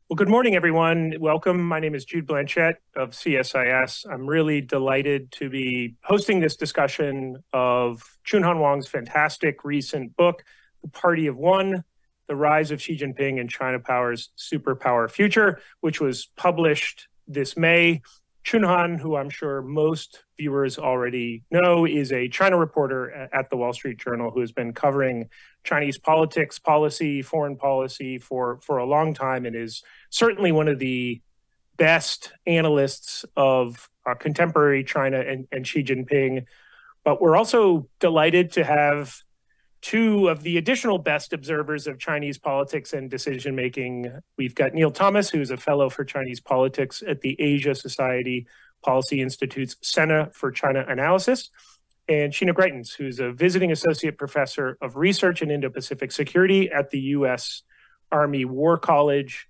Well, good morning, everyone. Welcome. My name is Jude Blanchette of CSIS. I'm really delighted to be hosting this discussion of Chunhan Wang's fantastic recent book, The Party of One, The Rise of Xi Jinping and China Power's Superpower Future, which was published this May Chunhan, who I'm sure most viewers already know, is a China reporter at the Wall Street Journal who has been covering Chinese politics, policy, foreign policy for a long time, and is certainly one of the best analysts of contemporary China and Xi Jinping. But we're also delighted to have two of the additional best observers of Chinese politics and decision-making. We've got Neil Thomas, who's a fellow for Chinese politics at the Asia Society Policy Institute's Center for China Analysis, and Sheena Greitens, who's a visiting associate professor of research and Indo-Pacific security at the U.S. Army War College.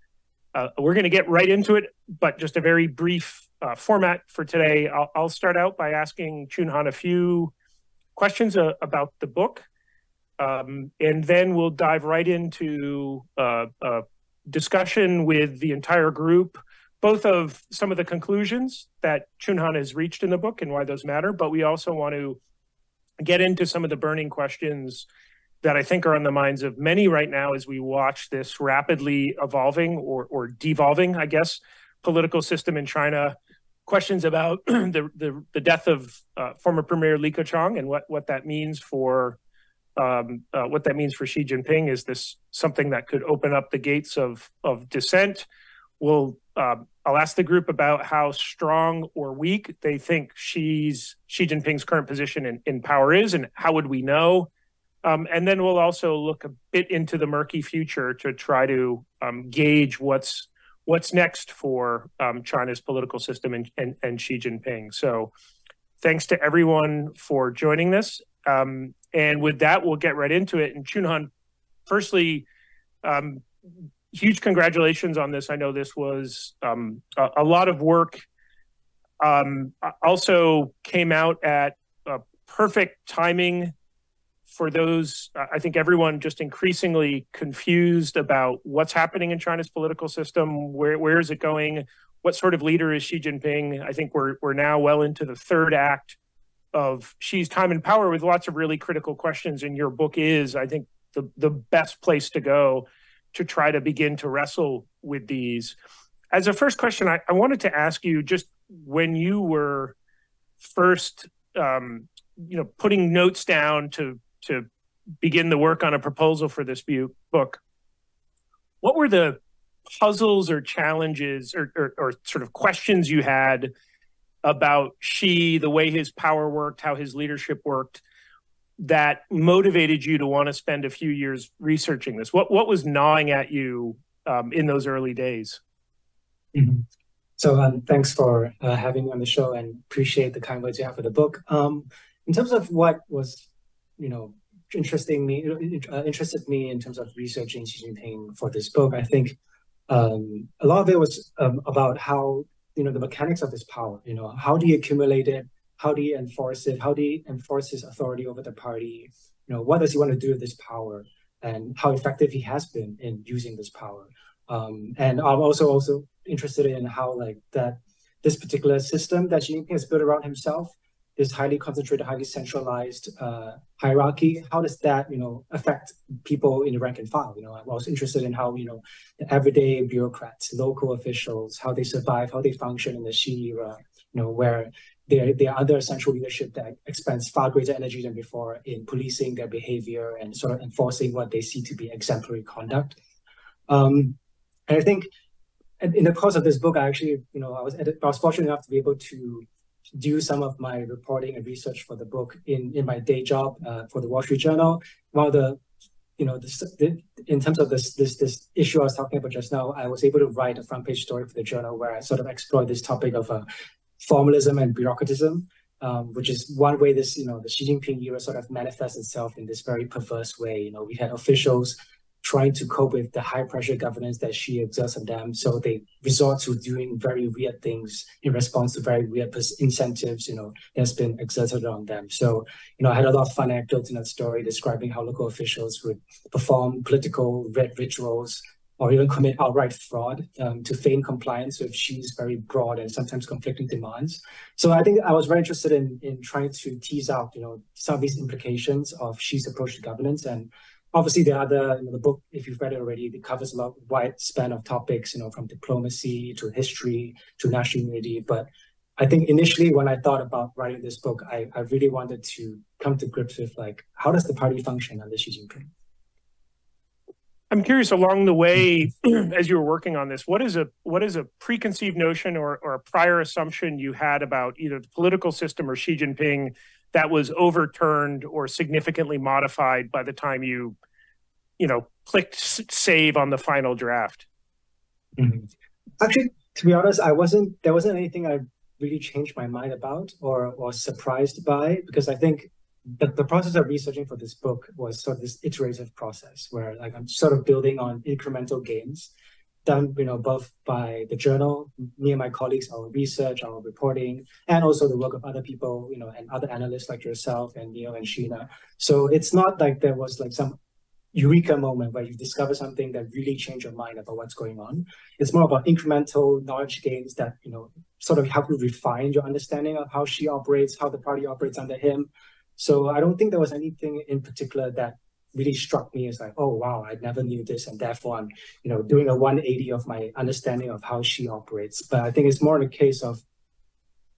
We're going to get right into it, but just a very brief format for today. I'll start out by asking Chunhan a few questions about the book. And then we'll dive right into a discussion with the entire group, both of some of the conclusions that Chunhan has reached in the book and why those matter, but we also want to get into some of the burning questions that I think are on the minds of many right now as we watch this rapidly evolving or devolving, I guess, political system in China. Questions about the death of former Premier Li Keqiang and what that means for Xi Jinping. Is this something that could open up the gates of dissent? I'll ask the group about how strong or weak they think Xi Jinping's current position in power is, and how would we know? And then we'll also look a bit into the murky future to try to gauge what's next for China's political system and Xi Jinping. So thanks to everyone for joining this. And with that, we'll get right into it. And Chunhan, firstly, huge congratulations on this. I know this was a lot of work. Also came out at perfect timing for those, I think everyone just increasingly confused about what's happening in China's political system. Where is it going? What sort of leader is Xi Jinping? I think we're now well into the third act of Xi's time in power with lots of really critical questions. And your book is, I think, the best place to go to try to begin to wrestle with these. As a first question, I wanted to ask you, just when you were first, putting notes down to begin the work on a proposal for this book, what were the puzzles or challenges or sort of questions you had about Xi, the way his power worked, how his leadership worked, that motivated you to want to spend a few years researching this? What was gnawing at you in those early days? Mm-hmm. So thanks for having me on the show, and appreciate the kind words you have for the book. In terms of what was, interested me in terms of researching Xi Jinping for this book, I think a lot of it was about how, the mechanics of his power. How do you accumulate it? How do you enforce it? How do you enforce his authority over the party? What does he want to do with this power, and how effective he has been in using this power? And I'm also interested in how this particular system that Xi Jinping has built around himself, this highly concentrated, highly centralized hierarchy, how does that, affect people in the rank and file? I'm also interested in how, the everyday bureaucrats, local officials, how they survive, how they function in the Xi era, where they're under central leadership that expends far greater energy than before in policing their behavior and sort of enforcing what they see to be exemplary conduct. And I think in the course of this book, I actually, I was fortunate enough to be able to do some of my reporting and research for the book in my day job for the Wall Street Journal. While in terms of this issue I was talking about just now, I was able to write a front page story for the journal where I sort of explored this topic of formalism and bureaucratism, which is one way this, the Xi Jinping era sort of manifests itself in this very perverse way. We had officials trying to cope with the high pressure governance that Xi exerts on them. So they resort to doing very weird things in response to very weird incentives, that's been exerted on them. So, I had a lot of fun anecdotes in that story describing how local officials would perform political red rituals or even commit outright fraud to feign compliance with Xi's very broad and sometimes conflicting demands. So I think I was very interested in trying to tease out, some of these implications of Xi's approach to governance. And obviously, the book, if you've read it already, it covers a wide span of topics, from diplomacy to history to national unity. But I think initially when I thought about writing this book, I really wanted to come to grips with like, how does the party function under Xi Jinping? I'm curious, along the way, as you were working on this, what is a preconceived notion or a prior assumption you had about either the political system or Xi Jinping that was overturned or significantly modified by the time you clicked save on the final draft? Mm-hmm. Actually, to be honest, there wasn't anything I really changed my mind about or was surprised by, because I think the process of researching for this book was sort of this iterative process where like I'm sort of building on incremental gains done, both by the journal, me and my colleagues, our research, our reporting, and also the work of other people, and other analysts like yourself and Neil and Sheena. So it's not like there was like some eureka moment where you discover something that really changed your mind about what's going on. It's more about incremental knowledge gains that, sort of help you refine your understanding of how Xi operates, how the party operates under him. So I don't think there was anything in particular that really struck me as like, oh, wow, I never knew this. And therefore I'm, doing a 180 of my understanding of how Xi operates. But I think it's more in a case of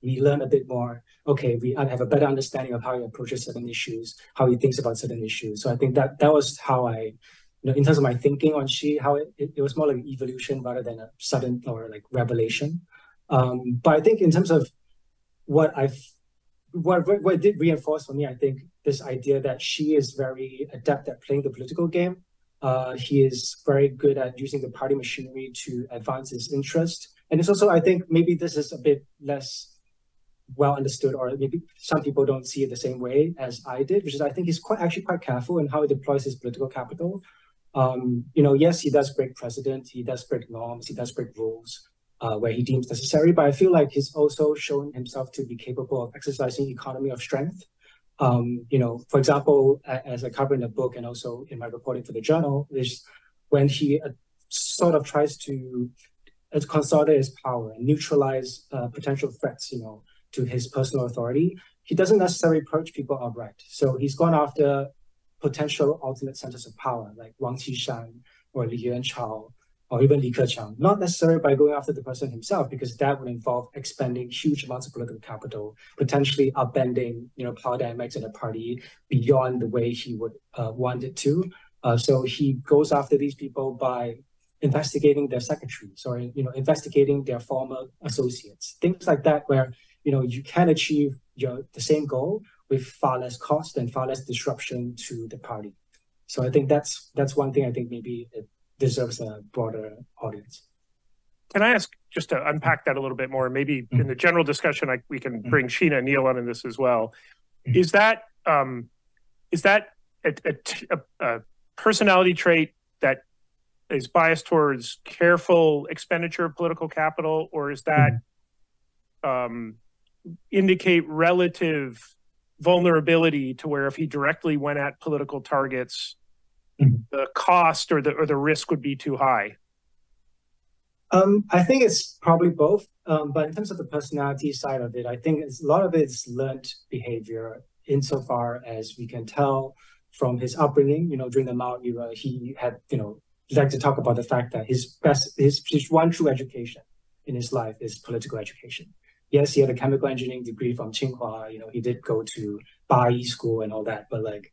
we learn a bit more. Okay, we have a better understanding of how he approaches certain issues, how he thinks about certain issues. So I think that was how I, in terms of my thinking on Xi, how it was more like an evolution rather than a sudden or like revelation. But I think in terms of what it did reinforce for me, I think this idea that Xi is very adept at playing the political game. He is very good at using the party machinery to advance his interest. And it's also, I think maybe this is a bit less well understood, or maybe some people don't see it the same way as I did, which is I think he's actually quite careful in how he deploys his political capital. Yes, he does break precedent, he does break norms, he does break rules where he deems necessary, but I feel like he's also shown himself to be capable of exercising economy of strength. For example, as I cover in the book and also in my reporting for the journal, is when he sort of tries to consolidate his power and neutralize potential threats, to his personal authority, he doesn't necessarily purge people outright. So he's gone after potential alternate centers of power, like Wang Qishan or Li Yuanchao, or even Li Keqiang, not necessarily by going after the person himself, because that would involve expending huge amounts of political capital, potentially upending, power dynamics in a party beyond the way he would want it to. So he goes after these people by investigating their secretaries or, investigating their former associates, things like that, where, you can achieve the same goal with far less cost and far less disruption to the party. So I think that's one thing I think maybe it deserves a broader audience. Can I ask, just to unpack that a little bit more, maybe in the general discussion, we can bring Sheena and Neil on in this as well. Is that a personality trait that is biased towards careful expenditure of political capital, or is that indicate relative vulnerability to where if he directly went at political targets, the cost or the risk would be too high? I think it's probably both. But in terms of the personality side of it, I think a lot of it is learned behavior, insofar as we can tell from his upbringing. During the Mao era, he had, he liked to talk about the fact that his one true education in his life is political education. Yes, he had a chemical engineering degree from Tsinghua. He did go to Bai school and all that, but like,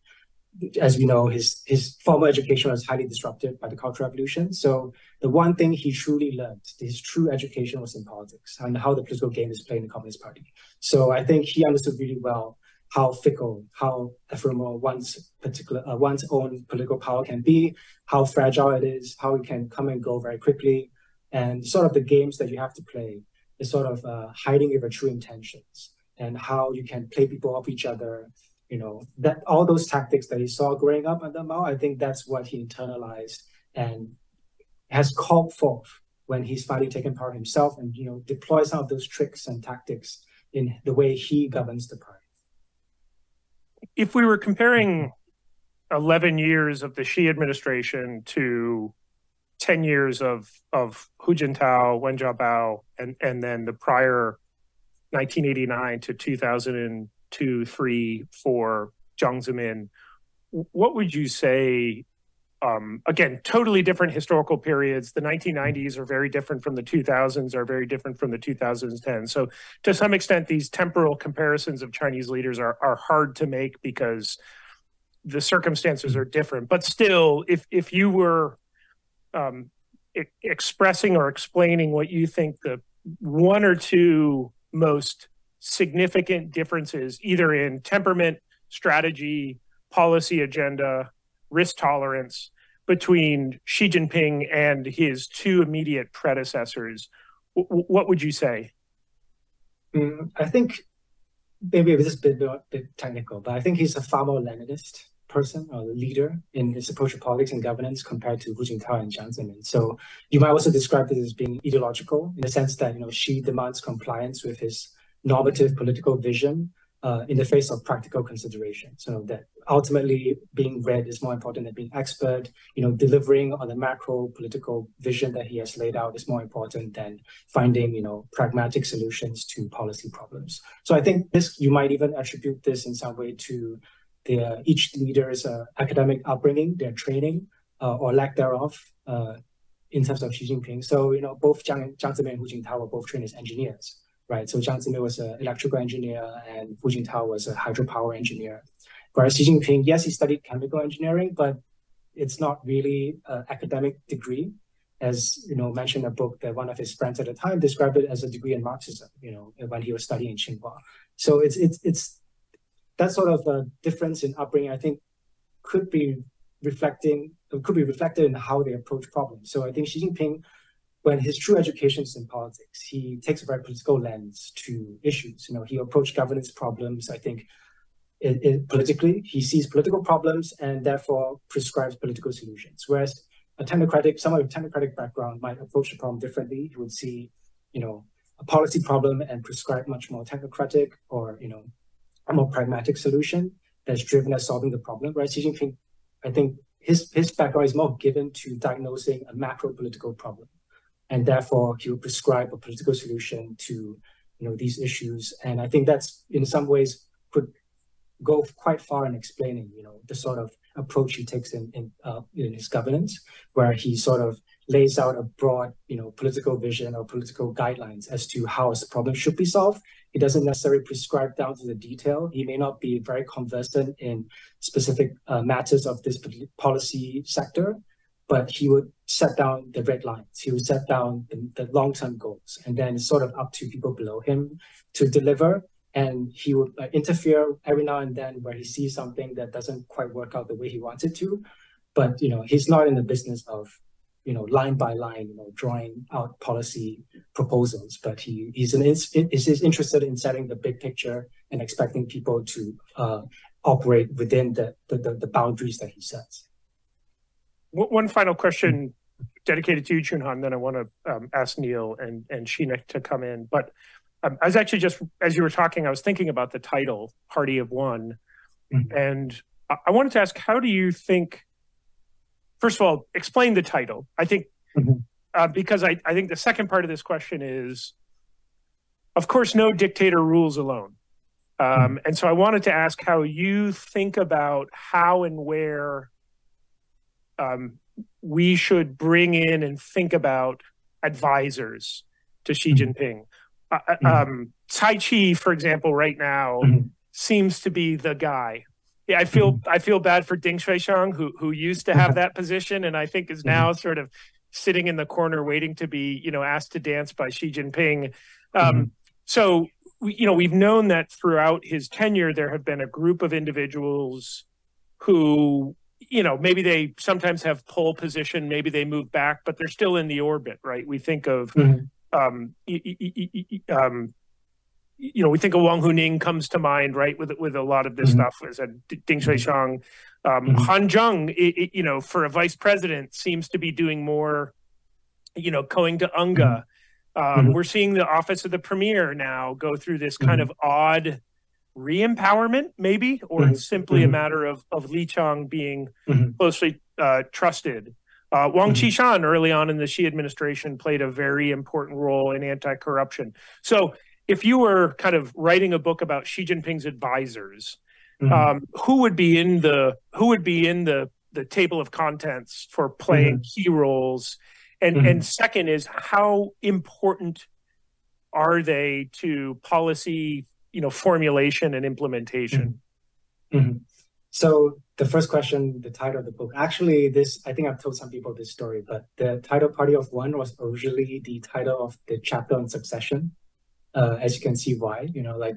as we know, his formal education was highly disrupted by the Cultural Revolution. So the one thing he truly learned, his true education, was in politics and how the political game is played in the Communist Party. So I think he understood really well how fickle, how ephemeral one's own political power can be, how fragile it is, how it can come and go very quickly, and sort of the games that you have to play is sort of hiding your true intentions and how you can play people off each other. That all those tactics that he saw growing up under Mao, I think that's what he internalized and has called forth when he's finally taken power himself and, deploy some of those tricks and tactics in the way he governs the party. If we were comparing 11 years of the Xi administration to 10 years of Hu Jintao, Wen Jiabao, and then the prior 1989 to 2002, 3, 4, Jiang Zemin, what would you say again, totally different historical periods. The 1990s are very different from the 2000s, are very different from the 2010s. So to some extent, these temporal comparisons of Chinese leaders are hard to make because the circumstances are different. But still, if you were expressing or explaining what you think the one or two most significant differences, either in temperament, strategy, policy agenda, risk tolerance between Xi Jinping and his two immediate predecessors, what would you say? I think maybe this is a bit technical, but I think he's a far more Leninist person or leader in his approach to politics and governance compared to Hu Jintao and Jiang Zemin. So you might also describe it as being ideological in the sense that, Xi demands compliance with his normative political vision in the face of practical considerations. So that ultimately being read is more important than being expert. Delivering on the macro political vision that he has laid out is more important than finding, pragmatic solutions to policy problems. So I think you might even attribute this in some way to each leader's academic upbringing, their training, or lack thereof, in terms of Xi Jinping. So, both Jiang Zemin and Hu Jintao were both trained as engineers, right? So Jiang Zemin was an electrical engineer and Hu Jintao was a hydropower engineer. Whereas Xi Jinping, yes, he studied chemical engineering, but it's not really an academic degree. As mentioned in a book that one of his friends at the time described it as a degree in Marxism, when he was studying in Tsinghua. So it's that sort of a difference in upbringing, I think, could be reflected in how they approach problems. So I think Xi Jinping, when his true education is in politics, he takes a very political lens to issues. He approached governance problems, I think, politically. He sees political problems and therefore prescribes political solutions. Whereas someone with a technocratic background might approach the problem differently. He would see, a policy problem and prescribe much more technocratic or, a more pragmatic solution that's driven at solving the problem. Right? Xi Jinping, I think his background is more given to diagnosing a macro political problem. And therefore he will prescribe a political solution to, these issues. And I think that's in some ways could go quite far in explaining, the sort of approach he takes in his governance, where he sort of lays out a broad, political vision or political guidelines as to how a problem should be solved. He doesn't necessarily prescribe down to the detail. He may not be very conversant in specific matters of this policy sector, but he would set down the red lines. He would set down the long-term goals, and then it's sort of up to people below him to deliver. And he would interfere every now and then where he sees something that doesn't quite work out the way he wants it to. But, he's not in the business of, line by line, drawing out policy proposals, but he's interested in setting the big picture and expecting people to operate within the boundaries that he sets. One final question dedicated to you, Chunhan, then I want to ask Neil and Sheena to come in. But I was actually just, as you were talking, I was thinking about the title, Party of One. Mm-hmm. And I wanted to ask, how do you think, first of all, explain the title. I think, because I think the second part of this question is, of course, no dictator rules alone. And so I wanted to ask how you think about how and where we should bring in and think about advisors to Xi Jinping. Cai Qi, for example, right now seems to be the guy. Yeah, I feel bad for Ding Xuexiang, who used to have that position, and I think is now sort of sitting in the corner waiting to be, asked to dance by Xi Jinping. So, we've known that throughout his tenure, there have been a group of individuals who, maybe they sometimes have pole position, maybe they move back, but they're still in the orbit, right? We think of we think of Wang Huning comes to mind, right, with a lot of this stuff. As Ding Xuexiang, Han Zheng, for a vice president, seems to be doing more, going to UNGA. We're seeing the office of the premier now go through this kind of odd re-empowerment, maybe, or it's simply a matter of Li Qiang being closely trusted. Wang Qishan, early on in the Xi administration, played a very important role in anti-corruption. So if you were kind of writing a book about Xi Jinping's advisors, who would be in the the table of contents for playing key roles, and second is how important are they to policy, formulation and implementation? So the first question, the title of the book, actually I think I've told some people this story, but the title Party of One was originally the title of the chapter on succession. As you can see why,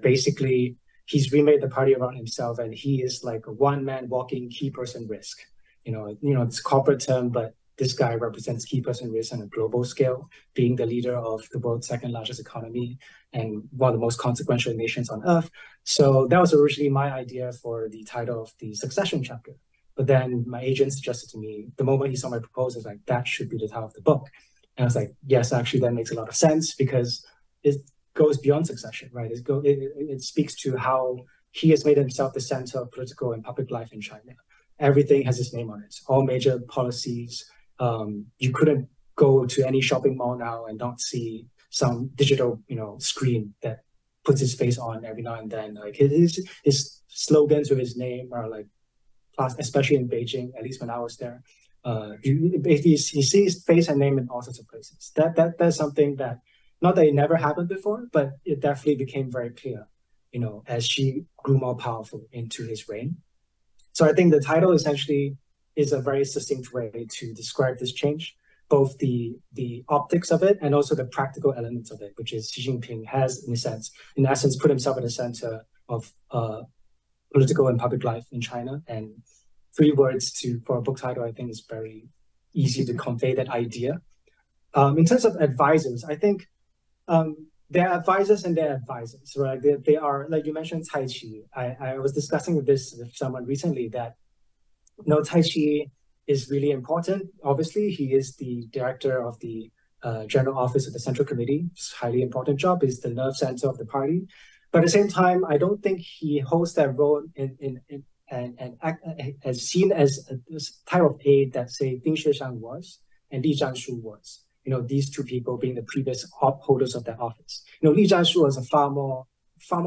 basically he's remade the party around himself, and he is like a one-man walking key person risk. It's a corporate term, but this guy represents key person risk on a global scale, being the leader of the world's second largest economy and one of the most consequential nations on earth. So that was originally my idea for the title of the succession chapter. But then my agent suggested to me, the moment he saw my proposal, like, that should be the title of the book. And I was like, yes, actually, that makes a lot of sense, because it goes beyond succession, right? It speaks to how he has made himself the center of political and public life in China. Everything has his name on it. All major policies. You couldn't go to any shopping mall now and not see some digital, screen that puts his face on every now and then. Like his slogans with his name are like, especially in Beijing, at least when I was there. He sees his face and name in all sorts of places. That's something that, not that it never happened before, but it definitely became very clear, as she grew more powerful into his reign. So I think the title essentially is a very succinct way to describe this change, both the optics of it and also the practical elements of it, which is Xi Jinping has, in essence, put himself at the center of political and public life in China. And 3 words for a book title, I think, is very easy to convey that idea. In terms of advisors, I think there are advisors and there are advisors, right? They are, like you mentioned, Cai Qi. I was discussing this with someone recently that, Cai Qi is really important. Obviously, he is the director of the General Office of the Central Committee. It's a highly important job. He's the nerve center of the party. But at the same time, I don't think he holds that role and as seen as a type of aide that, say, Ding Xuexiang was and Li Zhanshu was. These 2 people being the previous holders of that office. Li Zhanshu was a far more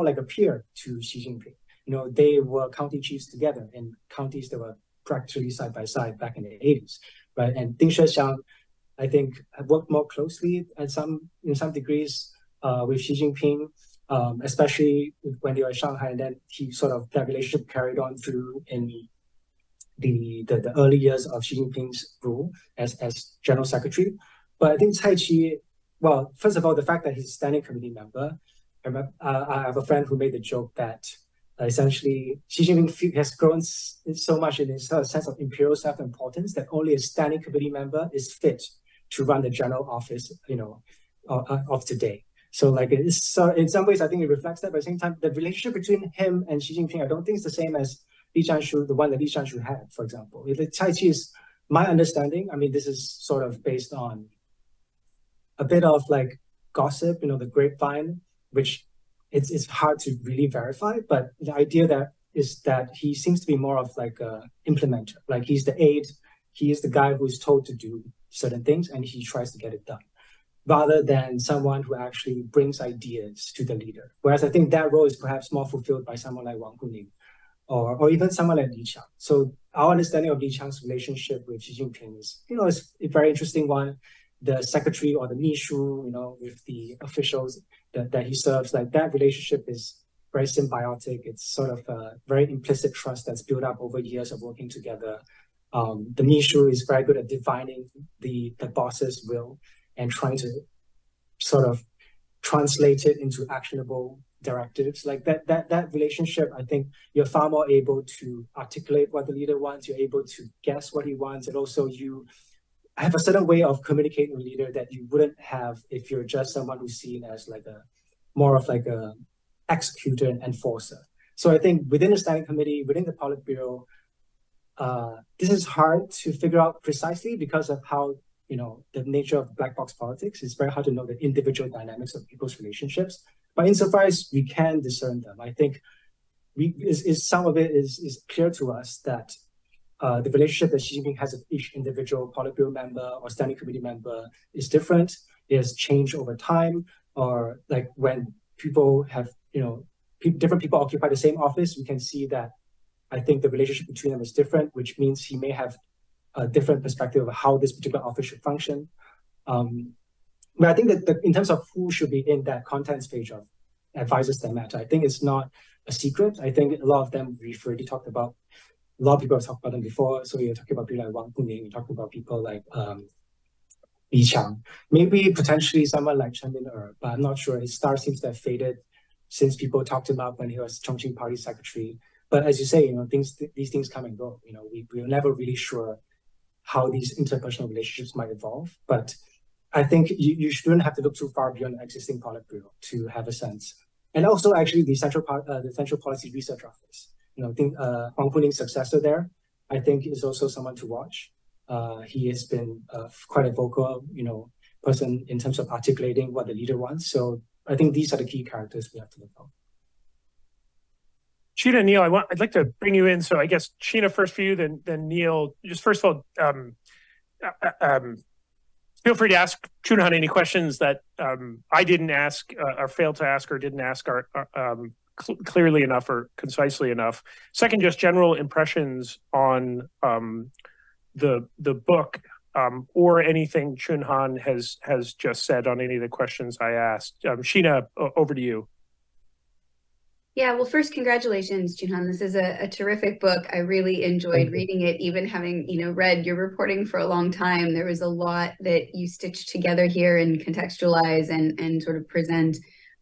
like a peer to Xi Jinping. They were county chiefs together in counties that were practically side by side back in the 80s, right? And Ding Xuexiang, I think, have worked more closely in some degrees with Xi Jinping, especially when they were in Shanghai, and then that relationship carried on through in the early years of Xi Jinping's rule as General Secretary. But I think Cai Qi, well, first of all, the fact that he's a standing committee member, I have a friend who made the joke that essentially Xi Jinping has grown so much in his sense of imperial self-importance that only a standing committee member is fit to run the general office, of today. So in some ways, I think it reflects that. But at the same time, the relationship between him and Xi Jinping, I don't think it's the same as Li Zhanshu, the one that Li Zhanshu had, for example. Cai Qi is my understanding. I mean, this is sort of based on a bit of like gossip, the grapevine, which it's hard to really verify. But the idea is that he seems to be more of like a implementer. Like he's the aide, he is the guy who's told to do certain things and he tries to get it done, rather than someone who actually brings ideas to the leader. Whereas I think that role is perhaps more fulfilled by someone like Wang Huning or even someone like Li Qiang. So our understanding of Li Qiang's relationship with Xi Jinping is, is a very interesting one. The secretary or the Mishu, with the officials that he serves, like that relationship is very symbiotic. It's sort of a very implicit trust that's built up over years of working together. The Mishu is very good at divining the boss's will and trying to sort of translate it into actionable directives. Like that relationship, I think you're far more able to articulate what the leader wants. You're able to guess what he wants, and also you have a certain way of communicating with a leader that you wouldn't have if you're just someone who's seen as like more of a executor and enforcer. So I think within the standing committee, within the Politburo, this is hard to figure out precisely because of how, the nature of black box politics. It's very hard to know the individual dynamics of people's relationships. But insofar as we can discern them, I think some of it is clear to us that the relationship that Xi Jinping has with each individual Politburo member or standing committee member is different. It has changed over time, or like when people have, different people occupy the same office, we can see that I think the relationship between them is different, which means he may have a different perspective of how this particular office should function. But I think that in terms of who should be in that contents page of advisors that matter, I think it's not a secret. I think a lot of them we've already talked about. A lot of people have talked about them before. So you're talking about people like Wang Puning, you're talking about people like Li Qiang, maybe potentially someone like Chen Min-er, but I'm not sure. His star seems to have faded since people talked him up when he was Chongqing Party secretary. But as you say, these things come and go. We're never really sure how these interpersonal relationships might evolve. But I think you shouldn't have to look too far beyond the existing Politburo to have a sense. And also, actually, the Central Policy Research Office. Wang Puning's successor there, I think, is also someone to watch. He has been quite a vocal, person in terms of articulating what the leader wants. So I think these are the key characters we have to look for. Sheena, Neil, I'd like to bring you in. So I guess Sheena first for you, then Neil. Just first of all, feel free to ask Chunhan any questions that I didn't ask or failed to ask or didn't ask clearly enough or concisely enough. Second, just general impressions on the book or anything Chunhan has just said on any of the questions I asked. Sheena, over to you. Yeah, well, first, congratulations, Chunhan. This is a terrific book. I really enjoyed reading it, even having, read your reporting for a long time. There was a lot that you stitched together here and contextualize and sort of present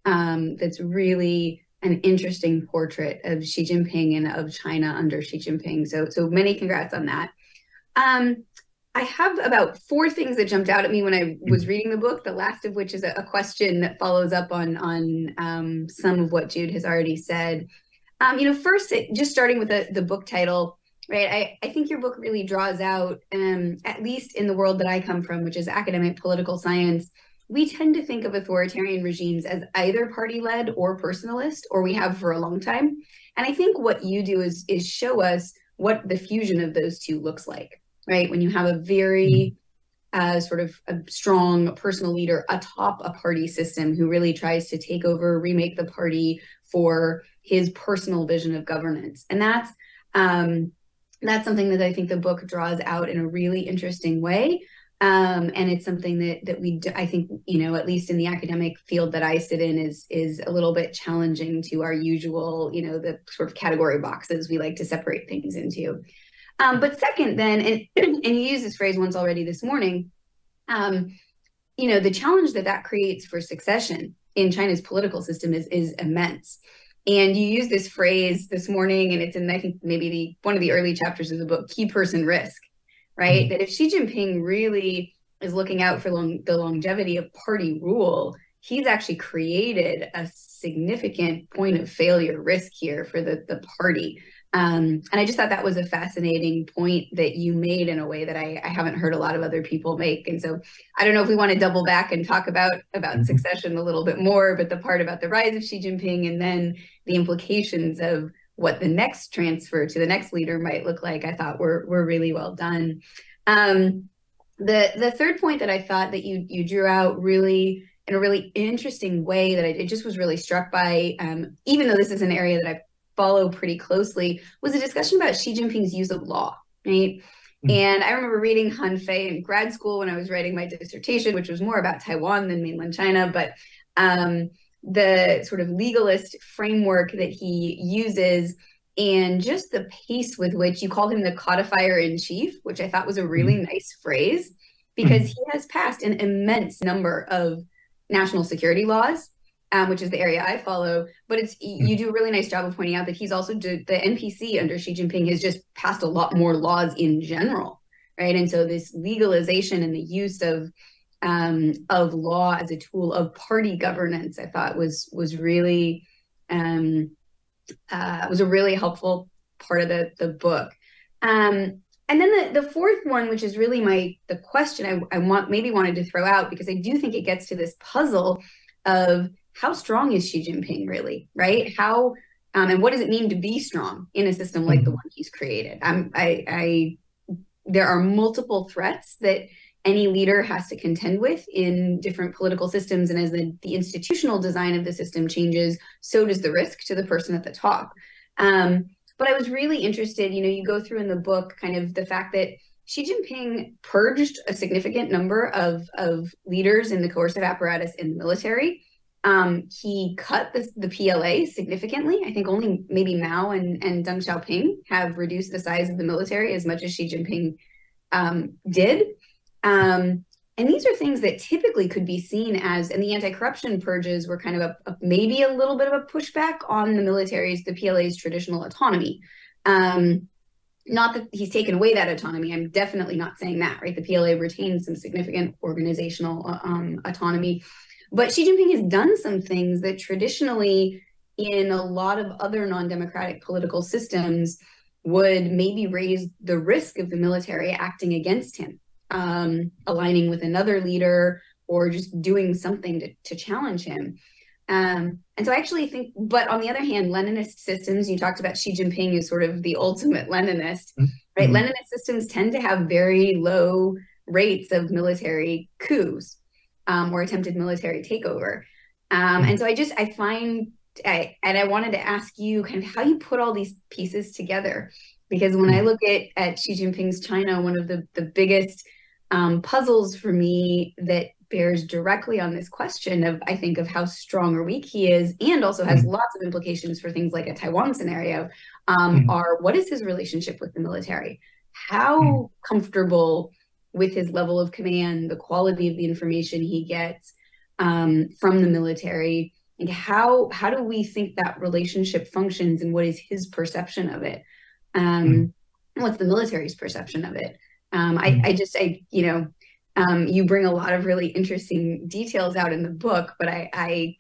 that's really an interesting portrait of Xi Jinping and of China under Xi Jinping. So many congrats on that. I have about 4 things that jumped out at me when I was reading the book, the last of which is a question that follows up on some of what Jude has already said. First, just starting with the book title, right? I think your book really draws out, at least in the world that I come from, which is academic political science, we tend to think of authoritarian regimes as either party-led or personalist, or we have for a long time. And I think what you do is show us what the fusion of those two looks like. Right, when you have a very sort of a strong personal leader atop a party system who really tries to take over, remake the party for his personal vision of governance. And that's something that I think the book draws out in a really interesting way. And it's something that I think, at least in the academic field that I sit in is a little bit challenging to our usual, the sort of category boxes we like to separate things into. But second, then, and you used this phrase once already this morning, the challenge that creates for succession in China's political system is immense. And you used this phrase this morning, and it's in, I think, maybe one of the early chapters of the book, key person risk, right? That if Xi Jinping really is looking out for the longevity of party rule, he's actually created a significant point of failure risk here for the party. And I just thought that was a fascinating point that you made in a way that I haven't heard a lot of other people make. And so I don't know if we want to double back and talk about succession a little bit more, but the part about the rise of Xi Jinping and then the implications of what the next transfer to the next leader might look like, I thought were really well done. The third point that I thought that you drew out really in a really interesting way that I just was really struck by, even though this is an area that I follow pretty closely, was a discussion about Xi Jinping's use of law, right? And I remember reading Han Fei in grad school when I was writing my dissertation, which was more about Taiwan than mainland China, but the sort of legalist framework that he uses and just the pace with which you call him the codifier in chief, which I thought was a really nice phrase, because he has passed an immense number of national security laws, which is the area I follow, but you do a really nice job of pointing out that he's also the NPC under Xi Jinping has just passed a lot more laws in general, right? And so this legalization and the use of law as a tool of party governance, I thought was really was a really helpful part of the book. And then the fourth one, which is really the question I wanted to throw out, because I do think it gets to this puzzle of how strong is Xi Jinping really, right? How and what does it mean to be strong in a system like the one he's created? There are multiple threats that any leader has to contend with in different political systems, and as the institutional design of the system changes, so does the risk to the person at the top. But I was really interested, you go through in the book kind of the fact that Xi Jinping purged a significant number of leaders in the coercive apparatus in the military. He cut the PLA significantly. I think only maybe Mao and Deng Xiaoping have reduced the size of the military as much as Xi Jinping did. And these are things that typically could be seen as, and the anti-corruption purges were kind of maybe a little bit of a pushback on the PLA's traditional autonomy. Not that he's taken away that autonomy. I'm definitely not saying that, right? The PLA retains some significant organizational autonomy. But Xi Jinping has done some things that traditionally in a lot of other non-democratic political systems would maybe raise the risk of the military acting against him, aligning with another leader or just doing something to challenge him. And so I actually think, but on the other hand, Leninist systems, you talked about Xi Jinping as sort of the ultimate Leninist, right? Mm-hmm. Leninist systems tend to have very low rates of military coups or attempted military takeover. And so I wanted to ask you kind of how you put all these pieces together, because when I look at Xi Jinping's China, one of the biggest puzzles for me that bears directly on this question of, I think, of how strong or weak he is, and also has lots of implications for things like a Taiwan scenario, are what is his relationship with the military? How comfortable with his level of command, the quality of the information he gets from the military, and how do we think that relationship functions, and what is his perception of it? What's the military's perception of it? You bring a lot of really interesting details out in the book, but I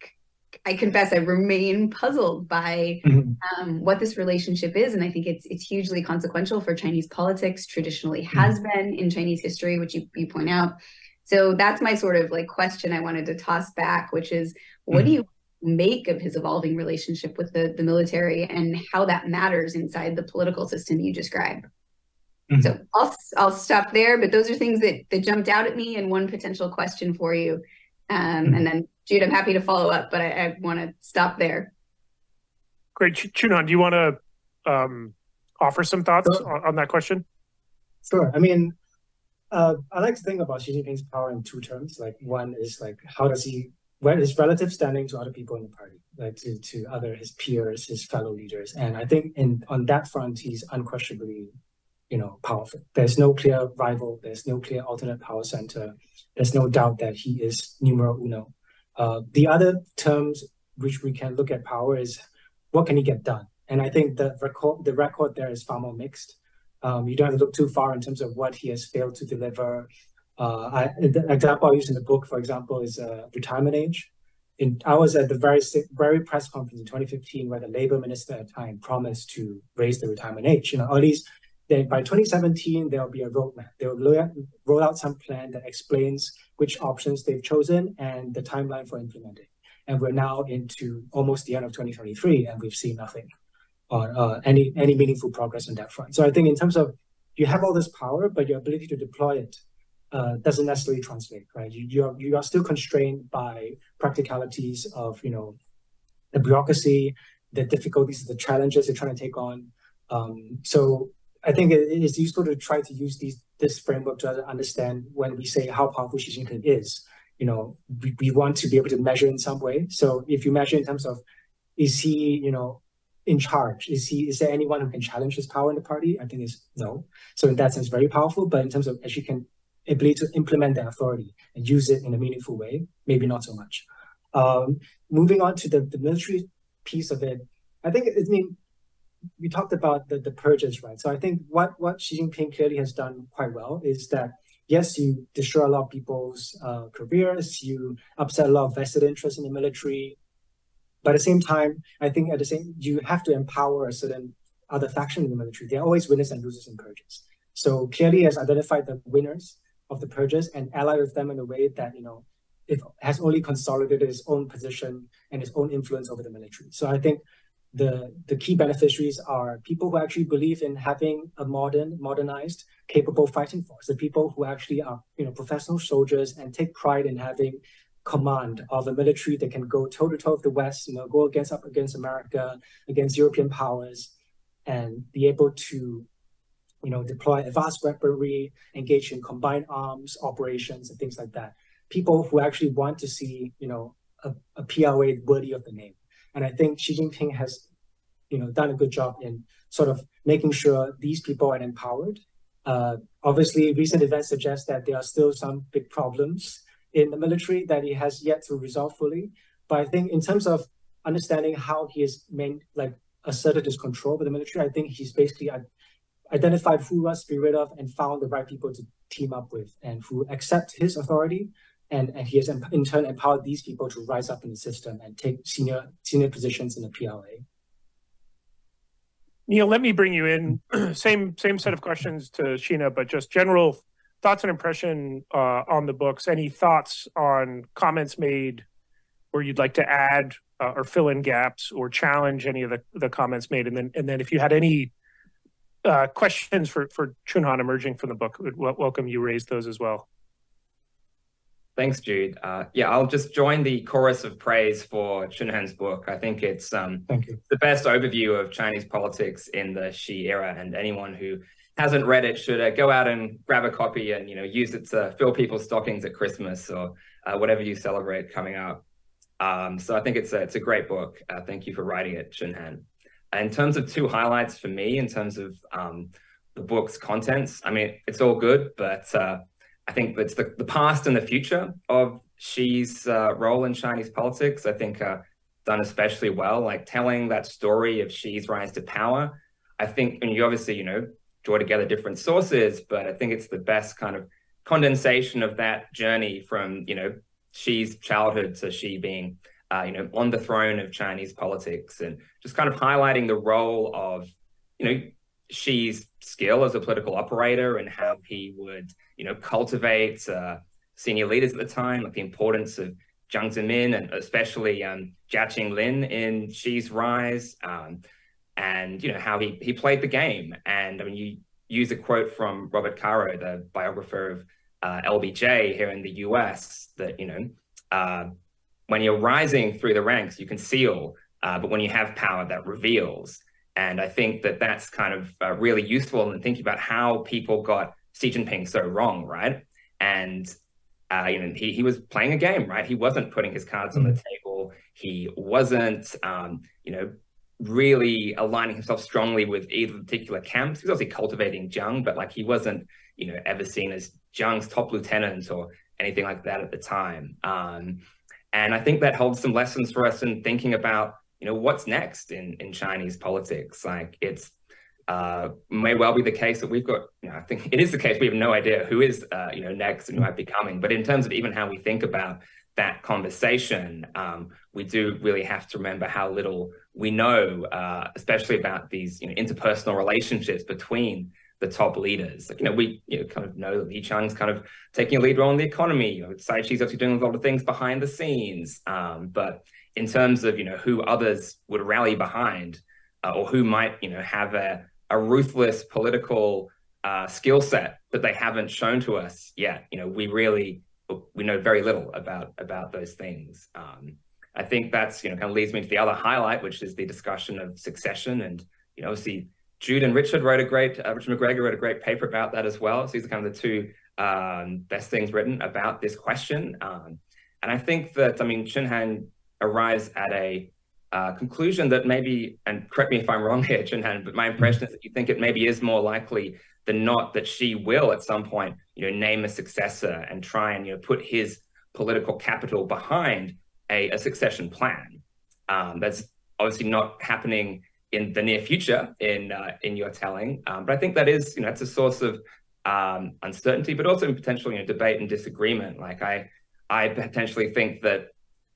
confess I remain puzzled by what this relationship is, and I think it's hugely consequential for Chinese politics, traditionally has been in Chinese history, which you point out. So that's my sort of like question I wanted to toss back, which is, what do you make of his evolving relationship with the military, and how that matters inside the political system you describe? So I'll stop there, but those are things that jumped out at me, and one potential question for you. And then Jude, I'm happy to follow up, but I want to stop there. Great. Chunhan, do you want to offer some thoughts on that question? Sure. I mean, I like to think about Xi Jinping's power in two terms. Like, one is like, where his relative standing to other people in the party, like to his peers, his fellow leaders. And I think on that front, he's unquestionably powerful. There's no clear rival. There's no clear alternate power center. There's no doubt that he is numero uno. The other terms which we can look at power is, what can he get done? And I think the record there is far more mixed. You don't have to look too far in terms of what he has failed to deliver. The example I use in the book, for example, is retirement age. I was at the very press conference in 2015 where the labor minister at the time promised to raise the retirement age. Or at least by 2017, there will be a roadmap. They will roll out some plan that explains which options they've chosen and the timeline for implementing. And we're now into almost the end of 2023, and we've seen nothing or any meaningful progress on that front. So I think in terms of, you have all this power, but your ability to deploy it doesn't necessarily translate, right? You are still constrained by practicalities of the bureaucracy, the difficulties, the challenges you're trying to take on. So I think it is useful to try to use this framework to understand when we say how powerful Xi Jinping is. We want to be able to measure in some way. So if you measure in terms of, is he in charge? Is there anyone who can challenge his power in the party? I think it's no. So in that sense, very powerful. But in terms of ability to implement that authority and use it in a meaningful way, maybe not so much. Moving on to the military piece of it, I think we talked about the purges, right? So I think what Xi Jinping clearly has done quite well is that, yes, you destroy a lot of people's careers, you upset a lot of vested interests in the military, but at the same time, I think you have to empower a certain other faction in the military. There are always winners and losers in purges. So clearly he has identified the winners of the purges and allied with them in a way that, it has only consolidated its own position and its own influence over the military. So I think the key beneficiaries are people who actually believe in having a modernized, capable fighting force, the people who actually are, professional soldiers and take pride in having command of a military that can go toe-to-toe with the West, go up against America, against European powers. and be able to, deploy advanced weaponry, engage in combined arms operations and things like that. People who actually want to see, a PLA worthy of the name. And I think Xi Jinping has, done a good job in sort of making sure these people are empowered. Obviously, recent events suggest that there are still some big problems in the military that he has yet to resolve fully. But I think in terms of understanding how he has asserted his control over the military, I think he's basically identified who he wants to be rid of and found the right people to team up with and who accept his authority. And he has in turn empowered these people to rise up in the system and take senior positions in the PLA. Neil, let me bring you in. Same set of questions to Sheena, but just general thoughts and impression on the books. Any thoughts on comments made where you'd like to add or fill in gaps or challenge any of the comments made? And then if you had any questions for Chunhan emerging from the book, we'd welcome you raise those as well. Thanks, Jude. Yeah, I'll just join the chorus of praise for Chunhan's book. I think it's the best overview of Chinese politics in the Xi era, and anyone who hasn't read it should go out and grab a copy and use it to fill people's stockings at Christmas or whatever you celebrate coming up. So I think it's a great book. Thank you for writing it, Chunhan. In terms of two highlights for me, in terms of the book's contents, I mean, it's all good, but I think it's the past and the future of Xi's role in Chinese politics, I think done especially well, like telling that story of Xi's rise to power. I think, and you obviously, draw together different sources, but I think it's the best kind of condensation of that journey from, Xi's childhood to Xi being, on the throne of Chinese politics, and just kind of highlighting the role of, Xi's skill as a political operator and how he would, cultivate senior leaders at the time, like the importance of Jiang Zemin and especially Jia Qinglin in Xi's rise, and how he played the game. And I mean, you use a quote from Robert Caro, the biographer of LBJ here in the US, that when you're rising through the ranks, you conceal, but when you have power, that reveals. And I think that that's kind of really useful in thinking about how people got Xi Jinping so wrong, right? And he was playing a game, right? He wasn't putting his cards on the table. He wasn't, really aligning himself strongly with either particular camps. He was obviously cultivating Jiang, but he wasn't, ever seen as Jiang's top lieutenant or anything like that at the time. And I think that holds some lessons for us in thinking about, what's next in Chinese politics. Like it's may well be the case that we've got, I think it is the case, we have no idea who is, next and who might be coming. But in terms of even how we think about that conversation, we do really have to remember how little we know, especially about these interpersonal relationships between the top leaders. We kind of know that Li Chang's kind of taking a lead role in the economy. Tsai Chi's actually doing a lot of things behind the scenes. But in terms of who others would rally behind, or who might have a ruthless political skill set that they haven't shown to us yet, we know very little about those things. I think that's kind of leads me to the other highlight, which is the discussion of succession. And obviously Jude and Richard Richard McGregor wrote a great paper about that as well. So these are kind of the two best things written about this question. And I think that, Chunhan arrives at a conclusion that maybe, and correct me if I'm wrong here, Chunhan, but my impression is that you think it maybe is more likely than not that Xi will at some point, name a successor and try and, put his political capital behind a succession plan. That's obviously not happening in the near future in your telling, but I think that is, it's a source of uncertainty, but also potential, debate and disagreement. Like I potentially think that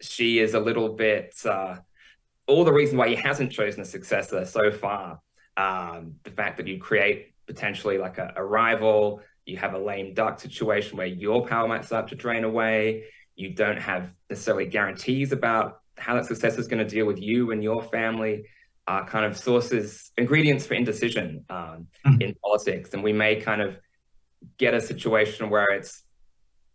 Xi is a little bit, all the reason why he hasn't chosen a successor so far, the fact that you create potentially like a rival, you have a lame duck situation where your power might start to drain away, you don't have necessarily guarantees about how that successor is going to deal with you and your family, kind of sources, ingredients for indecision in politics. And we may kind of get a situation where it's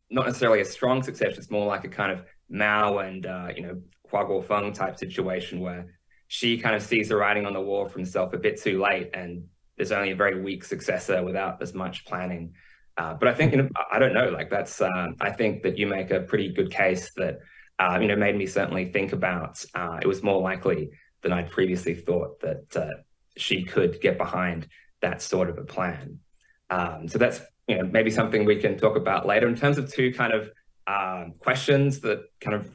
not necessarily a strong succession, it's more like a kind of Mao and, Hua Guofeng type situation where she kind of sees the writing on the wall for himself a bit too late, and there's only a very weak successor without as much planning. But I think, I don't know, like that's, I think that you make a pretty good case that, made me certainly think about, it was more likely than I'd previously thought that she could get behind that sort of a plan. So that's, maybe something we can talk about later. In terms of two kind of questions that kind of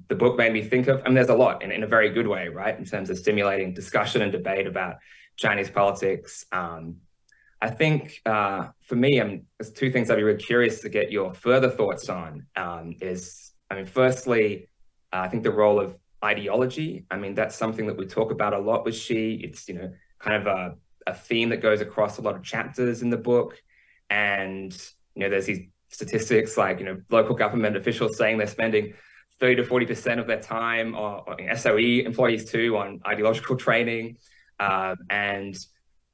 the book made me think of, there's a lot in a very good way, right? In terms of stimulating discussion and debate about Chinese politics. I think for me, there's two things I'd be really curious to get your further thoughts on. Firstly, I think the role of ideology. That's something that we talk about a lot with Xi. It's, kind of a theme that goes across a lot of chapters in the book. And, there's these statistics like, local government officials saying they're spending 30 to 40% of their time, or SOE employees too, on ideological training. And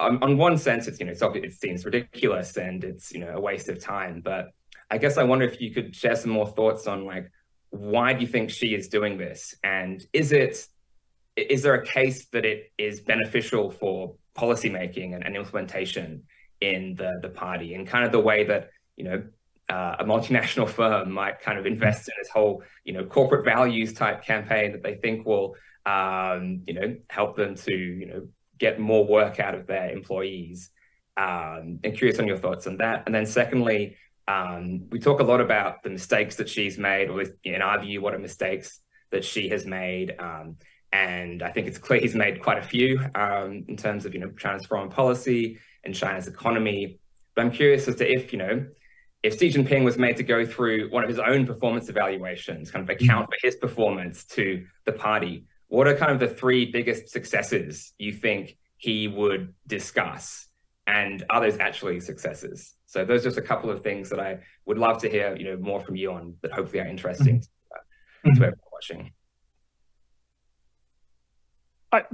on one sense, it's, it seems ridiculous and it's, a waste of time. But I guess I wonder if you could share some more thoughts on like, why do you think Xi is doing this? And is there a case that it is beneficial for policymaking and implementation in the party, in kind of the way that, a multinational firm might kind of invest in this whole, corporate values type campaign that they think will, help them to, get more work out of their employees. And curious on your thoughts on that. And then secondly, we talk a lot about the mistakes that she's made, or in our view, what are mistakes that she has made. And I think it's clear he's made quite a few in terms of, China's foreign policy and China's economy. But I'm curious as to if Xi Jinping was made to go through one of his own performance evaluations, kind of account for his performance to the party, what are kind of the three biggest successes you think he would discuss? And are those actually successes? So those are just a couple of things that I would love to hear, more from you on, that hopefully are interesting to everyone watching. But,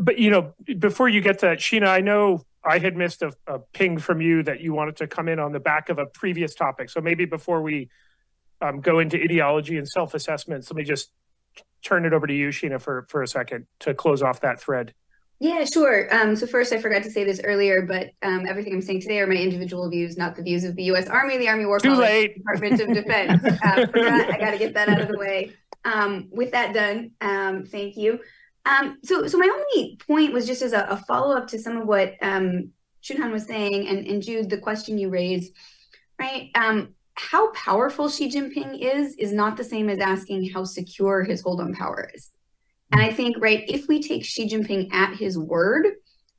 before you get to that, Sheena, I know I had missed a ping from you that you wanted to come in on the back of a previous topic. So maybe before we go into ideology and self-assessments, let me just turn it over to you, Sheena, for a second to close off that thread. Yeah, sure. So first, I forgot to say this earlier, but everything I'm saying today are my individual views, not the views of the U.S. Army, the Army War College, Department of Defense. I got to get that out of the way. With that done, thank you. So my only point was just as a follow-up to some of what Chunhan was saying, and Jude, the question you raised, right? How powerful Xi Jinping is not the same as asking how secure his hold on power is. And I think, right, if we take Xi Jinping at his word,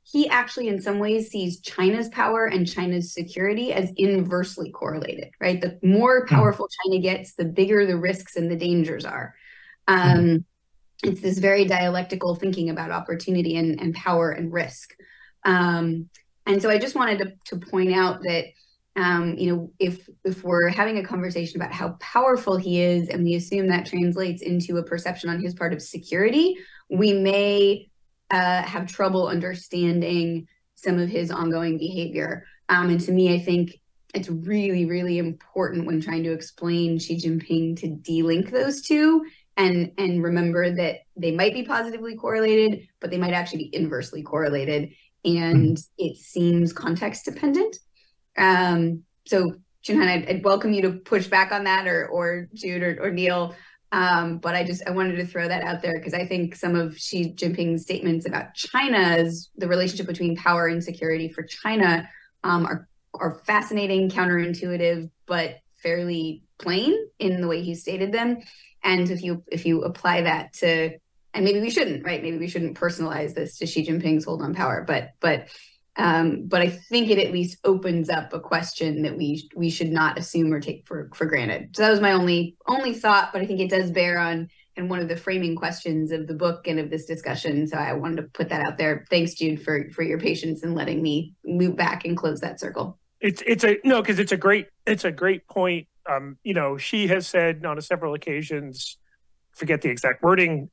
he actually in some ways sees China's power and China's security as inversely correlated, right? The more powerful China gets, the bigger the risks and the dangers are. It's this very dialectical thinking about opportunity and power and risk. And so I just wanted to point out that, if we're having a conversation about how powerful he is, and we assume that translates into a perception on his part of security, we may have trouble understanding some of his ongoing behavior. And to me, I think it's really, really important when trying to explain Xi Jinping to de-link those two and remember that they might be positively correlated, but they might actually be inversely correlated. And it seems context dependent. So Chunhan, I'd welcome you to push back on that, or Jude or Neil. But I wanted to throw that out there because I think some of Xi Jinping's statements about the relationship between power and security for China are fascinating, counterintuitive, but fairly plain in the way he stated them. And if you apply that to, and maybe we shouldn't, right? Maybe we shouldn't personalize this to Xi Jinping's hold on power, but I think it at least opens up a question that we should not assume or take for granted. So that was my only thought, but I think it does bear on and one of the framing questions of the book and of this discussion. So I wanted to put that out there. Thanks, Jude, for your patience in letting me loop back and close that circle. It's a great point. She has said on several occasions, forget the exact wording,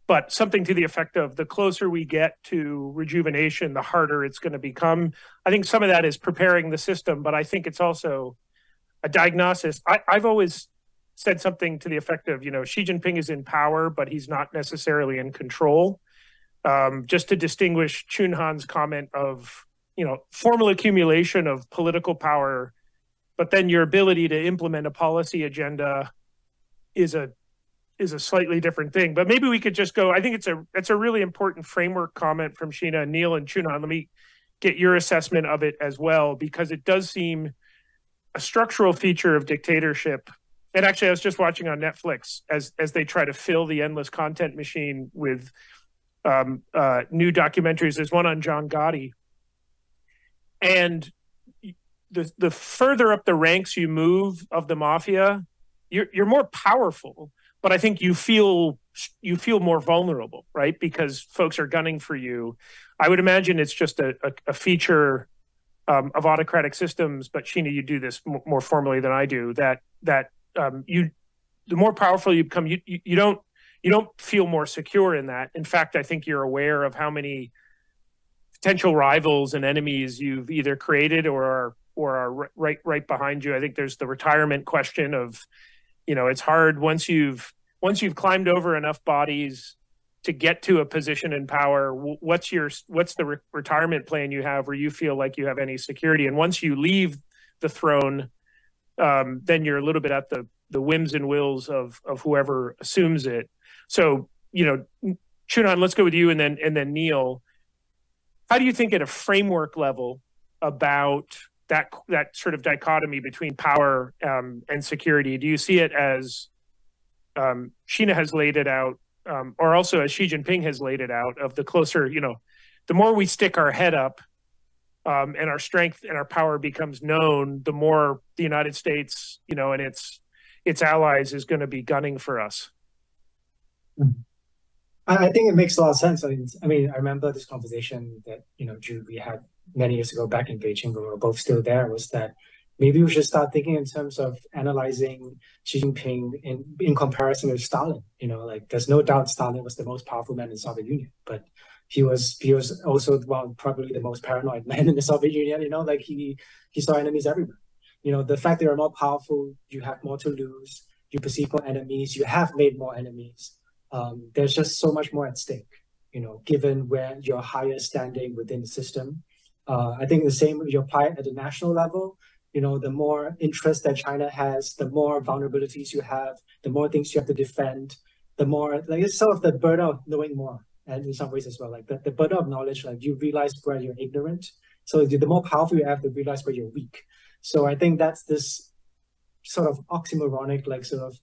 but something to the effect of the closer we get to rejuvenation, the harder it's going to become. I think some of that is preparing the system, but I think it's also a diagnosis. I've always said something to the effect of, Xi Jinping is in power, but he's not necessarily in control. just to distinguish Chunhan's comment of, formal accumulation of political power, but then your ability to implement a policy agenda is a slightly different thing. But maybe we could just go, I think it's a really important framework comment from Sheena and Neil and Chunhan. Let me get your assessment of it as well, because it does seem a structural feature of dictatorship. And actually, I was just watching on Netflix as they try to fill the endless content machine with new documentaries. There's one on John Gotti. And the further up the ranks you move of the mafia, you're more powerful, but I think you feel more vulnerable, right? Because folks are gunning for you. I would imagine it's just a feature of autocratic systems, but Sheena, you do this more formally than I do, that the more powerful you become, you don't feel more secure in that. In fact, I think you're aware of how many potential rivals and enemies you've either created or are right behind you. I think there's the retirement question of, it's hard once you've climbed over enough bodies to get to a position in power. What's the retirement plan you have where you feel like you have any security? And once you leave the throne, then you're a little bit at the whims and wills of whoever assumes it. So, Chunhan, let's go with you and then Neil. How do you think at a framework level about that sort of dichotomy between power and security? Do you see it as Sheena has laid it out, or also as Xi Jinping has laid it out, of the closer, the more we stick our head up and our strength and our power becomes known, the more the United States, and its allies is going to be gunning for us? I think it makes a lot of sense. I mean, I remember this conversation that, Jude, we had many years ago back in Beijing, when we were both still there, was that maybe we should start thinking in terms of analyzing Xi Jinping in comparison with Stalin. There's no doubt Stalin was the most powerful man in the Soviet Union, but he was also, probably the most paranoid man in the Soviet Union. He saw enemies everywhere. The fact that you're more powerful, you have more to lose, you perceive more enemies, you have made more enemies. There's just so much more at stake, given where your higher standing within the system. I think the same you apply at the national level. The more interest that China has, the more vulnerabilities you have, the more things you have to defend, the more, it's sort of the burden of knowing more. And in some ways as well, the burden of knowledge, you realize where you're ignorant. So the more powerful you have to realize where you're weak. So I think that's this sort of oxymoronic, sort of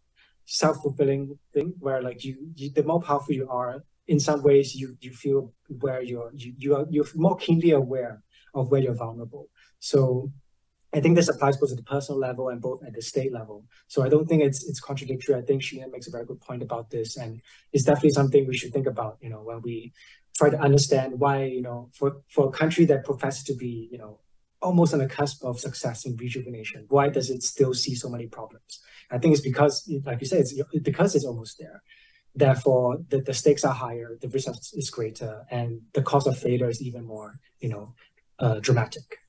self-fulfilling thing where the more powerful you are, in some ways you feel where you're more keenly aware of where you're vulnerable. So I think this applies both at the personal level and both at the state level. So I don't think it's contradictory. I think Sheena makes a very good point about this, and it's definitely something we should think about, when we try to understand why, for a country that professes to be, almost on the cusp of success and rejuvenation, why does it still see so many problems? I think it's because, like you said, it's because it's almost there. Therefore, the stakes are higher, the risk is greater, and the cost of failure is even more, dramatic.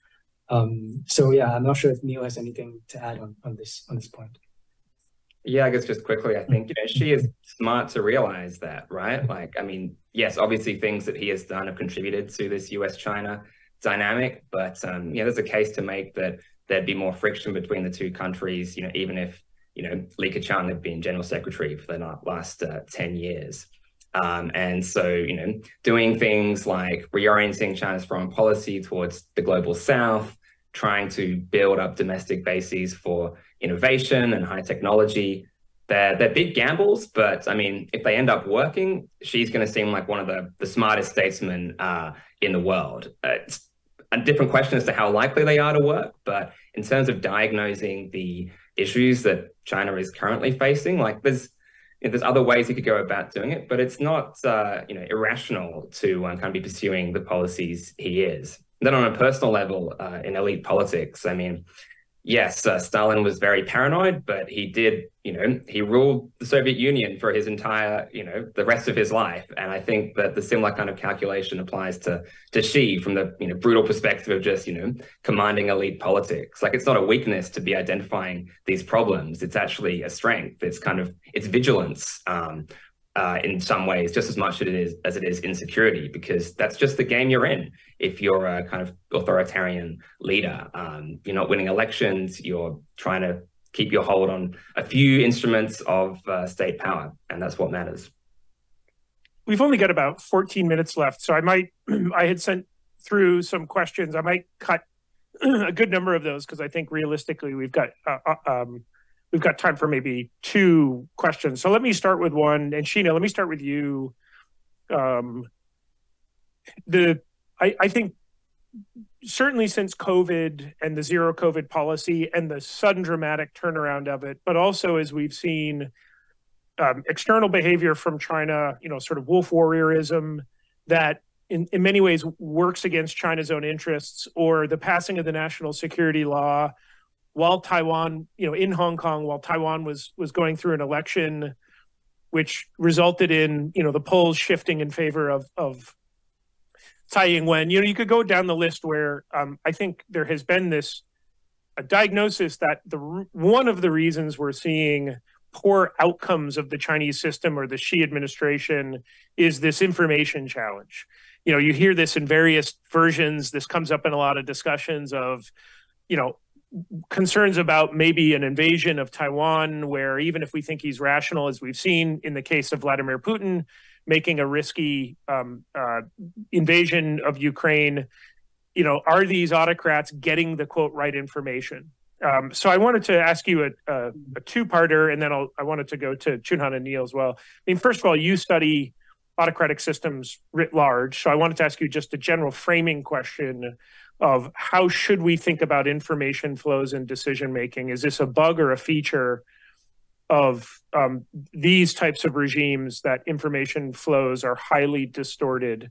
So yeah, I'm not sure if Neil has anything to add on this point. Yeah, I guess just quickly, I think, she is smart to realize that, right? Yes, obviously things that he has done have contributed to this US-China dynamic, but there's a case to make that there'd be more friction between the two countries, even if, Li Keqiang had been general secretary for the last 10 years. And so, doing things like reorienting China's foreign policy towards the global south, trying to build up domestic bases for innovation and high technology, they're big gambles, but if they end up working, she's going to seem like one of the smartest statesmen in the world. It's a different question as to how likely they are to work, but in terms of diagnosing the issues that China is currently facing, there's other ways you could go about doing it, but it's not irrational to kind of be pursuing the policies he is. Then on a personal level, in elite politics, yes, Stalin was very paranoid, but he did, he ruled the Soviet Union for his entire, the rest of his life. And I think that the similar kind of calculation applies to Xi from the, brutal perspective of just, commanding elite politics. It's not a weakness to be identifying these problems. It's actually a strength. It's vigilance. in some ways, just as much as it is insecurity, because that's just the game you're in. If you're a kind of authoritarian leader, you're not winning elections, you're trying to keep your hold on a few instruments of state power, and that's what matters. We've only got about 14 minutes left, so I had sent through some questions. I might cut a good number of those because I think realistically we've got time for maybe 2 questions. So let me start with one, and Sheena, let me start with you. I think certainly since COVID and the zero COVID policy and the sudden dramatic turnaround of it, but also as we've seen external behavior from China, sort of wolf warriorism that in many ways works against China's own interests, or the passing of the national security law while Taiwan, in Hong Kong, while Taiwan was going through an election, which resulted in, the polls shifting in favor of Tsai Ing-wen. You could go down the list where I think there has been a diagnosis that one of the reasons we're seeing poor outcomes of the Chinese system or the Xi administration is this information challenge. You hear this in various versions. This comes up in a lot of discussions of, concerns about maybe an invasion of Taiwan, where even if we think he's rational, as we've seen in the case of Vladimir Putin, making a risky invasion of Ukraine, are these autocrats getting the quote right information? So I wanted to ask you a 2-parter, and then I wanted to go to Chunhan and Neil as well. First of all, you study autocratic systems writ large, so I wanted to ask you just a general framing question of how should we think about information flows and decision making? Is this a bug or a feature of these types of regimes that information flows are highly distorted?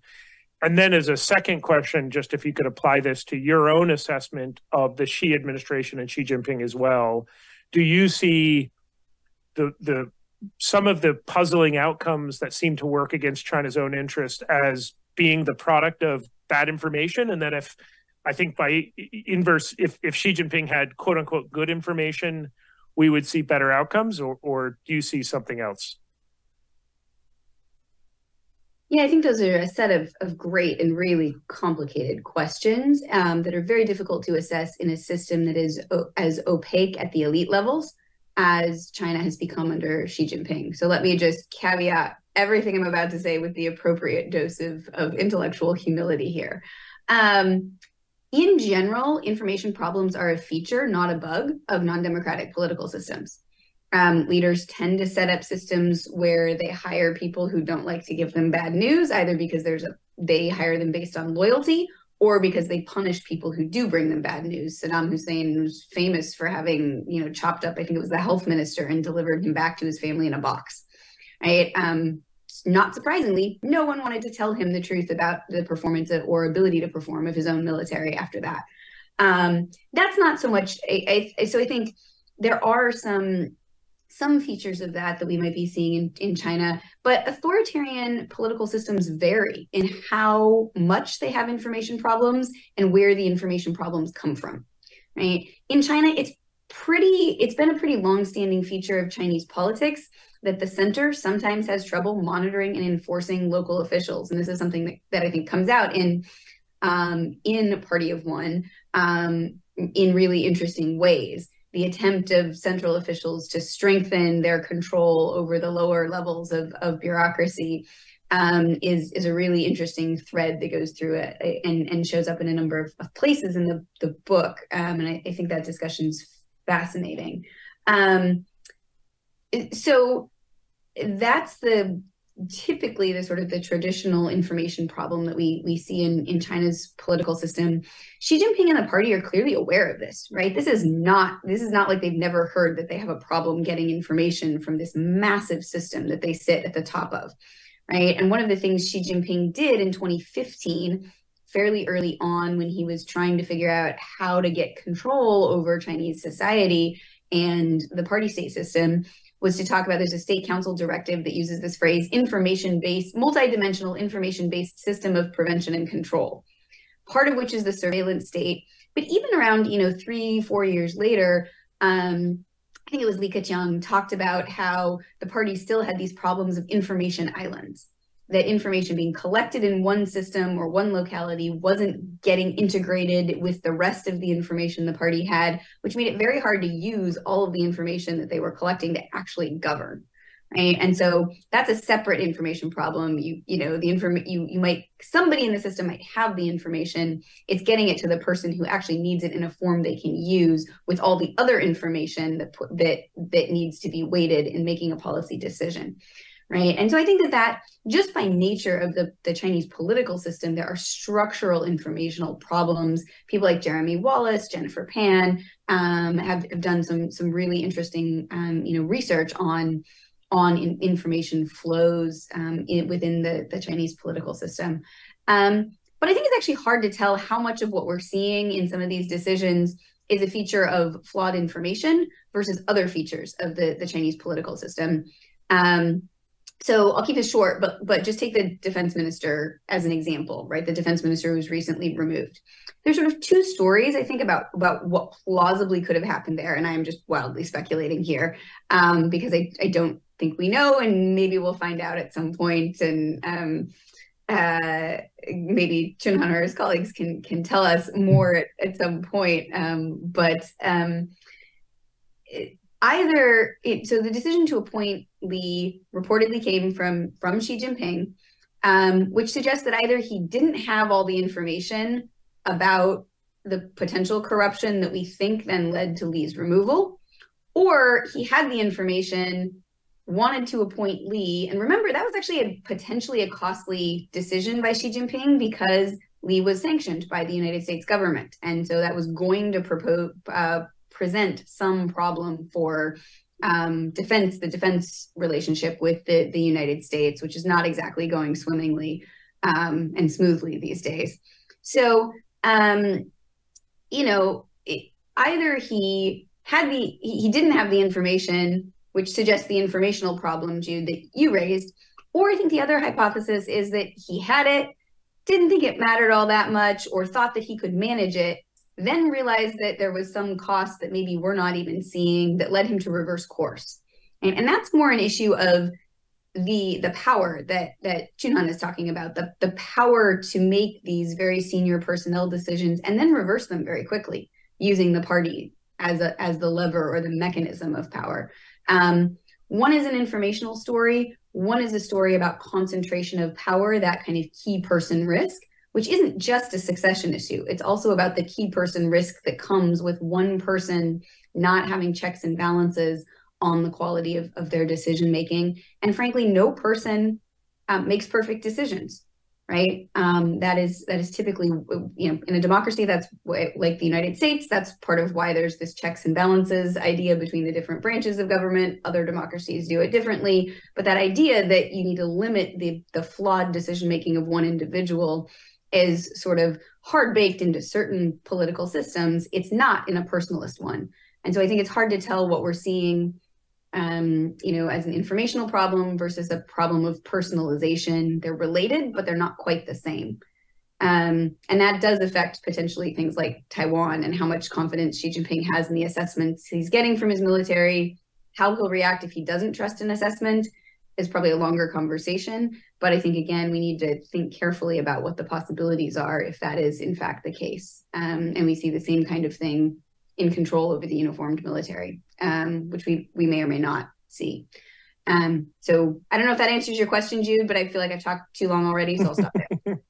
And then as a second question, just if you could apply this to your own assessment of the Xi administration and Xi Jinping as well, do you see some of the puzzling outcomes that seem to work against China's own interest as being the product of bad information? And then if by inverse, if Xi Jinping had quote unquote good information, we would see better outcomes, or do you see something else? Yeah, I think those are a set of great and really complicated questions that are very difficult to assess in a system that is as opaque at the elite levels as China has become under Xi Jinping. So let me just caveat everything I'm about to say with the appropriate dose of intellectual humility here. In general, information problems are a feature, not a bug, of non-democratic political systems. Leaders tend to set up systems where they hire people who don't like to give them bad news, either because they hire them based on loyalty or because they punish people who do bring them bad news. Saddam Hussein was famous for having, chopped up, I think it was the health minister, and delivered him back to his family in a box, right? Not surprisingly, no one wanted to tell him the truth about the performance or ability to perform of his own military after that. That's not so much, so I think there are some features of that we might be seeing in China, but authoritarian political systems vary in how much they have information problems and where the information problems come from, right? In China, it's been a pretty long-standing feature of Chinese politics that the center sometimes has trouble monitoring and enforcing local officials. And this is something that I think comes out in Party of One in really interesting ways. The attempt of central officials to strengthen their control over the lower levels of bureaucracy is a really interesting thread that goes through it and shows up in a number of places in the book. And I think that discussion's fascinating. So that's typically the sort of the traditional information problem that we see in China's political system. Xi Jinping and the party are clearly aware of this, right? This is not like they've never heard that they have a problem getting information from this massive system that they sit at the top of, right? And one of the things Xi Jinping did in 2015, fairly early on, when he was trying to figure out how to get control over Chinese society and the party state system, was to talk about, there's a state council directive that uses this phrase, information-based, multidimensional information-based system of prevention and control, part of which is the surveillance state. But even around, 3-4 years later, I think it was Li Keqiang, talked about how the party still had these problems of information islands, that information being collected in one system or one locality wasn't getting integrated with the rest of the information the party had, which made it very hard to use all of the information that they were collecting to actually govern. Right. And so that's a separate information problem. Somebody in the system might have the information. It's getting it to the person who actually needs it in a form they can use with all the other information that needs to be weighted in making a policy decision. Right. And so I think that just by nature of the Chinese political system, there are structural informational problems. People like Jeremy Wallace, Jennifer Pan have done some really interesting research on information flows within the Chinese political system. But I think it's actually hard to tell how much of what we're seeing in some of these decisions is a feature of flawed information versus other features of the Chinese political system. So I'll keep this short, but just take the defense minister as an example, right? The defense minister who was recently removed. There's sort of two stories, I think, about what plausibly could have happened there. And I am just wildly speculating here because I don't think we know, and maybe we'll find out at some point. And maybe Chunhan or his colleagues can tell us more at some point. So the decision to appoint Li reportedly came from Xi Jinping, which suggests that either he didn't have all the information about the potential corruption that we think then led to Li's removal, or he had the information, wanted to appoint Li. And remember, that was actually potentially a costly decision by Xi Jinping because Li was sanctioned by the United States government. And so that was going to present some problem for the defense relationship with the United States, which is not exactly going swimmingly and smoothly these days. So, either he didn't have the information, which suggests the informational problem, Jude, that you raised, or I think the other hypothesis is that he had it, didn't think it mattered all that much, or thought that he could manage it, then realized that there was some cost that maybe we're not even seeing that led him to reverse course. And that's more an issue of the power that Chunhan is talking about, the power to make these very senior personnel decisions and then reverse them very quickly using the party as the lever or the mechanism of power. One is an informational story. One is a story about concentration of power, that kind of key person risk, which isn't just a succession issue. It's also about the key person risk that comes with one person not having checks and balances on the quality of their decision making. And frankly, no person makes perfect decisions, right? That is typically, in a democracy that's like the United States, that's part of why there's this checks and balances idea between the different branches of government. Other democracies do it differently, but that idea that you need to limit the flawed decision making of one individual is sort of hard baked into certain political systems. It's not in a personalist one. And so I think it's hard to tell what we're seeing, as an informational problem versus a problem of personalization. They're related, but they're not quite the same. And that does affect potentially things like Taiwan and how much confidence Xi Jinping has in the assessments he's getting from his military. How he'll react if he doesn't trust an assessment is probably a longer conversation. But I think, again, we need to think carefully about what the possibilities are if that is, in fact, the case. And we see the same kind of thing in control over the uniformed military, which we may or may not see. So I don't know if that answers your question, Jude, but I feel like I've talked too long already, so I'll stop there.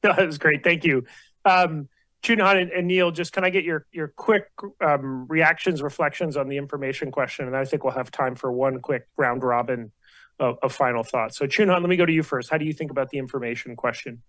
No, that was great. Thank you. Chunhan and Neil, just can I get your quick reactions, reflections on the information question? And I think we'll have time for one quick round robin of final thoughts. So Chunhan, let me go to you first. How do you think about the information question?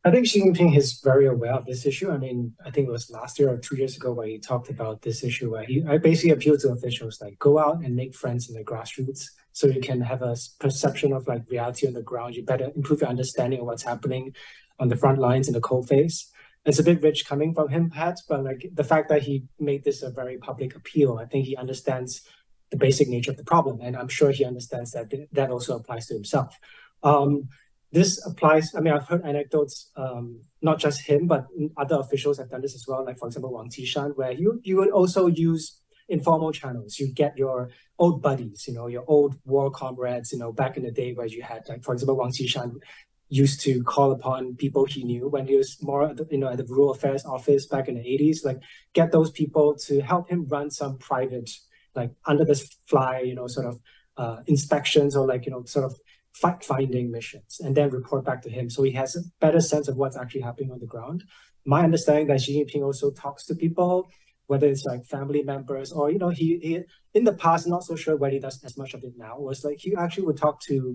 I think Xi Jinping is very aware of this issue. I mean, I think it was last year or 2 years ago where he talked about this issue, where I basically appealed to officials, like, go out and make friends in the grassroots so you can have a perception of like reality on the ground. You better improve your understanding of what's happening on the front lines in the cold face. It's a bit rich coming from him, perhaps, but like the fact that he made this a very public appeal, I think he understands the basic nature of the problem. And I'm sure he understands that that also applies to himself. This applies, I mean, I've heard anecdotes, not just him, but other officials have done this as well. Like, for example, Wang Qishan, where you would also use informal channels. You get your old buddies, your old war comrades, back in the day where you had, like, for example, Wang Qishan used to call upon people he knew when he was more, at the Rural Affairs Office back in the 80s, like get those people to help him run some private, like under the fly, sort of inspections or like, sort of fact-finding missions, and then report back to him. So he has a better sense of what's actually happening on the ground. My understanding that Xi Jinping also talks to people, whether it's like family members or, he in the past, not so sure whether he does as much of it now, was like he actually would talk to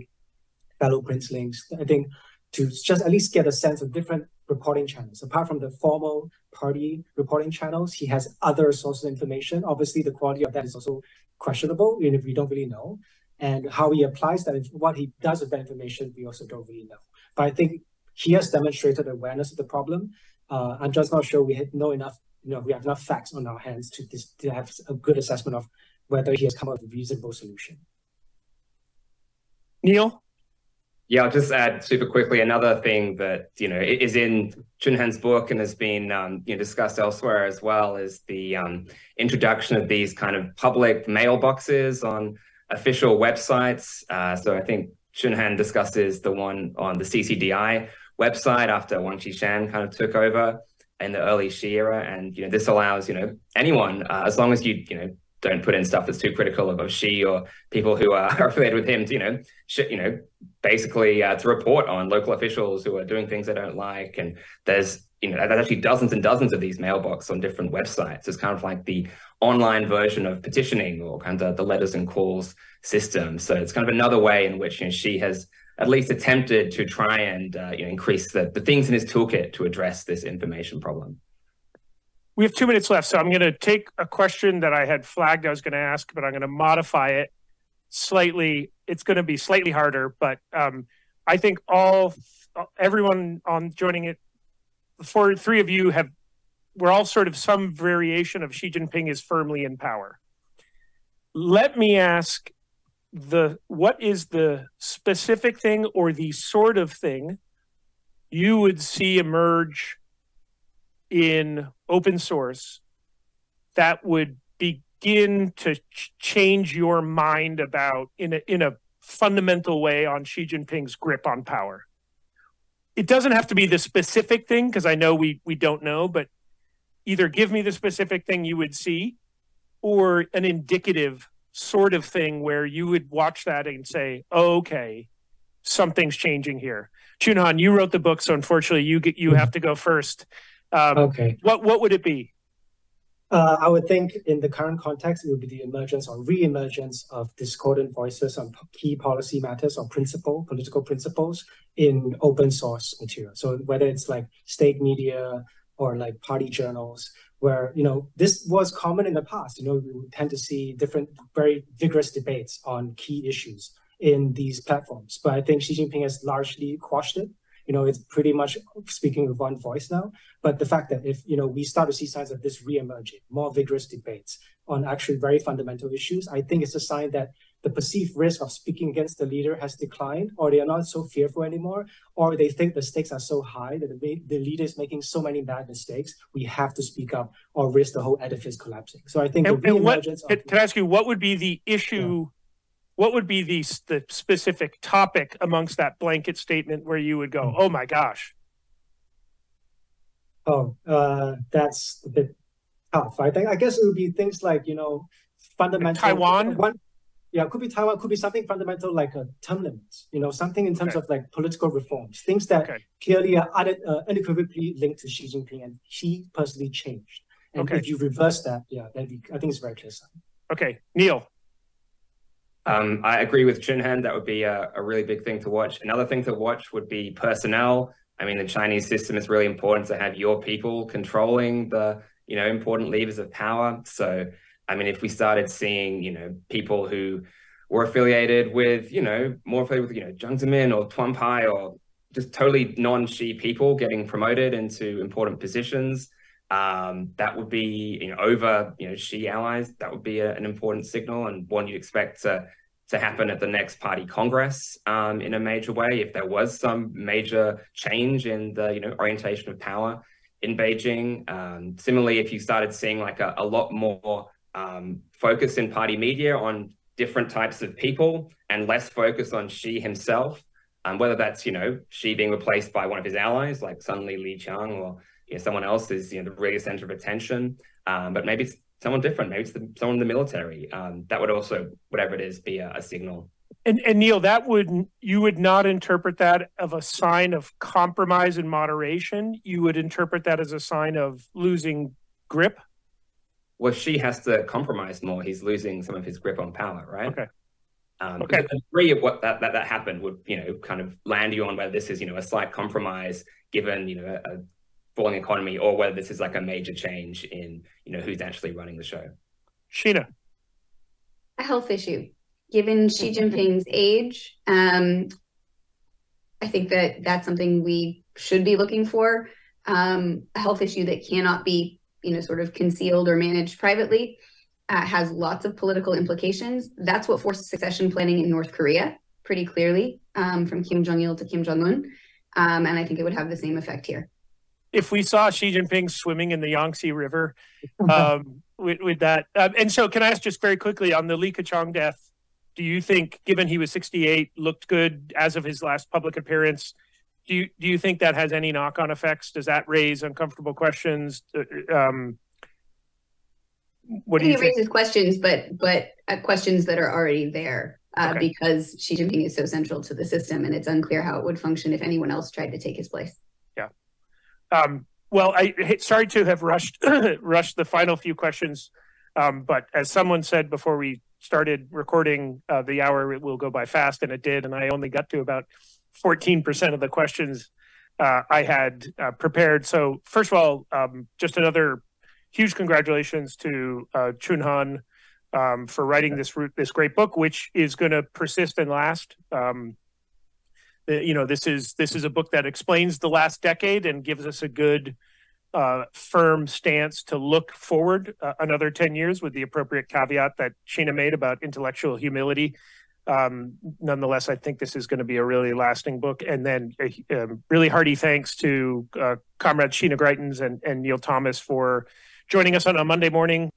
fellow princelings, I think, to just at least get a sense of different reporting channels. Apart from the formal party reporting channels, he has other sources of information. Obviously, the quality of that is also questionable, even if we don't really know. And how he applies that, what he does with that information, we also don't really know. But I think he has demonstrated awareness of the problem. I'm just not sure we know enough, we have enough facts on our hands to have a good assessment of whether he has come up with a reasonable solution. Neil? Yeah, I'll just add super quickly another thing that is in Chunhan's book and has been discussed elsewhere as well, is the introduction of these kind of public mailboxes on official websites. So I think Chunhan discusses the one on the CCDI website after Wang Qishan kind of took over in the early Xi era, and this allows anyone, as long as you don't put in stuff that's too critical of Xi or people who are affiliated with him, to, basically to report on local officials who are doing things they don't like. And there's, there's actually dozens and dozens of these mailboxes on different websites. It's kind of like the online version of petitioning, or kind of the letters and calls system. So it's kind of another way in which Xi has at least attempted to try and increase the things in his toolkit to address this information problem. We have 2 minutes left, so I'm going to take a question that I had flagged I was going to ask, but I'm going to modify it slightly. It's going to be slightly harder, but I think everyone on joining it, three of you we're all sort of some variation of Xi Jinping is firmly in power. Let me ask, what is the specific thing or the sort of thing you would see emerge in open source that would begin to change your mind about in a fundamental way on Xi Jinping's grip on power? It doesn't have to be the specific thing, because I know we don't know, but either give me the specific thing you would see or an indicative sort of thing where you would watch that and say, oh, okay, something's changing here. Chunhan, you wrote the book, so unfortunately you have to go first. Okay. What would it be? I would think in the current context, it would be the emergence or re-emergence of discordant voices on key policy matters or political principles in open source material. So whether it's like state media or like party journals, where, this was common in the past. We would tend to see different, very vigorous debates on key issues in these platforms. But I think Xi Jinping has largely quashed it. It's pretty much speaking with one voice now. But the fact that if, we start to see signs of this re-emerging, more vigorous debates on actually very fundamental issues, I think it's a sign that the perceived risk of speaking against the leader has declined, or they are not so fearful anymore, or they think the stakes are so high that the leader is making so many bad mistakes, we have to speak up or risk the whole edifice collapsing. So I think the re-emergence can I ask you, what would be the issue? Yeah. What would be the specific topic amongst that blanket statement where you would go, oh my gosh? Oh, that's a bit tough. I guess it would be things like, fundamental. Taiwan? It could be Taiwan, could be something fundamental like a term limit, something in terms of like political reforms, things that clearly are unequivocally linked to Xi Jinping and he personally changed. And if you reverse that, I think it's very clear sign. Okay, Neil. I agree with Chunhan. That would be a really big thing to watch. Another thing to watch would be personnel. I mean, the Chinese system is really important to have your people controlling the, important levers of power. So, I mean, if we started seeing, people who were affiliated with, more affiliated with, Jiang Zemin or Tuan Pai or just totally non-Xi people getting promoted into important positions, that would be, over, Xi allies. That would be an important signal, and one you'd expect to happen at the next party congress in a major way if there was some major change in the orientation of power in Beijing. Similarly, if you started seeing like a lot more focus in party media on different types of people and less focus on Xi himself, whether that's, Xi being replaced by one of his allies, like suddenly Li Qiang, or someone else is the real center of attention, but maybe it's someone different, maybe it's someone in the military. That would also, whatever it is, be a signal. And Neil, you would not interpret that of a sign of compromise and moderation. You would interpret that as a sign of losing grip. Well, Xi has to compromise more. He's losing some of his grip on power, right? Okay. Okay. The degree of what that happened would, kind of land you on whether this is, a slight compromise given, a falling economy, or whether this is like a major change in, who's actually running the show. Sheena. A health issue. Given Xi Jinping's age, I think that's something we should be looking for. A health issue that cannot be, sort of concealed or managed privately, has lots of political implications. That's what forced succession planning in North Korea pretty clearly, from Kim Jong-il to Kim Jong-un. And I think it would have the same effect here. If we saw Xi Jinping swimming in the Yangtze River, with that, and so can I ask just very quickly on the Li Keqiang death, do you think, given he was 68, looked good as of his last public appearance, do you think that has any knock-on effects? Does that raise uncomfortable questions? What do you think? It raises questions, but questions that are already there, because Xi Jinping is so central to the system, and it's unclear how it would function if anyone else tried to take his place. Yeah. Well, sorry to have rushed the final few questions, but as someone said before we started recording, the hour will go by fast, and it did, and I only got to about 14% of the questions I had prepared. So first of all, just another huge congratulations to Chunhan for writing this great book, which is going to persist and last. This is a book that explains the last decade and gives us a good, firm stance to look forward another 10 years with the appropriate caveat that Sheena made about intellectual humility. Nonetheless, I think this is going to be a really lasting book. And then really hearty thanks to comrades Sheena Greitens and Neil Thomas for joining us on a Monday morning.